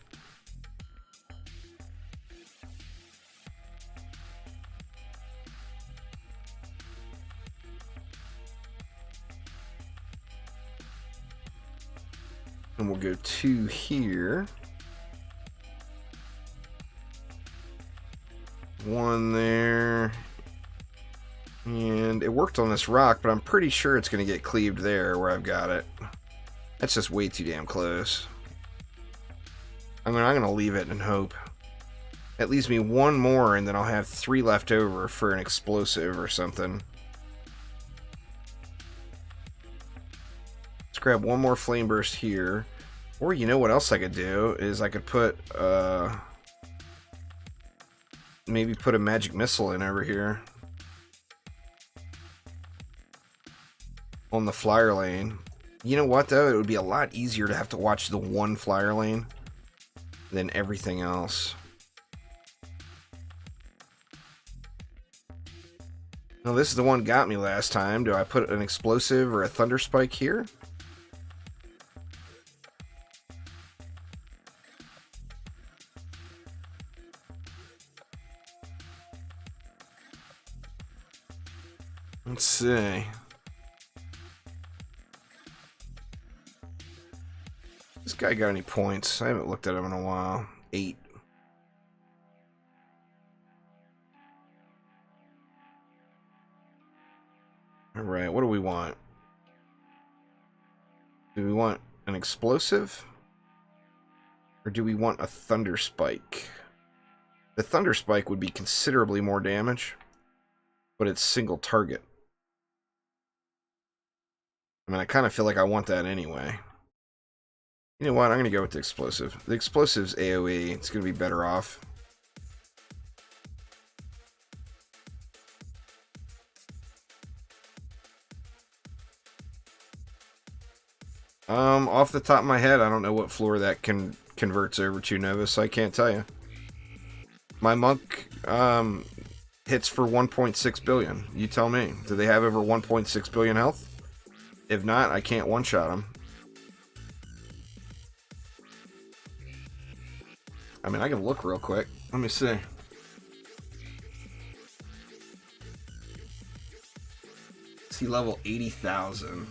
And we'll go 2 here. 1 there. And it worked on this rock, but I'm pretty sure it's going to get cleaved there where I've got it. That's just way too damn close. I'm going to leave it and hope. That leaves me 1 more, and then I'll have 3 left over for an explosive or something. Let's grab 1 more flame burst here. Or you know what else I could do is I could put maybe put a magic missile in over here on the flyer lane. You know what though? It would be a lot easier to have to watch the 1 flyer lane than everything else. Now this is the one got me last time. Do I put an explosive or a thunder spike here? Let's see. This guy got any points? I haven't looked at him in a while. 8. Alright, what do we want? Do we want an explosive? Or do we want a thunder spike? The thunder spike would be considerably more damage, but it's single target. I mean, I kind of feel like I want that anyway. You know what? I'm going to go with the explosive. The explosive's AoE. It's going to be better off. Off the top of my head, I don't know what floor that converts over to, Nova, so I can't tell you. My monk hits for 1.6 billion. You tell me. Do they have over 1.6 billion health? If not, I can't one-shot them. I mean, I can look real quick. Let me see. See, level 80,000.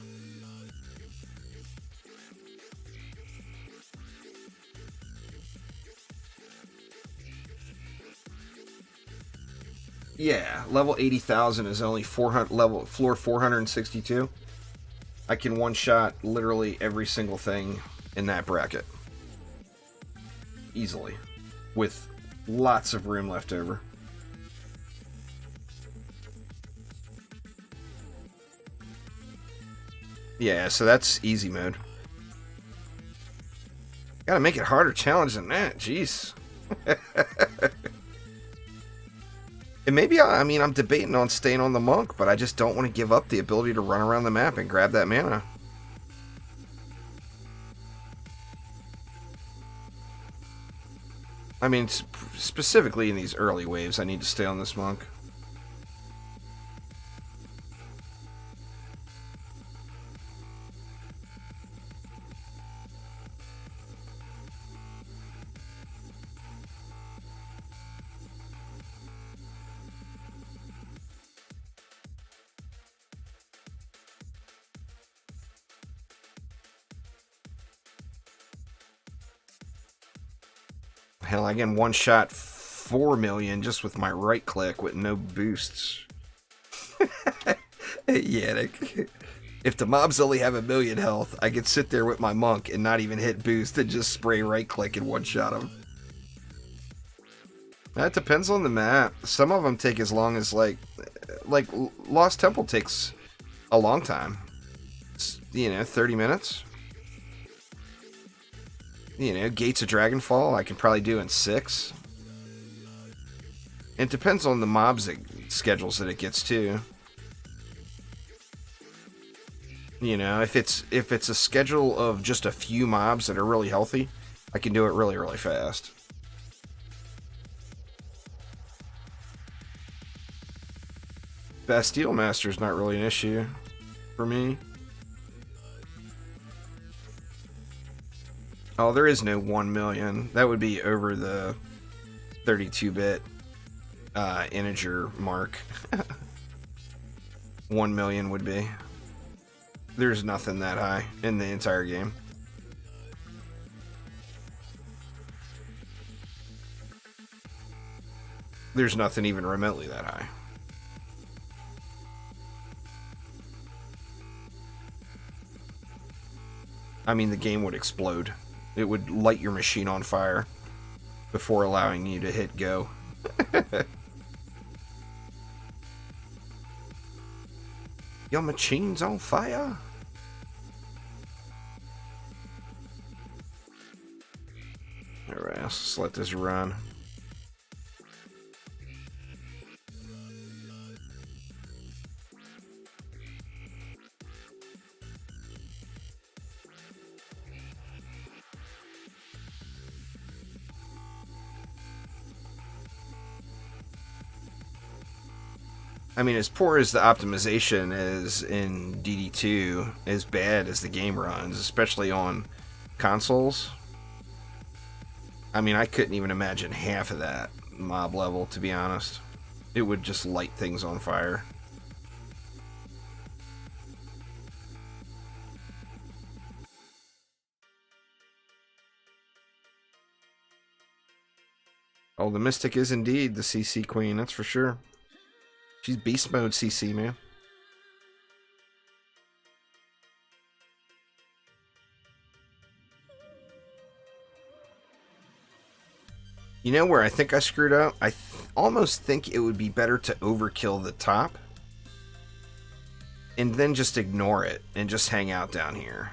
Yeah, level 80,000 is only 400 level floor 462. I can one-shot literally every single thing in that bracket. Easily. With lots of room left over. Yeah, so that's easy mode. Gotta make it harder challenge than that, jeez. And maybe, I mean, I'm debating on staying on the monk, but I just don't want to give up the ability to run around the map and grab that mana. I mean, specifically in these early waves, I need to stay on this monk. Hell, I can one-shot 4 million just with my right click with no boosts. Hey, Yannick. If the mobs only have 1 million health, I could sit there with my monk and not even hit boost and just spray right click and one-shot them. That depends on the map. Some of them take as long as like Lost Temple takes a long time. It's, you know, 30 minutes. You know, Gates of Dragonfall, I can probably do in 6. It depends on the mobs schedules that it gets too. You know, if it's a schedule of just a few mobs that are really healthy, I can do it really, really fast. Bastille Master is not really an issue for me. Oh, there is no 1 million. That would be over the 32-bit integer mark. 1 million would be. There's nothing that high in the entire game. There's nothing even remotely that high. I mean, the game would explode. It would light your machine on fire before allowing you to hit go. Your machine's on fire? Alright, let's just let this run. I mean, as poor as the optimization is in DD2, as bad as the game runs, especially on consoles. I mean, I couldn't even imagine half of that mob level, to be honest. It would just light things on fire. Oh, the Mystic is indeed the CC Queen, that's for sure. She's beast mode CC, man. You know where I think I screwed up? I almost think it would be better to overkill the top and then just ignore it and just hang out down here.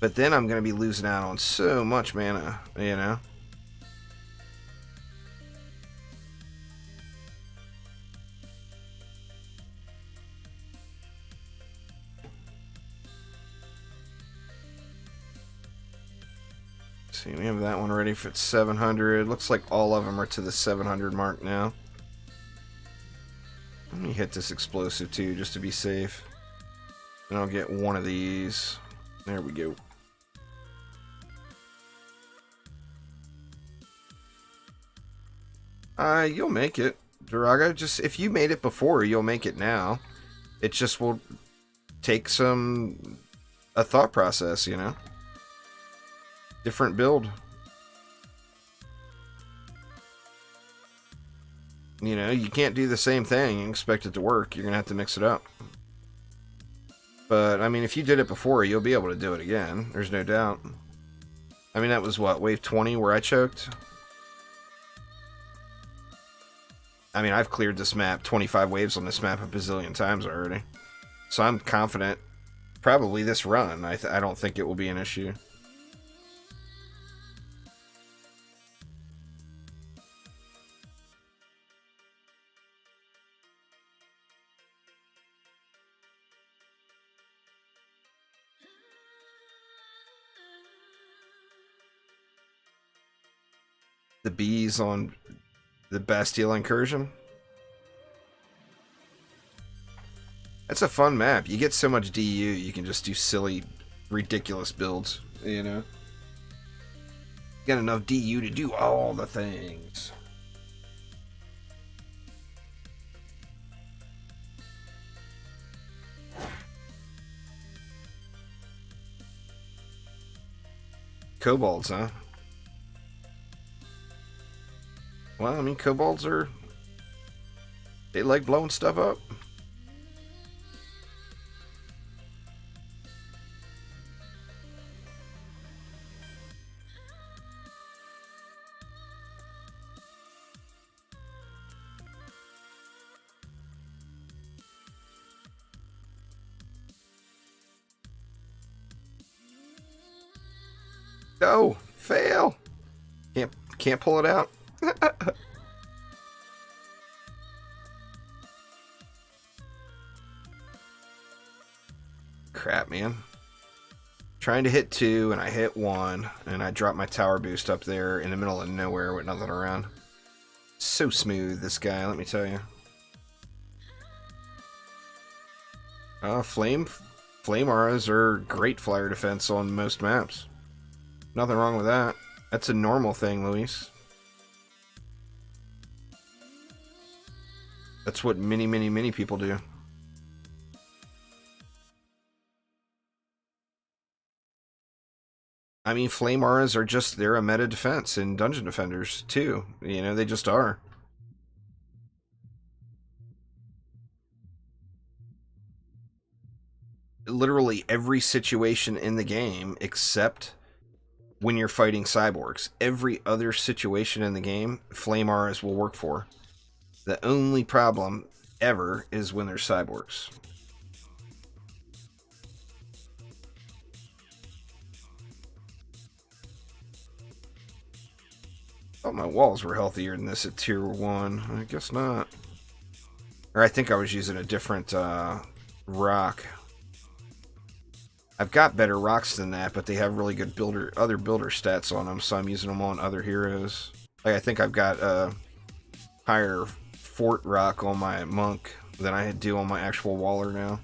But then I'm going to be losing out on so much mana, you know? See, we have that one ready for 700. Looks like all of them are to the 700 mark now. Let me hit this explosive too, just to be safe. And I'll get one of these. There we go. You'll make it, Duraga. Just if you made it before, you'll make it now. It just will take a thought process, you know. Different build. You know, you can't do the same thing and expect it to work. You're going to have to mix it up. But, I mean, if you did it before, you'll be able to do it again. There's no doubt. I mean, that was, what, wave 20 where I choked? I mean, I've cleared this map, 25 waves on this map a bazillion times already. So I'm confident. Probably this run, I don't think it will be an issue. The bees on the Bastille Incursion. That's a fun map. You get so much DU, you can just do silly, ridiculous builds, you know? You got enough DU to do all the things. Kobolds, huh? Well, I mean, kobolds they like blowing stuff up. Go! Fail! Can't pull it out? Crap, man. Trying to hit 2, and I hit 1, and I dropped my tower boost up there in the middle of nowhere with nothing around. So smooth, this guy, let me tell you. Flame auras are great flyer defense on most maps. Nothing wrong with that. That's a normal thing, Luis. That's what many people do. I mean, flame auras are just, they're a meta defense in Dungeon Defenders, too. You know, they just are. Literally every situation in the game, except when you're fighting cyborgs. Every other situation in the game, flame auras will work for. The only problem ever is when there's cyborgs. Oh, my walls were healthier than this at tier 1. I guess not. Or I think I was using a different rock. I've got better rocks than that, but they have really good other builder stats on them, so I'm using them on other heroes. Like, I think I've got a higher fort rock on my monk than I do on my actual waller now.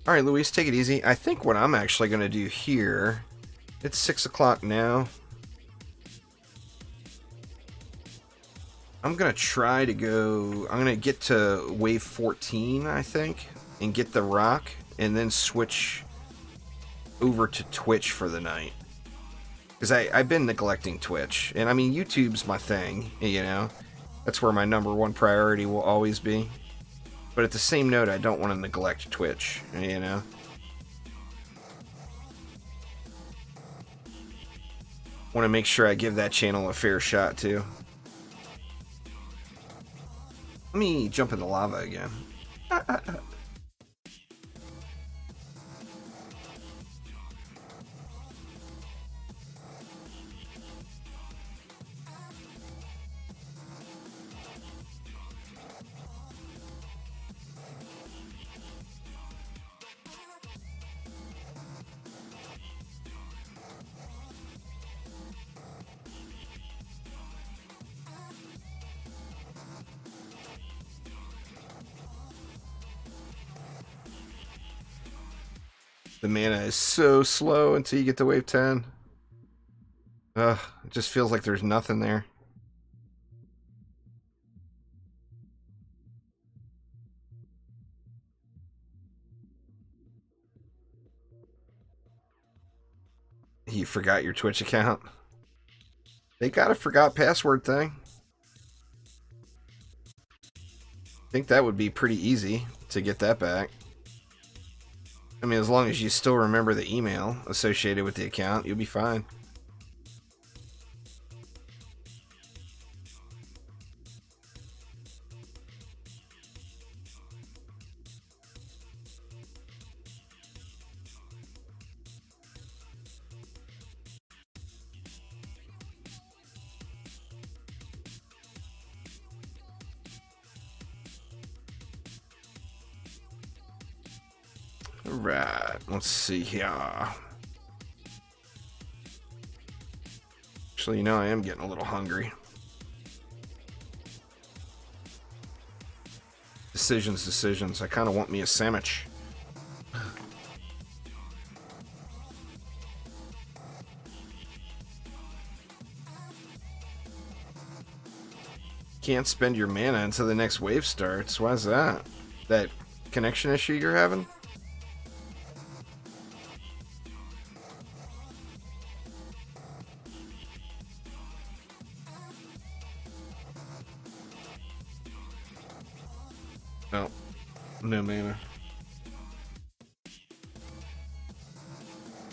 Alright, Luis, take it easy. I think what I'm actually going to do here, it's 6 o'clock now. I'm going to try to go, I'm going to get to wave 14, I think, and get the rock, and then switch over to Twitch for the night. Because I've been neglecting Twitch, and I mean, YouTube's my thing, you know. That's where my #1 priority will always be. But at the same note, I don't want to neglect Twitch, you know. Want to make sure I give that channel a fair shot, too. Let me jump in the lava again. The mana is so slow until you get to wave 10. Ugh, it just feels like there's nothing there. You forgot your Twitch account? They got a forgot password thing. I think that would be pretty easy to get that back. I mean, as long as you still remember the email associated with the account, you'll be fine. Right, let's see here. Actually, you know, I am getting a little hungry. Decisions. I kind of want me a sandwich. Can't spend your mana until the next wave starts. Why is that? That connection issue you're having? No. No mana.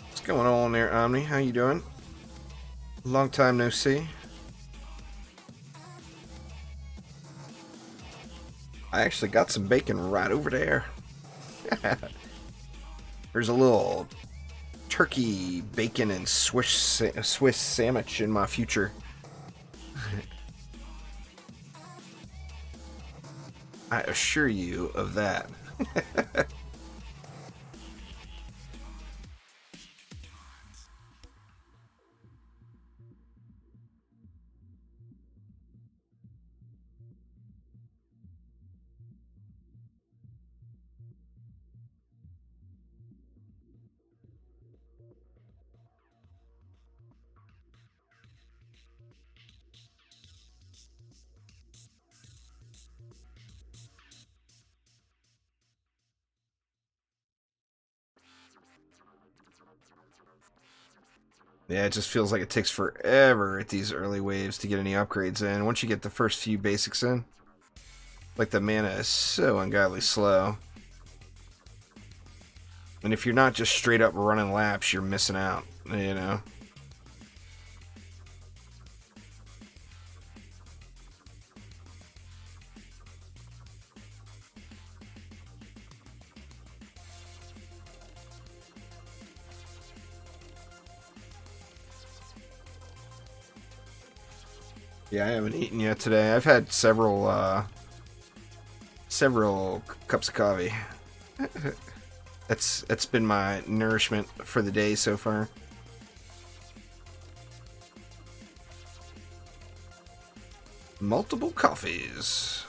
What's going on there, Omni? How you doing? Long time no see. I actually got some bacon right over there. There's a little turkey, bacon, and Swiss sandwich in my future. I assure you of that. Yeah, it just feels like it takes forever at these early waves to get any upgrades in. Once you get the first few basics in, like the mana is so ungodly slow. And if you're not just straight up running laps, you're missing out, you know? Yeah, I haven't eaten yet today. I've had several cups of coffee. That's been my nourishment for the day so far. Multiple coffees.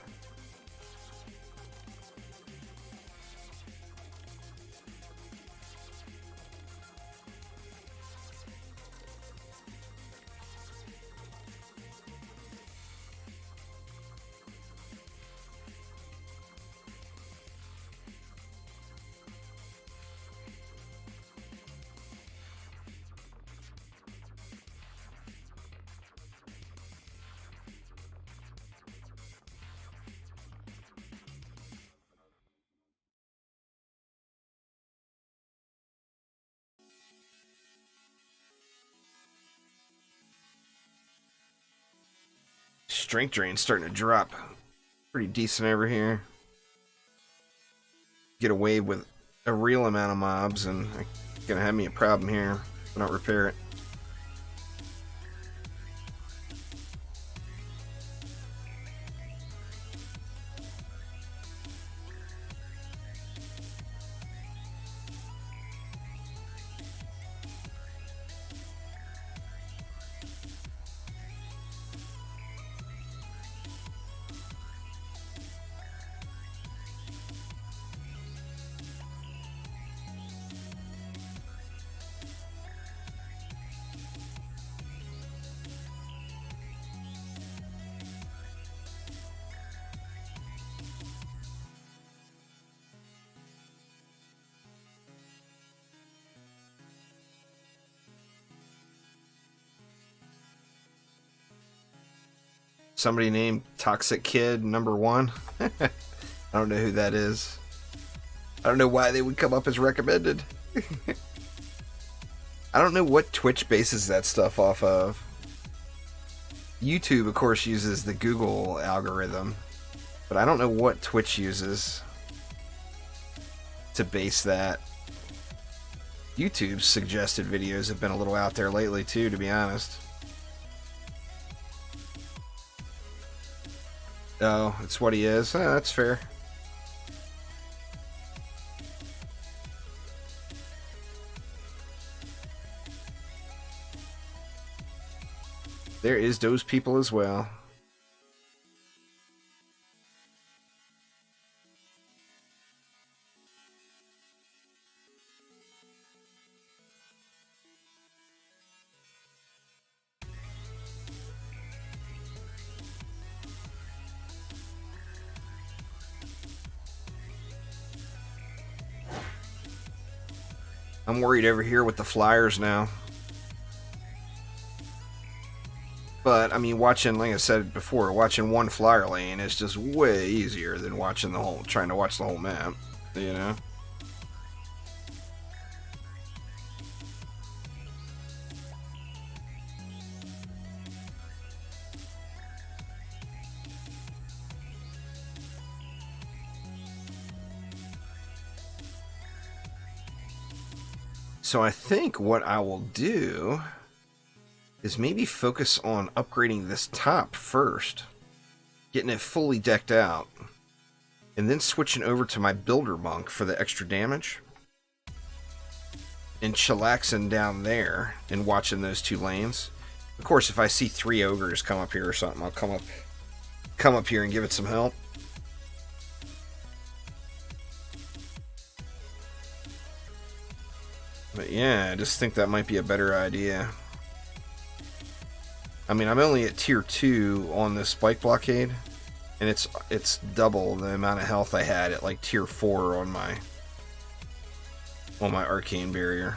Strength drain's starting to drop pretty decent over here. Get away with a real amount of mobs, and it's gonna have me a problem here if I don't repair it. Somebody named Toxic Kid #1. I don't know who that is. I don't know why they would come up as recommended. I don't know what Twitch bases that stuff off of. YouTube, of course, uses the Google algorithm, but I don't know what Twitch uses to base that. YouTube's suggested videos have been a little out there lately, too, to be honest. Oh, it's what he is. That's fair. There is those people as well. I'm worried over here with the flyers now. But, I mean, watching, like I said before, watching one flyer lane is just way easier than watching trying to watch the whole map, you know? So I think what I will do is maybe focus on upgrading this top first, getting it fully decked out, and then switching over to my builder monk for the extra damage, and chillaxing down there and watching those two lanes. Of course, if I see 3 ogres come up here or something, I'll come up here and give it some help. But yeah, I just think that might be a better idea. I mean, I'm only at tier 2 on this spike blockade, and it's double the amount of health I had at like tier 4 on my arcane barrier.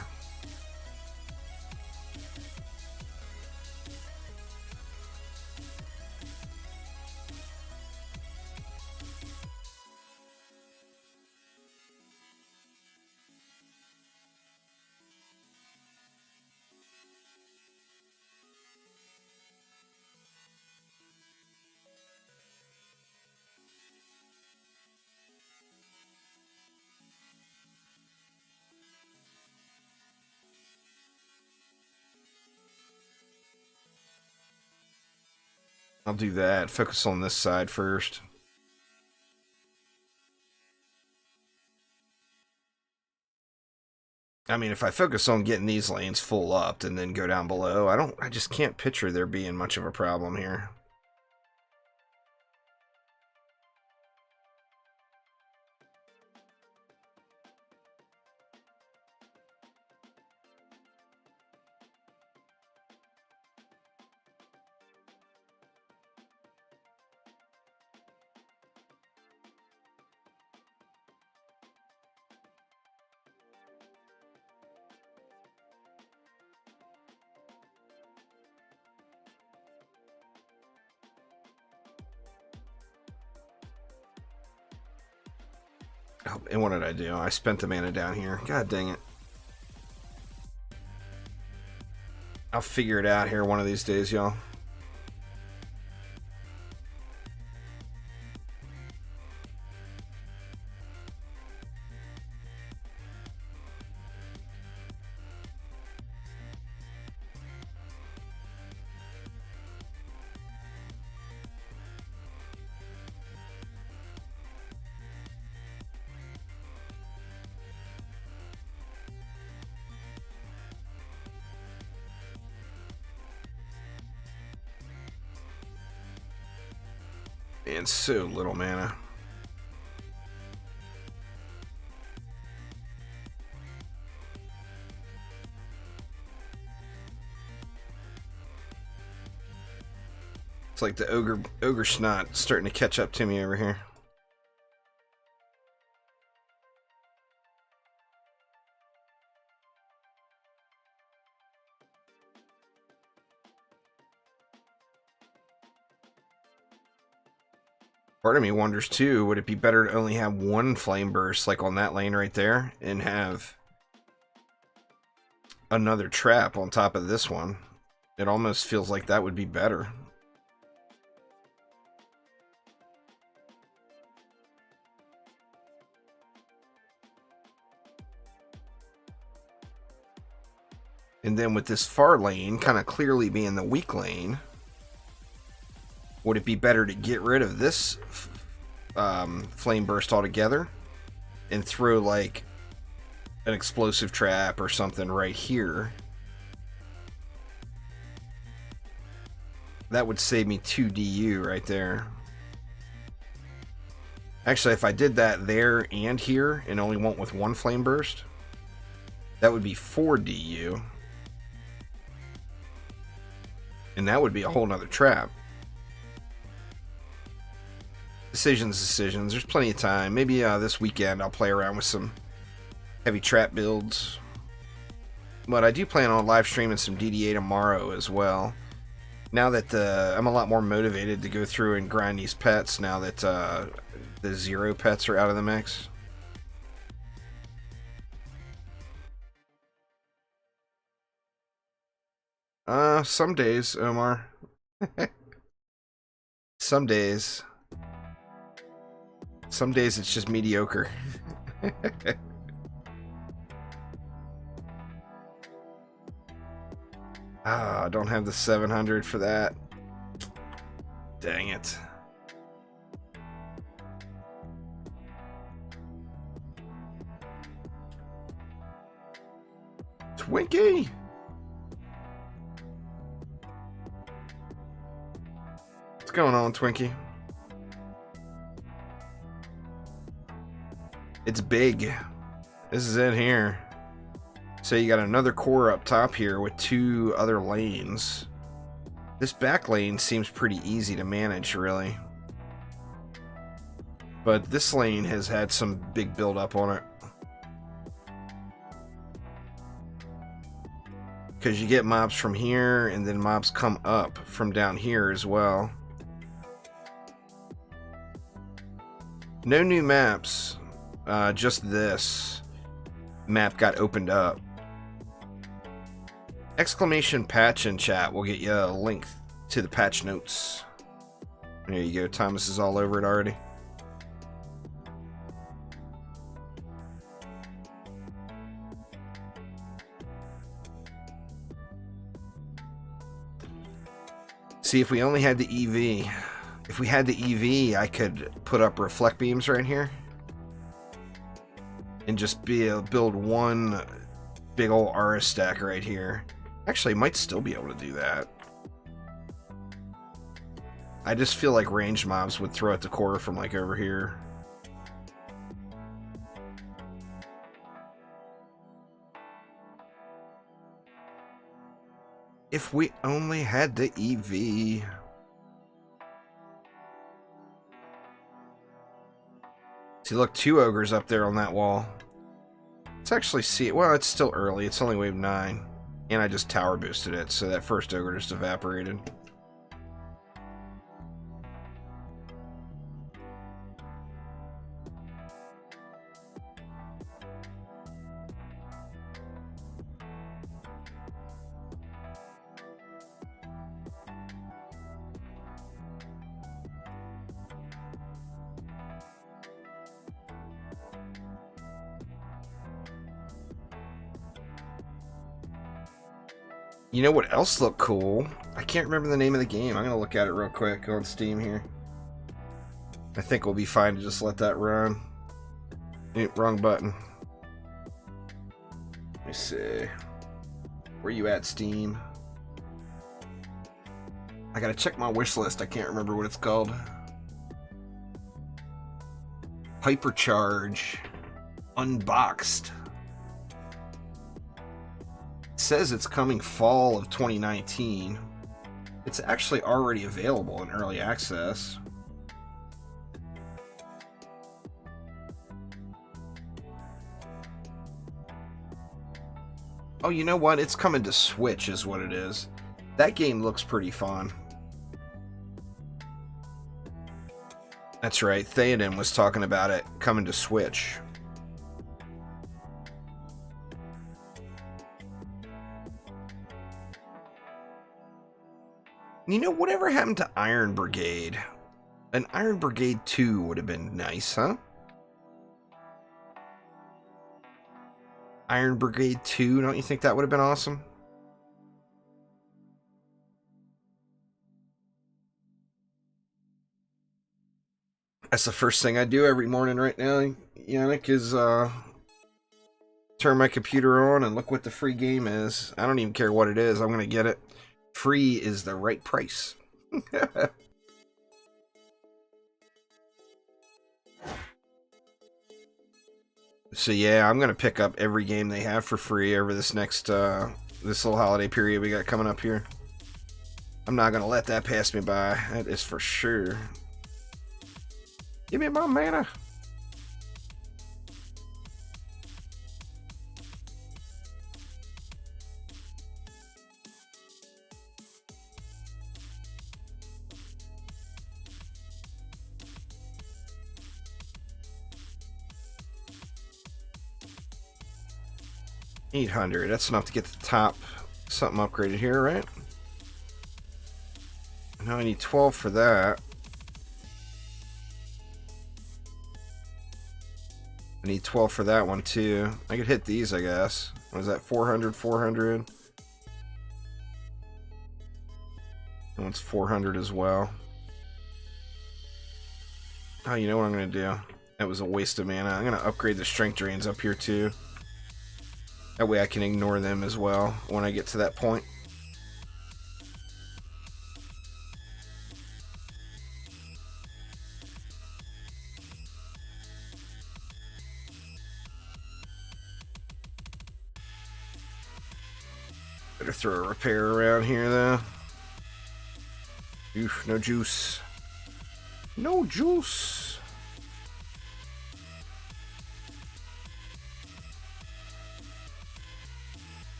I'll do that. Focus on this side first. I mean, if I focus on getting these lanes full up and then go down below, I just can't picture there being much of a problem here. Oh, and what did I do? I spent the mana down here. God dang it. I'll figure it out here one of these days, y'all. And so little mana. It's like the ogre snot starting to catch up to me over here. Part of me wonders too, would it be better to only have one flame burst like on that lane right there and have another trap on top of this one? It almost feels like that would be better. And then with this far lane kind of clearly being the weak lane, would it be better to get rid of this flame burst altogether and throw like an explosive trap or something right here? That would save me 2 DU right there. Actually, if I did that there and here and only went with one flame burst, that would be 4 DU. And that would be a whole nother trap. Decisions. There's plenty of time. Maybe this weekend I'll play around with some heavy trap builds. But I do plan on live streaming some DDA tomorrow as well. Now that I'm a lot more motivated to go through and grind these pets now that the 0 pets are out of the mix. Some days, Omar. Some days. Some days it's just mediocre. Ah, I don't have the 700 for that. Dang it. Twinkie! What's going on, Twinkie? It's big. This is it here. So you got another core up top here with 2 other lanes. This back lane seems pretty easy to manage, really. But this lane has had some big build up on it. Because you get mobs from here, and then mobs come up from down here as well. No new maps. Just this map got opened up. Exclamation patch in chat will get you a link to the patch notes. There you go. Thomas is all over it already. See, if we only had the EV, if we had the EV, I could put up reflect beams right here and just be able to build one big old RS stack right here. Actually, might still be able to do that. I just feel like ranged mobs would throw at the core from like over here. If we only had the EV. See, look, 2 ogres up there on that wall. Let's actually see it. Well, it's still early. It's only wave 9. And I just tower boosted it, so that first ogre just evaporated. You know what else looked cool? I can't remember the name of the game. I'm going to look at it real quick on Steam here. I think we'll be fine to just let that run. Wrong button. Let me see. Where you at, Steam? I got to check my wish list. I can't remember what it's called. Hypercharge. Unboxed. Says it's coming fall of 2019. It's actually already available in early access. Oh, you know what? It's coming to Switch is what it is. That game looks pretty fun. That's right. Theoden was talking about it coming to Switch. You know, whatever happened to Iron Brigade? An Iron Brigade 2 would have been nice, huh? Iron Brigade 2, don't you think that would have been awesome? That's the first thing I do every morning right now, Yannick, is turn my computer on and look what the free game is. I don't even care what it is. I'm going to get it. Free is the right price. So yeah, I'm going to pick up every game they have for free over this next, this little holiday period we got coming up here. I'm not going to let that pass me by. That is for sure. Give me my mana. $800. That's enough to get the top something upgraded here, right? Now I need 12 for that. I need 12 for that one too. I could hit these, I guess. What is that? 400, 400. one's 400 as well. Oh, you know what I'm going to do? That was a waste of mana. I'm going to upgrade the strength drains up here too. That way I can ignore them as well when I get to that point. Better throw a repair around here though. Oof, no juice. No juice.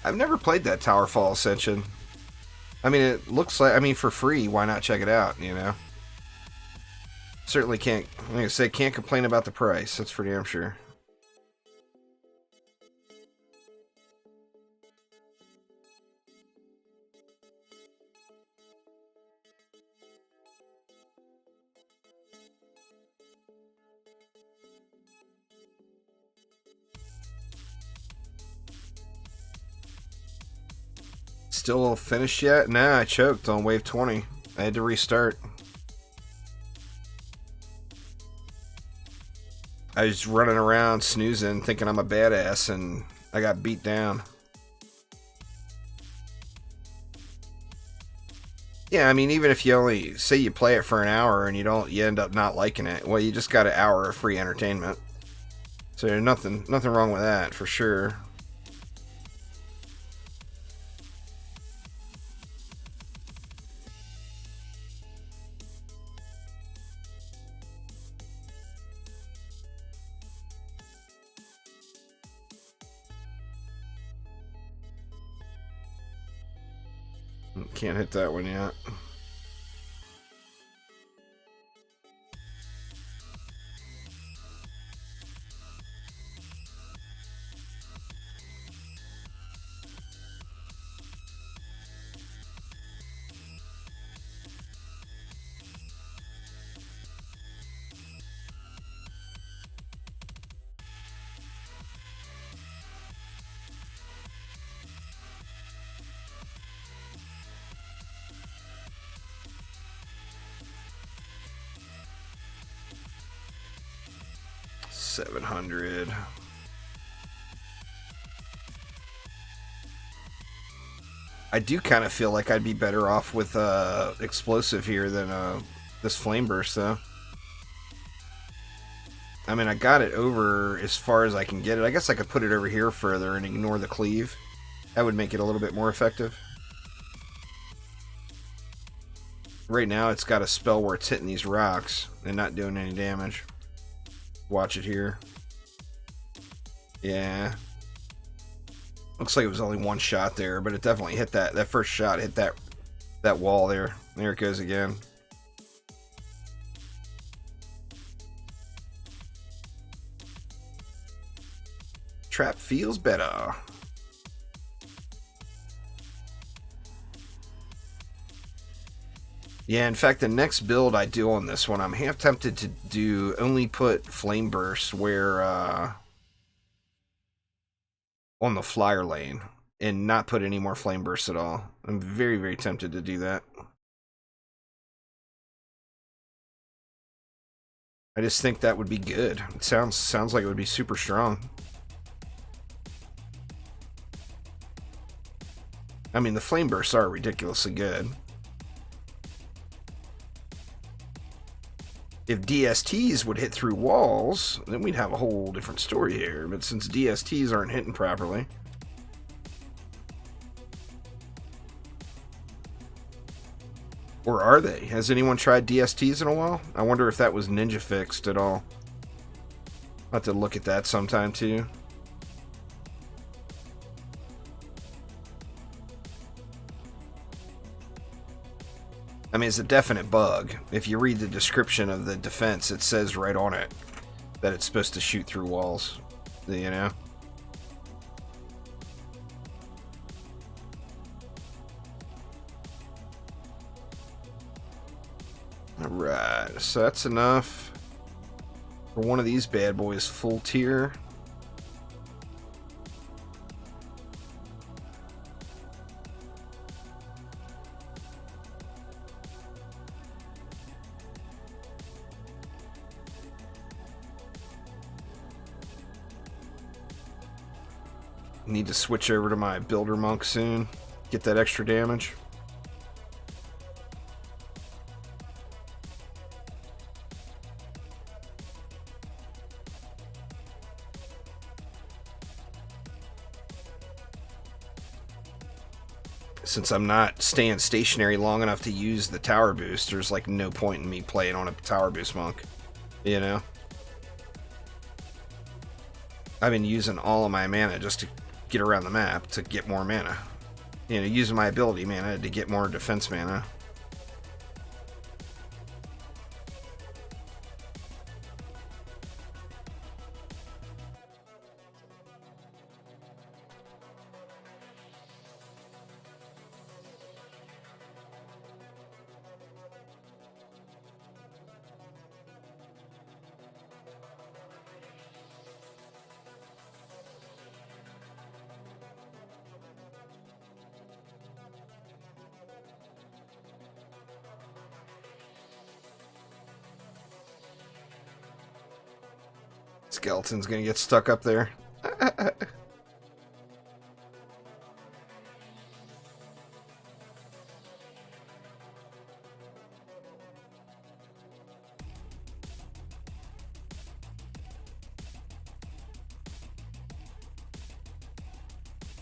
I've never played that Towerfall Ascension. I mean, it looks like, I mean, for free, why not check it out, you know? Certainly can't, like I said, can't complain about the price, that's for damn sure. Still finished yet? Nah, I choked on wave 20. I had to restart. I was running around snoozing, thinking I'm a badass, and I got beat down. Yeah, I mean, even if you only say you play it for an hour and you end up not liking it, well, you just got an hour of free entertainment. So there's nothing wrong with that for sure. Can't hit that one yet. $700. I do kind of feel like I'd be better off with explosive here than this flame burst though. I mean, I got it over as far as I can get it. I guess I could put it over here further and ignore the cleave. That would make it a little bit more effective. Right now it's got a spell where it's hitting these rocks and not doing any damage. Watch it here. Yeah. Looks like it was only one shot there, but it definitely hit that first shot hit that wall there. There it goes again. Trap feels better. Yeah, in fact, the next build I do on this one, I'm half tempted to do only put Flame Burst where on the flyer lane and not put any more Flame Bursts at all. I'm very, very tempted to do that. I just think that would be good. It sounds like it would be super strong. I mean, the Flame Bursts are ridiculously good. If DSTs would hit through walls, then we'd have a whole different story here. But since DSTs aren't hitting properly... Or are they? Has anyone tried DSTs in a while? I wonder if that was ninja fixed at all. I'll have to look at that sometime too. I mean, it's a definite bug. If you read the description of the defense, it says right on it that it's supposed to shoot through walls, you know? Alright, so that's enough for one of these bad boys full tier. Need to switch over to my Builder Monk soon. Get that extra damage. Since I'm not staying stationary long enough to use the tower boost, there's like no point in me playing on a tower boost monk. You know? I've been using all of my mana just to get around the map to get more mana. You know, using my ability mana to get more defense mana. Skeleton's gonna get stuck up there.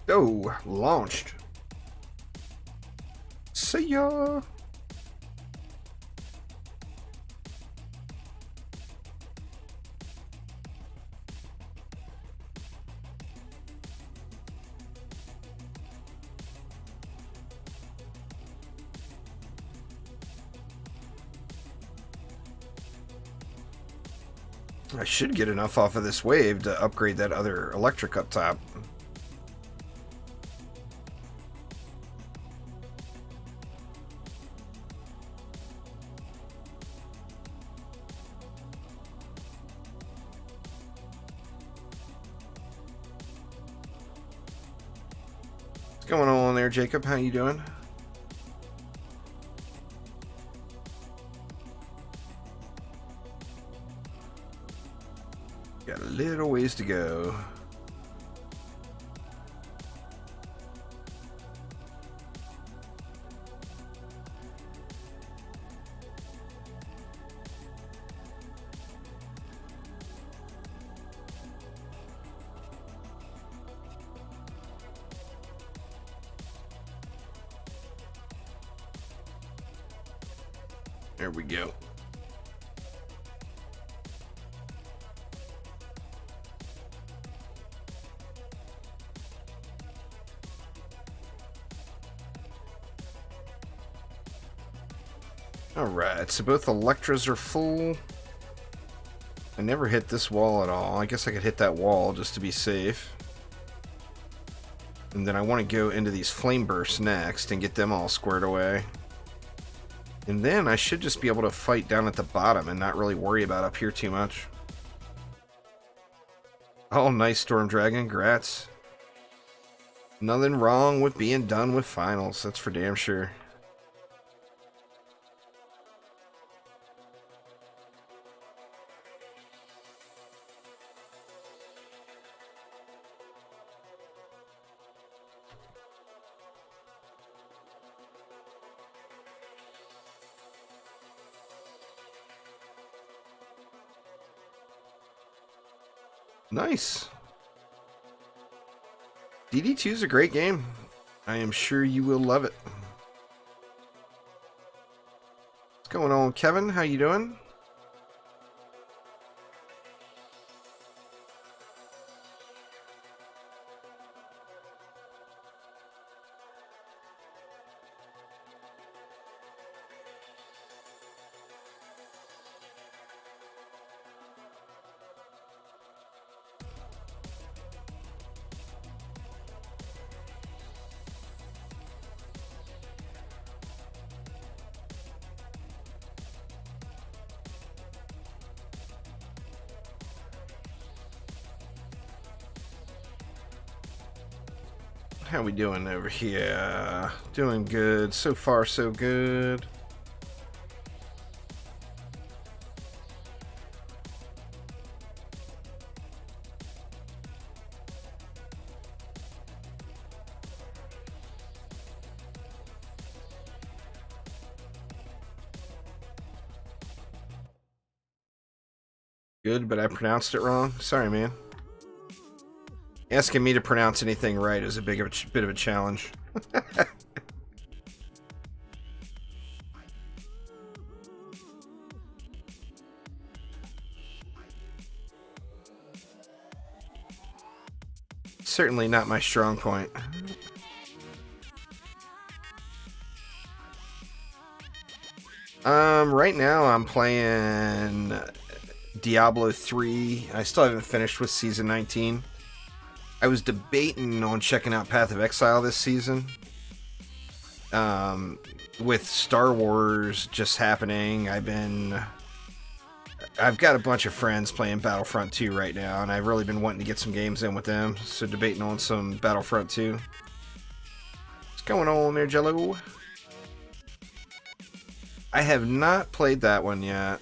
Oh, launched. See ya. I should get enough off of this wave to upgrade that other electric up top. What's going on there, Jacob? How you doing? Got a little ways to go. There we go. Alright, so both Electras are full. I never hit this wall at all. I guess I could hit that wall just to be safe. And then I want to go into these flame bursts next and get them all squared away. And then I should just be able to fight down at the bottom and not really worry about up here too much. Oh, nice, Storm Dragon. Grats. Nothing wrong with being done with finals. That's for damn sure. Nice. DD2 is a great game. I am sure you will love it. What's going on, Kevin? How you doing? How we doing over here? Doing good. So far, so good. Good, but I pronounced it wrong. Sorry, man. Asking me to pronounce anything right is a bit of a challenge. Certainly not my strong point. Right now I'm playing Diablo 3. I still haven't finished with Season 19. I was debating on checking out Path of Exile this season. With Star Wars just happening, I've got a bunch of friends playing Battlefront 2 right now, and I've really been wanting to get some games in with them, so debating on some Battlefront 2. What's going on there, Jello? I have not played that one yet.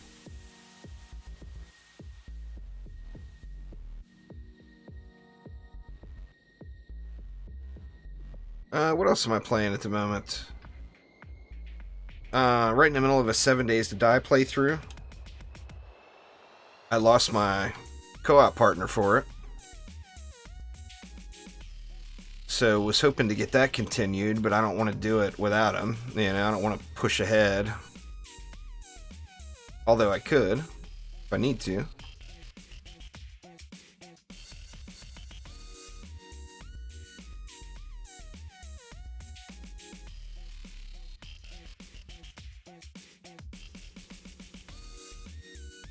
What else am I playing at the moment? Right in the middle of a 7 Days to Die playthrough. I lost my co-op partner for it. So was hoping to get that continued, but I don't want to do it without him. You know, I don't want to push ahead. Although I could, if I need to.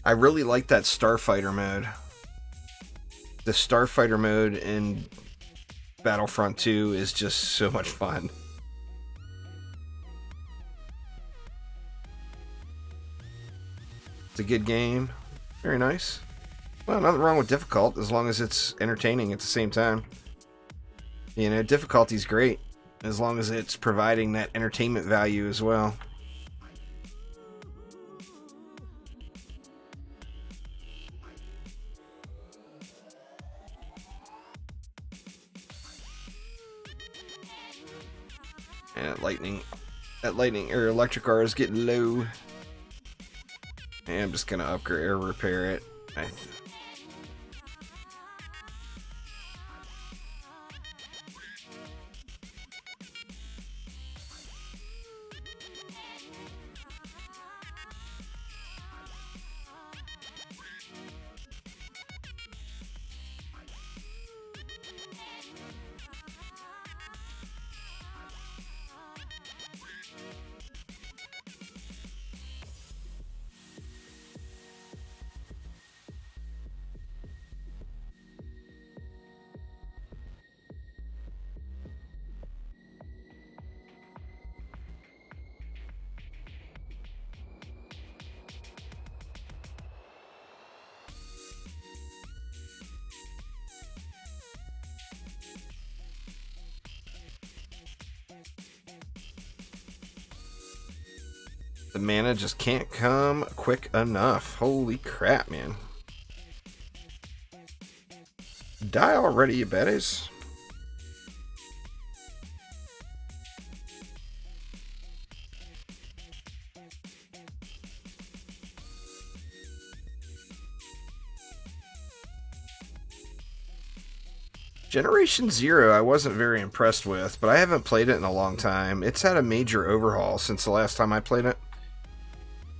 I really like that Starfighter mode. The Starfighter mode in Battlefront 2 is just so much fun. It's a good game. Very nice. Well, nothing wrong with difficult as long as it's entertaining at the same time. You know, difficulty's great as long as it's providing that entertainment value as well. And that lightning or electric R is getting low. And I'm just gonna upgrade or repair it. The mana just can't come quick enough. Holy crap, man. Die already, you betties. Generation Zero I wasn't very impressed with, but I haven't played it in a long time. It's had a major overhaul since the last time I played it.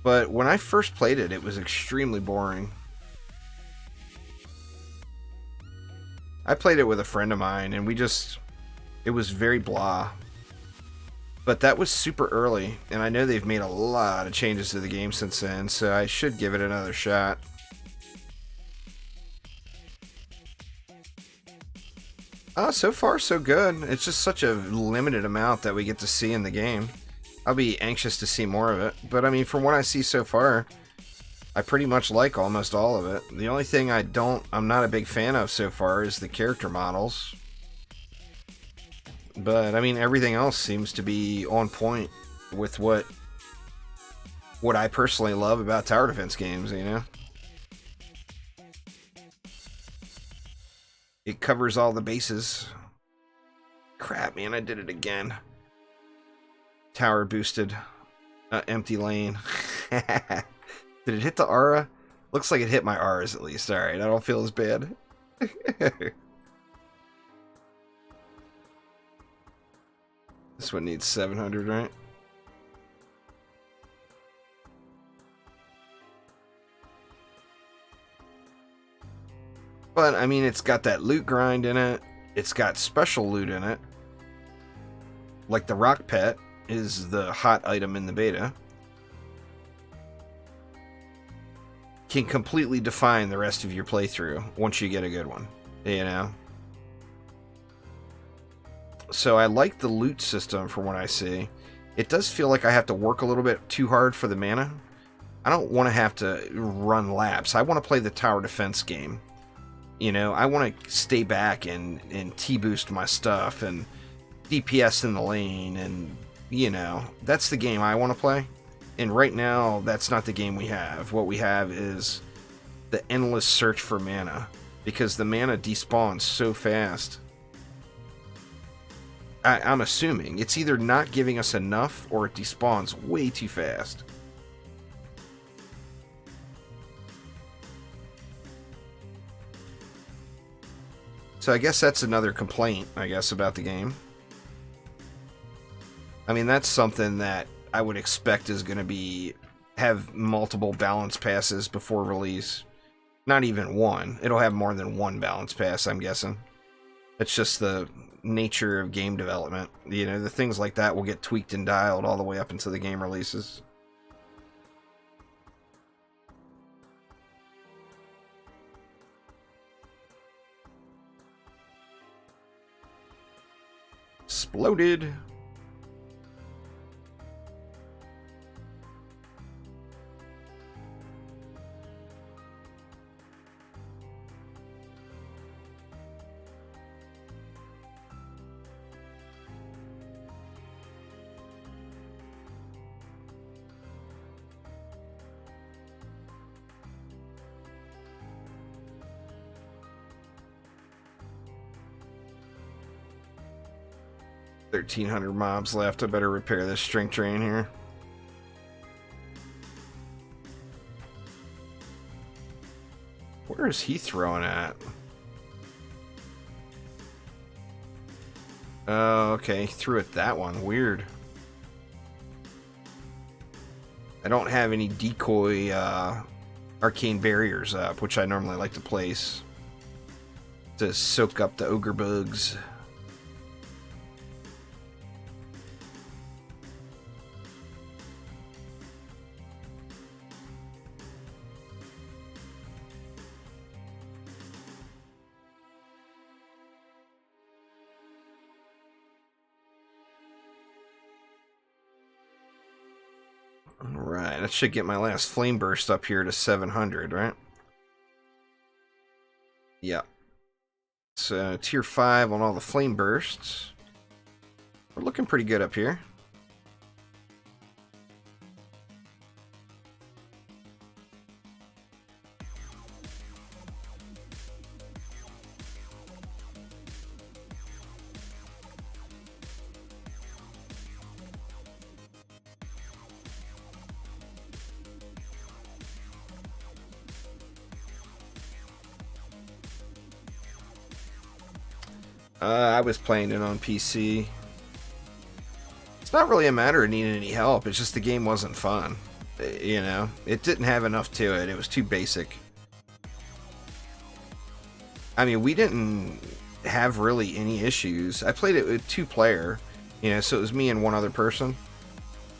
But when I first played it, it was extremely boring. I played it with a friend of mine, and it was very blah. But that was super early, and I know they've made a lot of changes to the game since then, so I should give it another shot. So far, so good. It's just such a limited amount that we get to see in the game. I'll be anxious to see more of it. But I mean, from what I see so far, I pretty much like almost all of it. The only thing I'm not a big fan of so far is the character models. But I mean, everything else seems to be on point with what I personally love about tower defense games, you know? It covers all the bases. Crap, man, I did it again. Tower boosted. Empty lane. Did it hit the aura? Looks like it hit my auras at least. Alright, I don't feel as bad. This one needs 700, right? But, I mean, it's got that loot grind in it. It's got special loot in it. Like the rock pet is the hot item in the beta. Can completely define the rest of your playthrough once you get a good one, you know? So I like the loot system from what I see. It does feel like I have to work a little bit too hard for the mana. I don't want to have to run laps. I want to play the tower defense game. You know, I want to stay back and T-boost my stuff and DPS in the lane, and, you know, that's the game I want to play. And right now, that's not the game we have. What we have is the endless search for mana, because the mana despawns so fast. I'm assuming it's either not giving us enough or it despawns way too fast. So I guess that's another complaint, I guess, about the game. I mean, that's something that I would expect is going to have multiple balance passes before release. Not even one. It'll have more than one balance pass, I'm guessing. It's just the nature of game development. You know, the things like that will get tweaked and dialed all the way up until the game releases. Exploded. $1,300 mobs left. I better repair this strength drain here. Where is he throwing at? Oh, okay. He threw at that one. Weird. I don't have any decoy arcane barriers up, which I normally like to place to soak up the ogre bugs. Alright, that should get my last flame burst up here to 700, right? Yep. So, tier 5 on all the flame bursts. We're looking pretty good up here. I was playing it on PC. It's not really a matter of needing any help, it's just the game wasn't fun. You know, it didn't have enough to it, it was too basic. I mean, we didn't have really any issues. I played it with 2-player, you know, so it was me and one other person.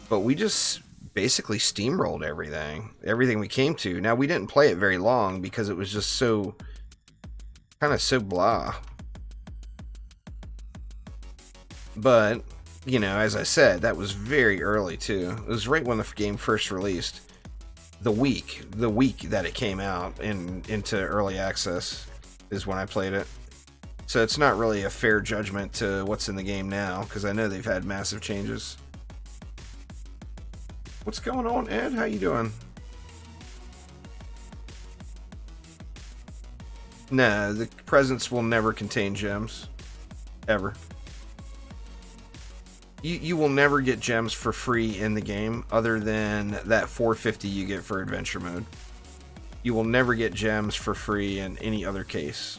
But we just basically steamrolled everything we came to. Now, we didn't play it very long because it was just so, kind of so blah. But, you know, as I said, that was very early too. It was right when the game first released. The week that it came out into early access is when I played it. So it's not really a fair judgment to what's in the game now, because I know they've had massive changes. What's going on, Ed? How you doing? No, the presents will never contain gems. Ever. You will never get gems for free in the game, other than that 450 you get for adventure mode. You will never get gems for free in any other case.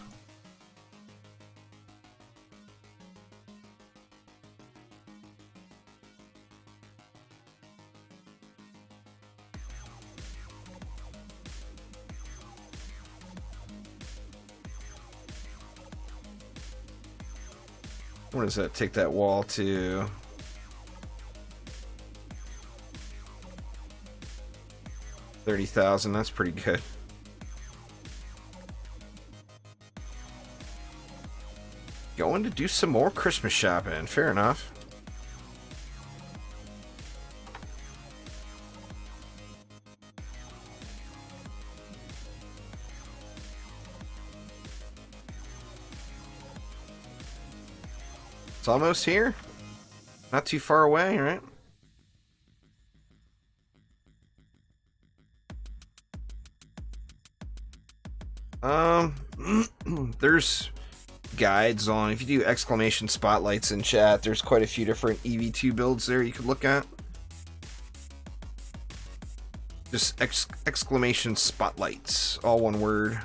What does that take that wall to? 30,000, that's pretty good. Going to do some more Christmas shopping, fair enough. It's almost here. Not too far away, right? There's guides on, if you do exclamation spotlights in chat, there's quite a few different EV2 builds there you could look at. Just exclamation spotlights, all one word.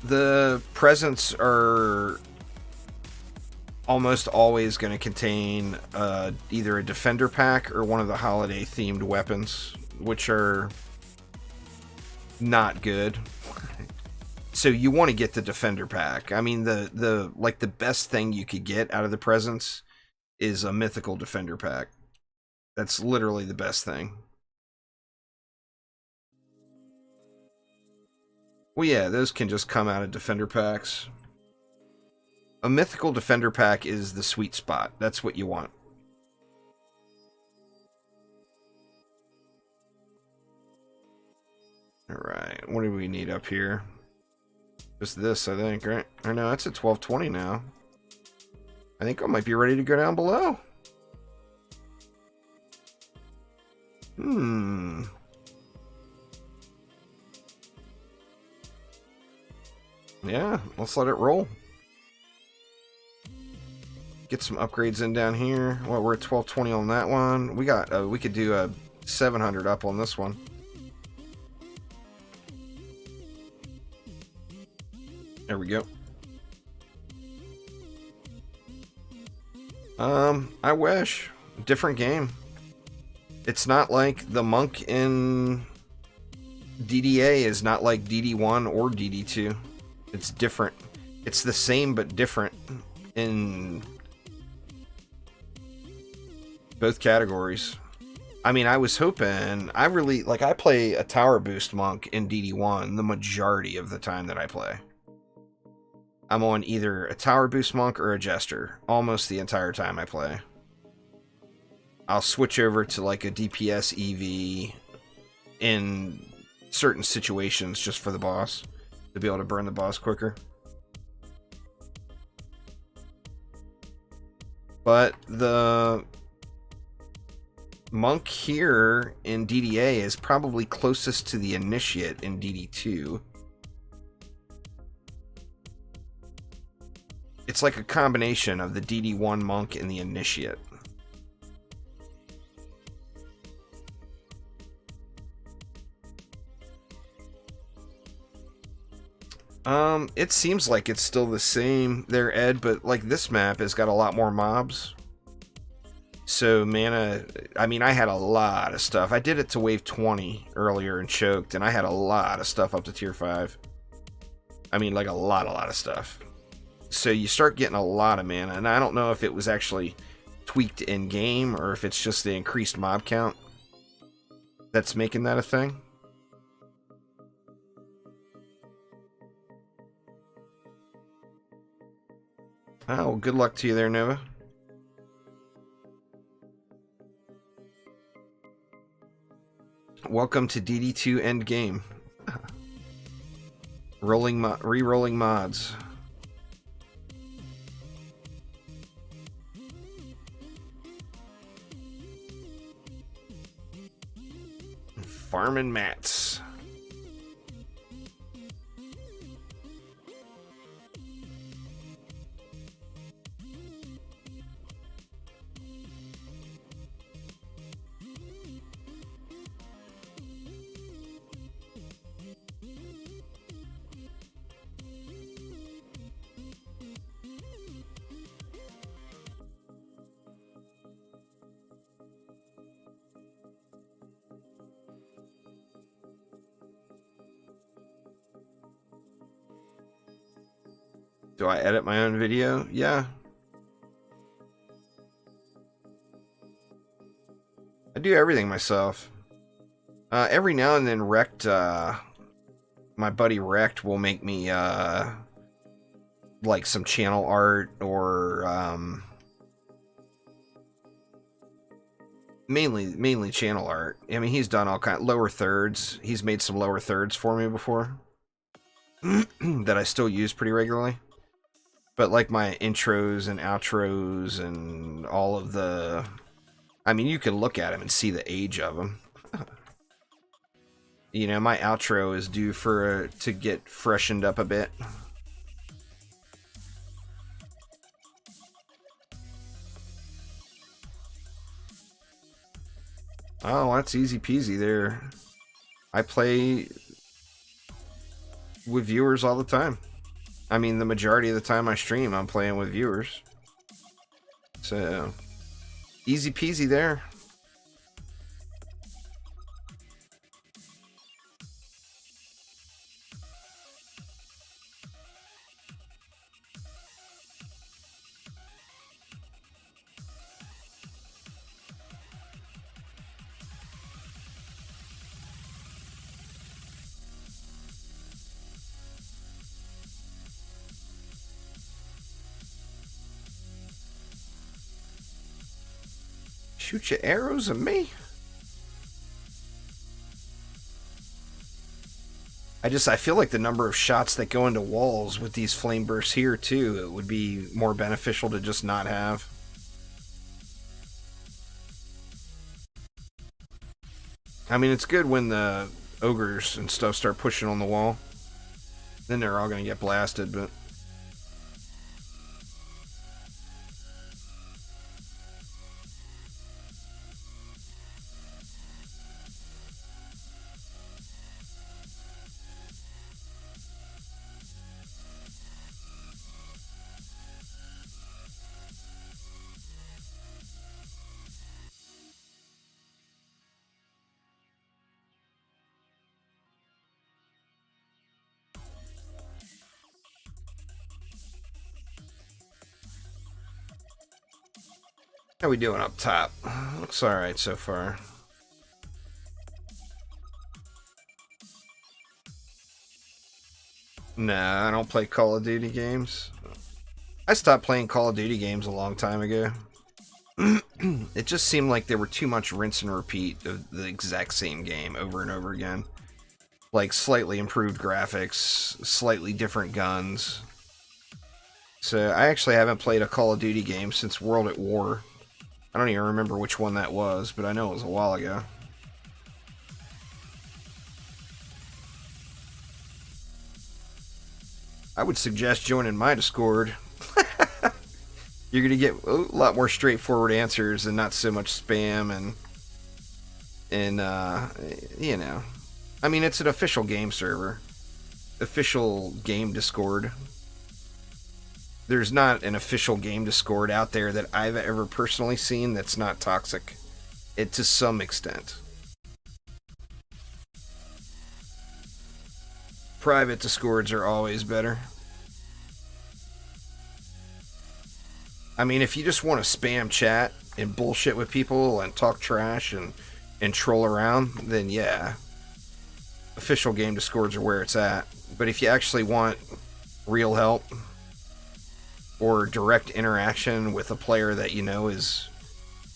The presents are almost always going to contain either a defender pack or one of the holiday themed weapons, which are not good. So you want to get the defender pack. I mean, the best thing you could get out of the presents is a mythical defender pack. That's literally the best thing. Well, yeah, those can just come out of defender packs. A mythical defender pack is the sweet spot. That's what you want. Alright, what do we need up here? Just this, I think, right? I know, it's at 1220 now. I think I might be ready to go down below. Yeah, let's let it roll. Get some upgrades in down here. Well, we're at 1220 on that one. We could do a 700 up on this one. There we go. I wish. Different game. It's not like the monk in DDA is not like DD1 or DD2. It's different. It's the same but different in both categories. I mean, I was hoping, I play a tower boost monk in DD1 the majority of the time that I play. I'm on either a tower boost monk or a jester almost the entire time I play. I'll switch over to like a DPS EV in certain situations just for the boss, to be able to burn the boss quicker. But the monk here in DDA is probably closest to the initiate in DD2. It's like a combination of the DD1 monk and the initiate. It seems like it's still the same there, Ed, but like this map has got a lot more mobs. So mana, I mean, I had a lot of stuff. I did it to wave 20 earlier and choked, and I had a lot of stuff up to tier 5. I mean, like a lot of stuff. So you start getting a lot of mana, and I don't know if it was actually tweaked in game or if it's just the increased mob count that's making that a thing. Oh, well, good luck to you there, Nova. Welcome to DD2 Endgame. Re-rolling mods. Farming mats. Do I edit my own video? Yeah. I do everything myself. Every now and then Rect, my buddy Rect will make me, like some channel art or, mainly channel art. I mean, he's done all kind lower thirds. He's made some lower thirds for me before that I still use pretty regularly. But like my intros and outros and all of the... I mean, you can look at them and see the age of them. You know, my outro is due for to get freshened up a bit. Oh, that's easy peasy there. I play with viewers all the time. I mean, the majority of the time I stream, I'm playing with viewers. So, easy peasy there. Shoot your arrows at me? I feel like the number of shots that go into walls with these flame bursts here too, it would be more beneficial to just not have. I mean, it's good when the ogres and stuff start pushing on the wall. Then they're all gonna get blasted, but... How we doing up top? Looks alright so far. Nah, I don't play Call of Duty games. I stopped playing Call of Duty games a long time ago. It just seemed like there were too much rinse and repeat of the exact same game over and over again. Like slightly improved graphics, slightly different guns. So I actually haven't played a Call of Duty game since World at War. I don't even remember which one that was, but I know it was a while ago. I would suggest joining my Discord. You're going to get a lot more straightforward answers and not so much spam and you know. I mean, it's an official game server. Official game Discord. There's not an official game Discord out there that I've ever personally seen that's not toxic. It to some extent. Private Discords are always better. I mean, if you just want to spam chat and bullshit with people and talk trash and troll around, then yeah. Official game Discords are where it's at. But if you actually want real help or direct interaction with a player that you know is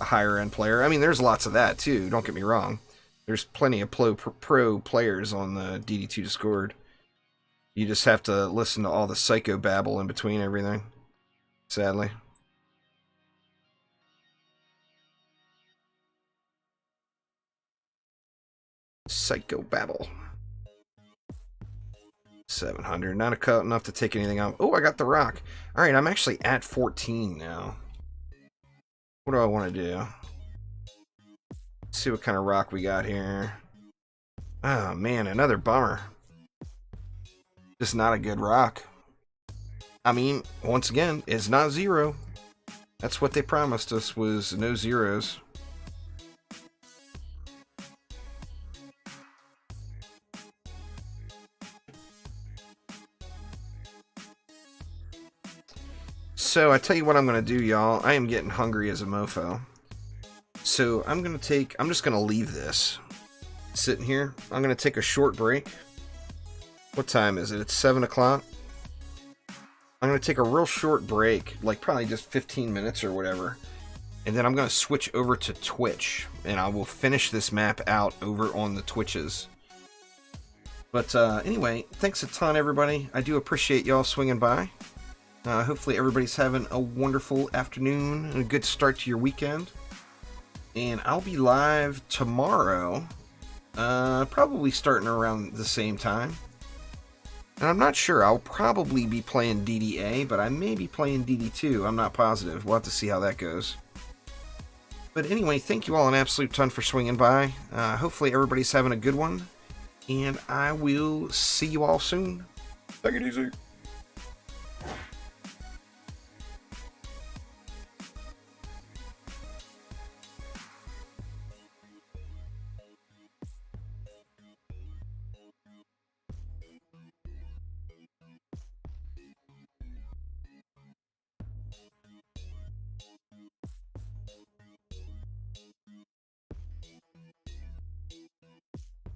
a higher end player, I mean, there's lots of that too, don't get me wrong. There's plenty of pro players on the DD2 Discord. You just have to listen to all the psycho babble in between everything, sadly. Psycho babble. 700, not enough to take anything out. Oh, I got the rock. All right, I'm actually at 14 now. What do I want to do? Let's see what kind of rock we got here. Oh man, another bummer. Just not a good rock. I mean, once again, it's not zero. That's what they promised us, was no zeros. So I tell you what I'm gonna do, y'all. I am getting hungry as a mofo. So I'm just gonna leave this sitting here. I'm gonna take a short break. What time is it? It's 7 o'clock. I'm gonna take a real short break, like probably just 15 minutes or whatever. And then I'm gonna switch over to Twitch, and I will finish this map out over on the Twitches. But anyway, thanks a ton, everybody. I do appreciate y'all swinging by. Hopefully everybody's having a wonderful afternoon and a good start to your weekend. And I'll be live tomorrow, probably starting around the same time. And I'm not sure, I'll probably be playing DDA, but I may be playing DD2, I'm not positive. We'll have to see how that goes. But anyway, thank you all an absolute ton for swinging by. Hopefully everybody's having a good one. And I will see you all soon. Take it easy.